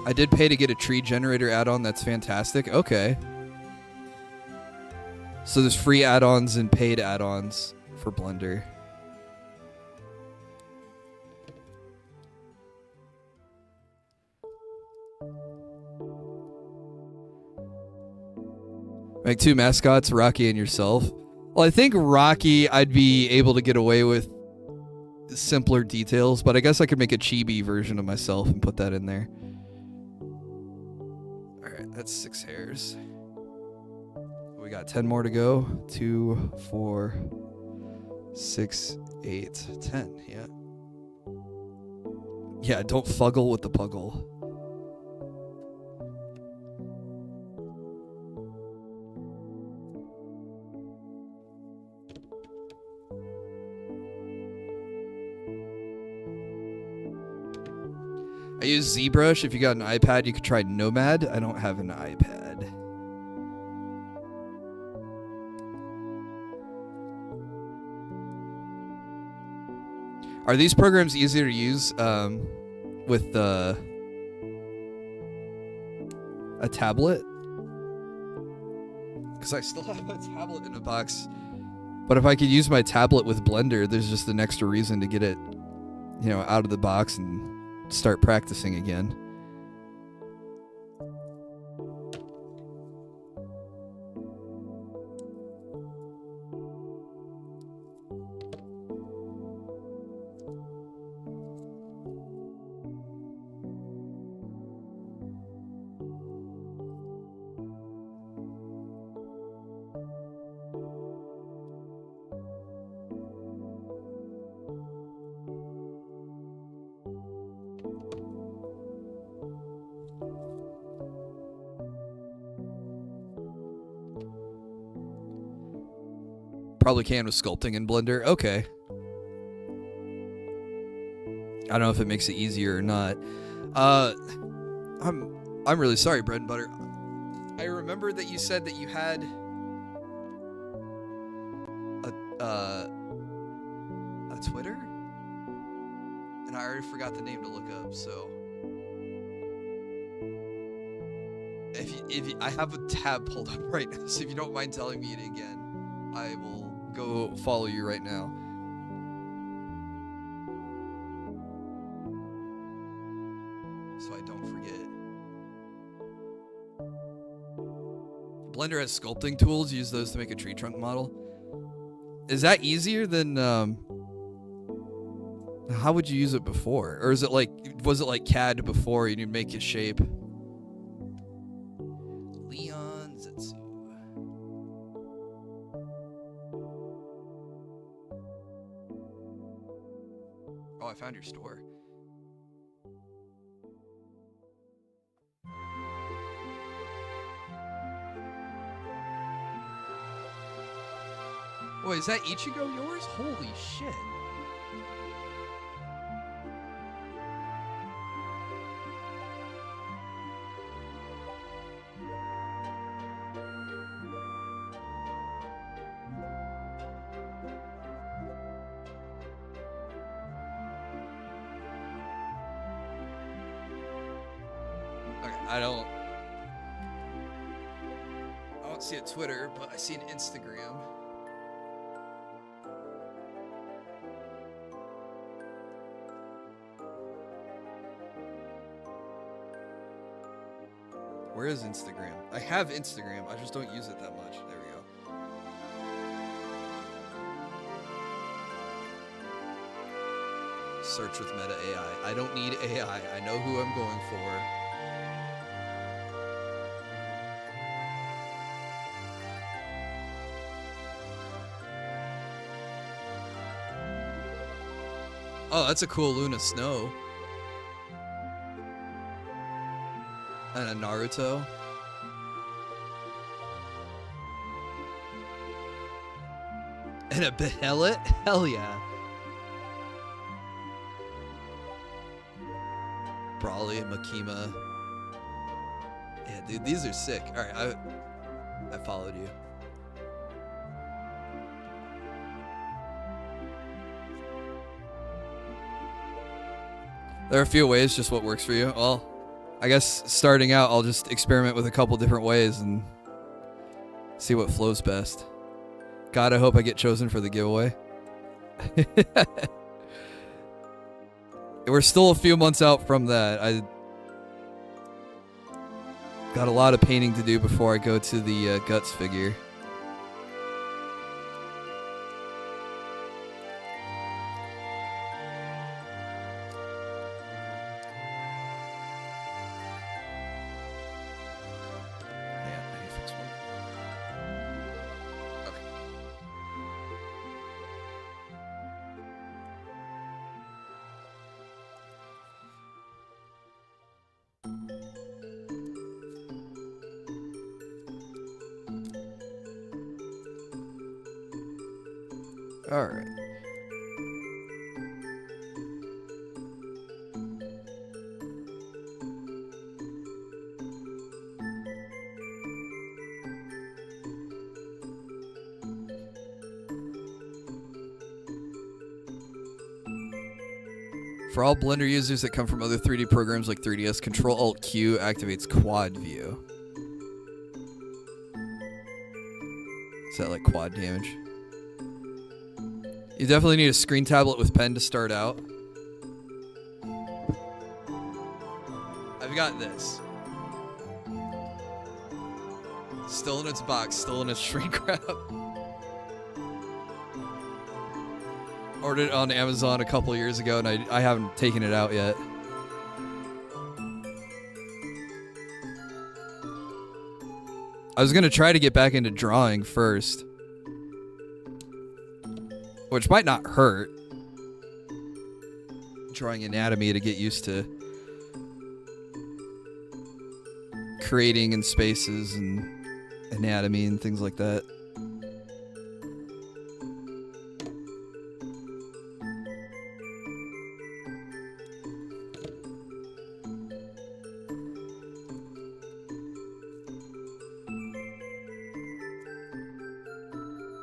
I did pay to get a tree generator add-on. That's fantastic. Okay. So there's free add-ons and paid add-ons for Blender. Make two mascots, Rocky and yourself. Well, I think Rocky I'd be able to get away with simpler details, but I guess I could make a chibi version of myself and put that in there. Alright, that's 6 hairs. We got 10 more to go. 2, 4, 6, 8, 10. Yeah. Yeah, don't fuggle with the puggle. I use ZBrush. If you got an iPad, you could try Nomad. I don't have an iPad. Are these programs easier to use with a tablet? Because I still have a tablet in a box. But if I could use my tablet with Blender, there's just an extra reason to get it, you know, out of the box and start practicing again. Probably can with sculpting in Blender. Okay. I don't know if it makes it easier or not. I'm really sorry, Bread and Butter. I remember that you said that you had a Twitter, and I already forgot the name to look up. So if you, I have a tab pulled up right now, so if you don't mind telling me it again, I will go follow you right now. So I don't forget. Blender has sculpting tools. Use those to make a tree trunk model. Is that easier than how would you use it before? Or is it like, was it like CAD before and you'd make a shape? Leon Zetsu. Oh, I found your store. Wait, is that Ichigo yours? Holy shit. Okay, I don't see a Twitter, but I see an Instagram. Where is Instagram? I have Instagram, I just don't use it that much. There we go. Search with Meta AI. I don't need AI. I know who I'm going for. Oh, that's a cool Luna Snow. And a Naruto. And a Behelit? Hell yeah. Brawly and Makima. Yeah, dude, these are sick. Alright, I followed you. There are a few ways, just what works for you. Well, I guess starting out, I'll just experiment with a couple different ways and see what flows best. God, I hope I get chosen for the giveaway. We're still a few months out from that. I got a lot of painting to do before I go to the Guts figure. All right. For all Blender users that come from other 3D programs like 3DS, Control-Alt-Q activates quad view. Is that like quad damage? You definitely need a screen tablet with pen to start out. I've got this. Still in its box, still in its shrink wrap. Ordered it on Amazon a couple years ago, and I haven't taken it out yet. I was going to try to get back into drawing first. Which might not hurt. Drawing anatomy to get used to creating in spaces and anatomy and things like that.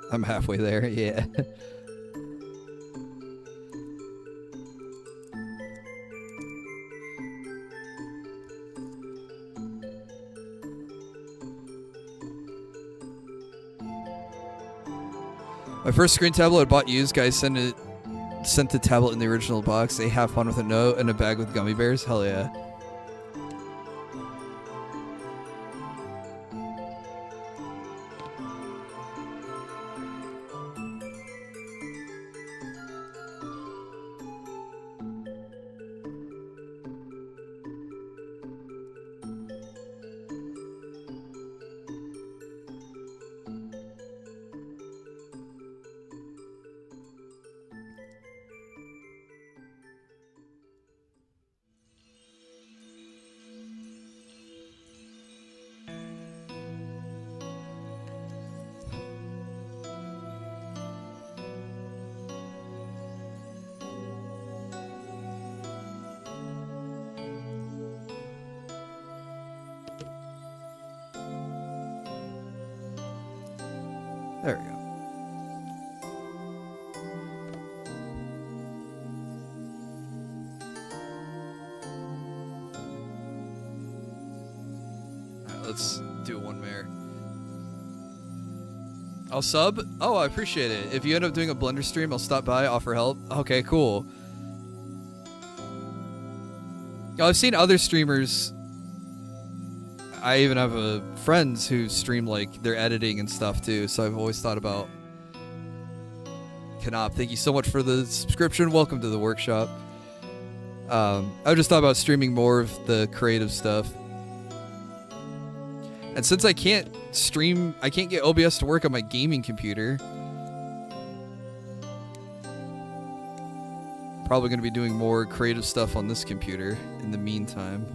I'm halfway there, yeah. My first screen tablet I bought used. Guys sent the tablet in the original box. They have fun with a note and a bag with gummy bears. Hell yeah. There we go. Alright, let's do one more. I'll sub? Oh, I appreciate it. If you end up doing a Blender stream, I'll stop by, offer help. Okay, cool. I've seen other streamers. I even have friends who stream like their editing and stuff too, so I've always thought about Canop. Thank you so much for the subscription. Welcome to the workshop. I just thought about streaming more of the creative stuff. And since I can't stream, I can't get OBS to work on my gaming computer. Probably going to be doing more creative stuff on this computer in the meantime.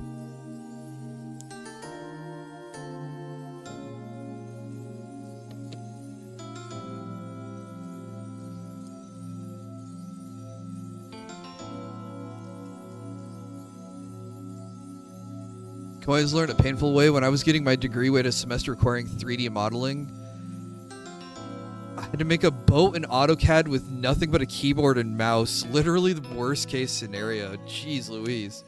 Can always learn a painful way. When I was getting my degree, we had a semester requiring 3D modeling. I had to make a boat in AutoCAD with nothing but a keyboard and mouse. Literally the worst case scenario. Jeez Louise.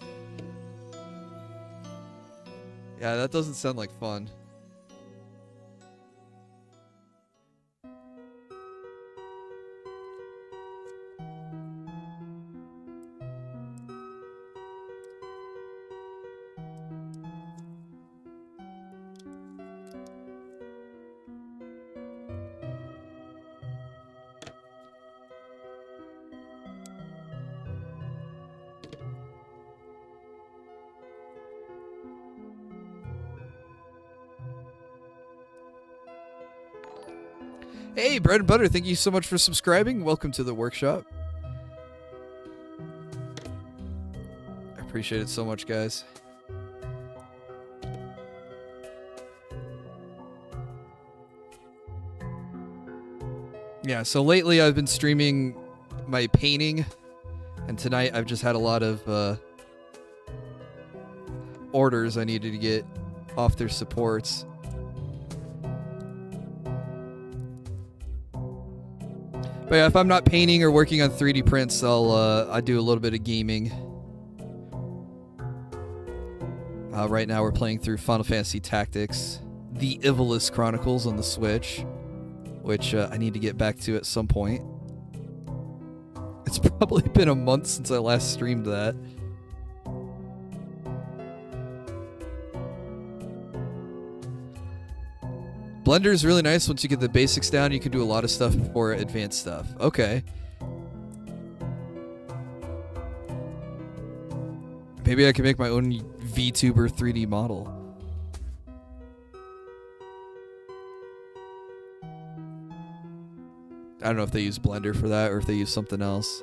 Yeah, that doesn't sound like fun. Hey, Bread and Butter, thank you so much for subscribing. Welcome to the workshop. I appreciate it so much, guys. Yeah, so lately I've been streaming my painting, and tonight I've just had a lot of orders I needed to get off their supports. But yeah, if I'm not painting or working on 3D prints, I do a little bit of gaming. Right now we're playing through Final Fantasy Tactics, The Evilest Chronicles on the Switch, which I need to get back to at some point. It's probably been a month since I last streamed that. Blender is really nice. Once you get the basics down, you can do a lot of stuff before advanced stuff. Okay. Maybe I can make my own VTuber 3D model. I don't know if they use Blender for that or if they use something else.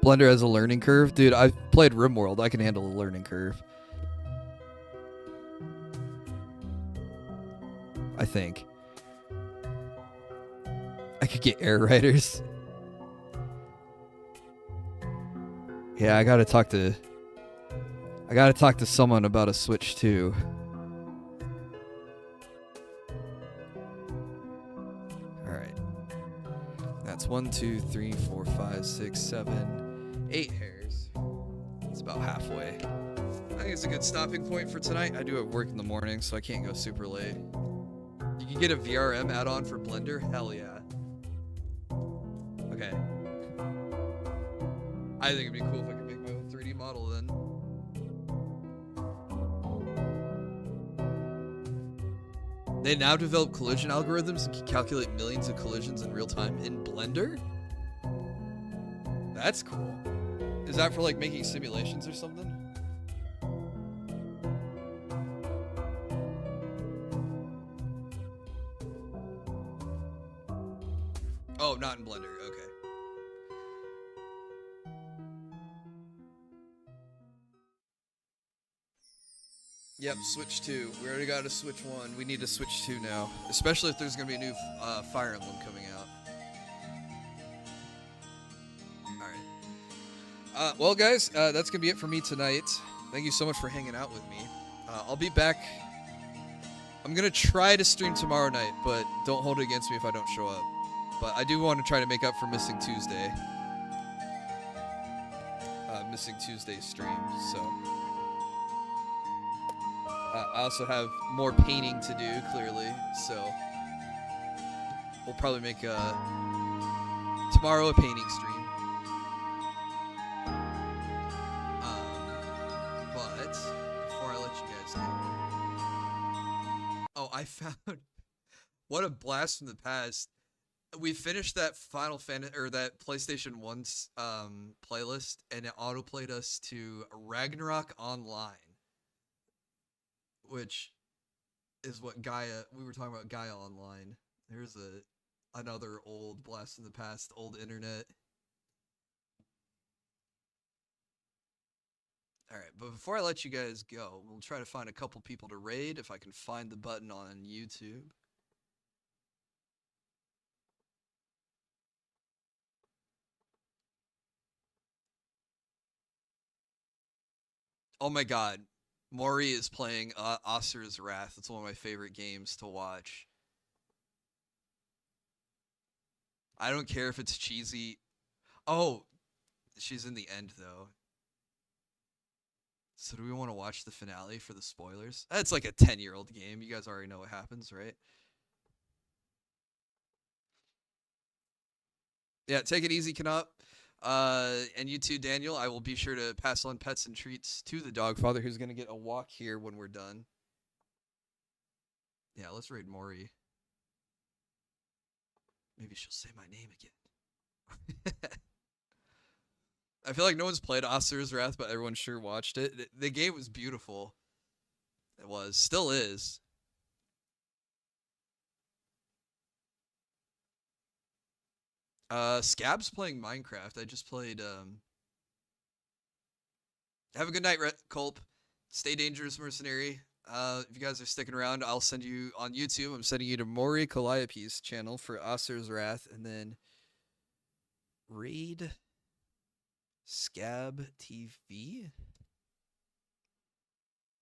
Blender has a learning curve. Dude, I've played RimWorld. I can handle a learning curve. I think. I could get air riders. Yeah, I gotta talk to someone about a Switch too. Alright. That's 1, 2, 3, 4, 5, 6, 7, 8 hairs. It's about halfway. I think it's a good stopping point for tonight. I do have work in the morning, so I can't go super late. You can get a VRM add-on for Blender? Hell yeah. Okay. I think it'd be cool if I could make my own 3D model then. They now develop collision algorithms and can calculate millions of collisions in real time in Blender? That's cool. Is that for like making simulations or something? Oh, not in Blender. Okay. Yep, Switch 2. We already got a Switch 1. We need to Switch 2 now. Especially if there's going to be a new Fire Emblem coming out. Alright. Well, guys, that's going to be it for me tonight. Thank you so much for hanging out with me. I'll be back. I'm going to try to stream tomorrow night, but don't hold it against me if I don't show up. But I do want to try to make up for missing Tuesday. Missing Tuesday stream, so... I also have more painting to do, clearly, so we'll probably make tomorrow a painting stream. But before I let you guys go, oh, I found what a blast from the past. We finished that Final Fantasy or that PlayStation 1's playlist, and it autoplayed us to Ragnarok Online. Which is what we were talking about Gaia Online. There's another old blast in the past, old internet. Alright, but before I let you guys go, we'll try to find a couple people to raid if I can find the button on YouTube. Oh my god. Mori is playing Asura's Wrath. It's one of my favorite games to watch. I don't care if it's cheesy. Oh, she's in the end, though. So do we want to watch the finale for the spoilers? That's like a 10-year-old game. You guys already know what happens, right? Yeah, take it easy, Knop. And you too, Daniel. I will be sure to pass on pets and treats to the dog father, who's going to get a walk here when we're done. Yeah, let's raid Mori. Maybe she'll say my name again. I feel like no one's played Asura's Wrath, but everyone sure watched it. The game was beautiful. It was. Still is. Scab's playing Minecraft. I just played, Have a good night, Culp. Stay dangerous, mercenary. If you guys are sticking around, I'll send you on YouTube. I'm sending you to Mori Calliope's channel for Asura's Wrath, and then raid Scab TV.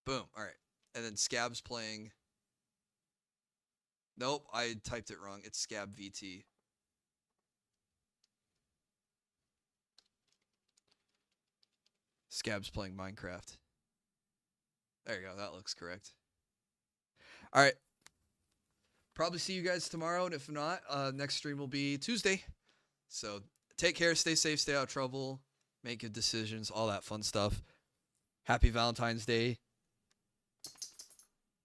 Boom. All right. And then Scab's playing. Nope, I typed it wrong. It's Scab VT. Scab's playing Minecraft. There you go. That looks correct. All right. Probably see you guys tomorrow, and if not, next stream will be Tuesday. So take care, stay safe, stay out of trouble, make good decisions, all that fun stuff. Happy Valentine's Day.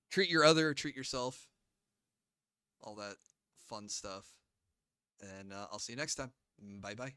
Treat your other, treat yourself. All that fun stuff. And I'll see you next time. Bye-bye.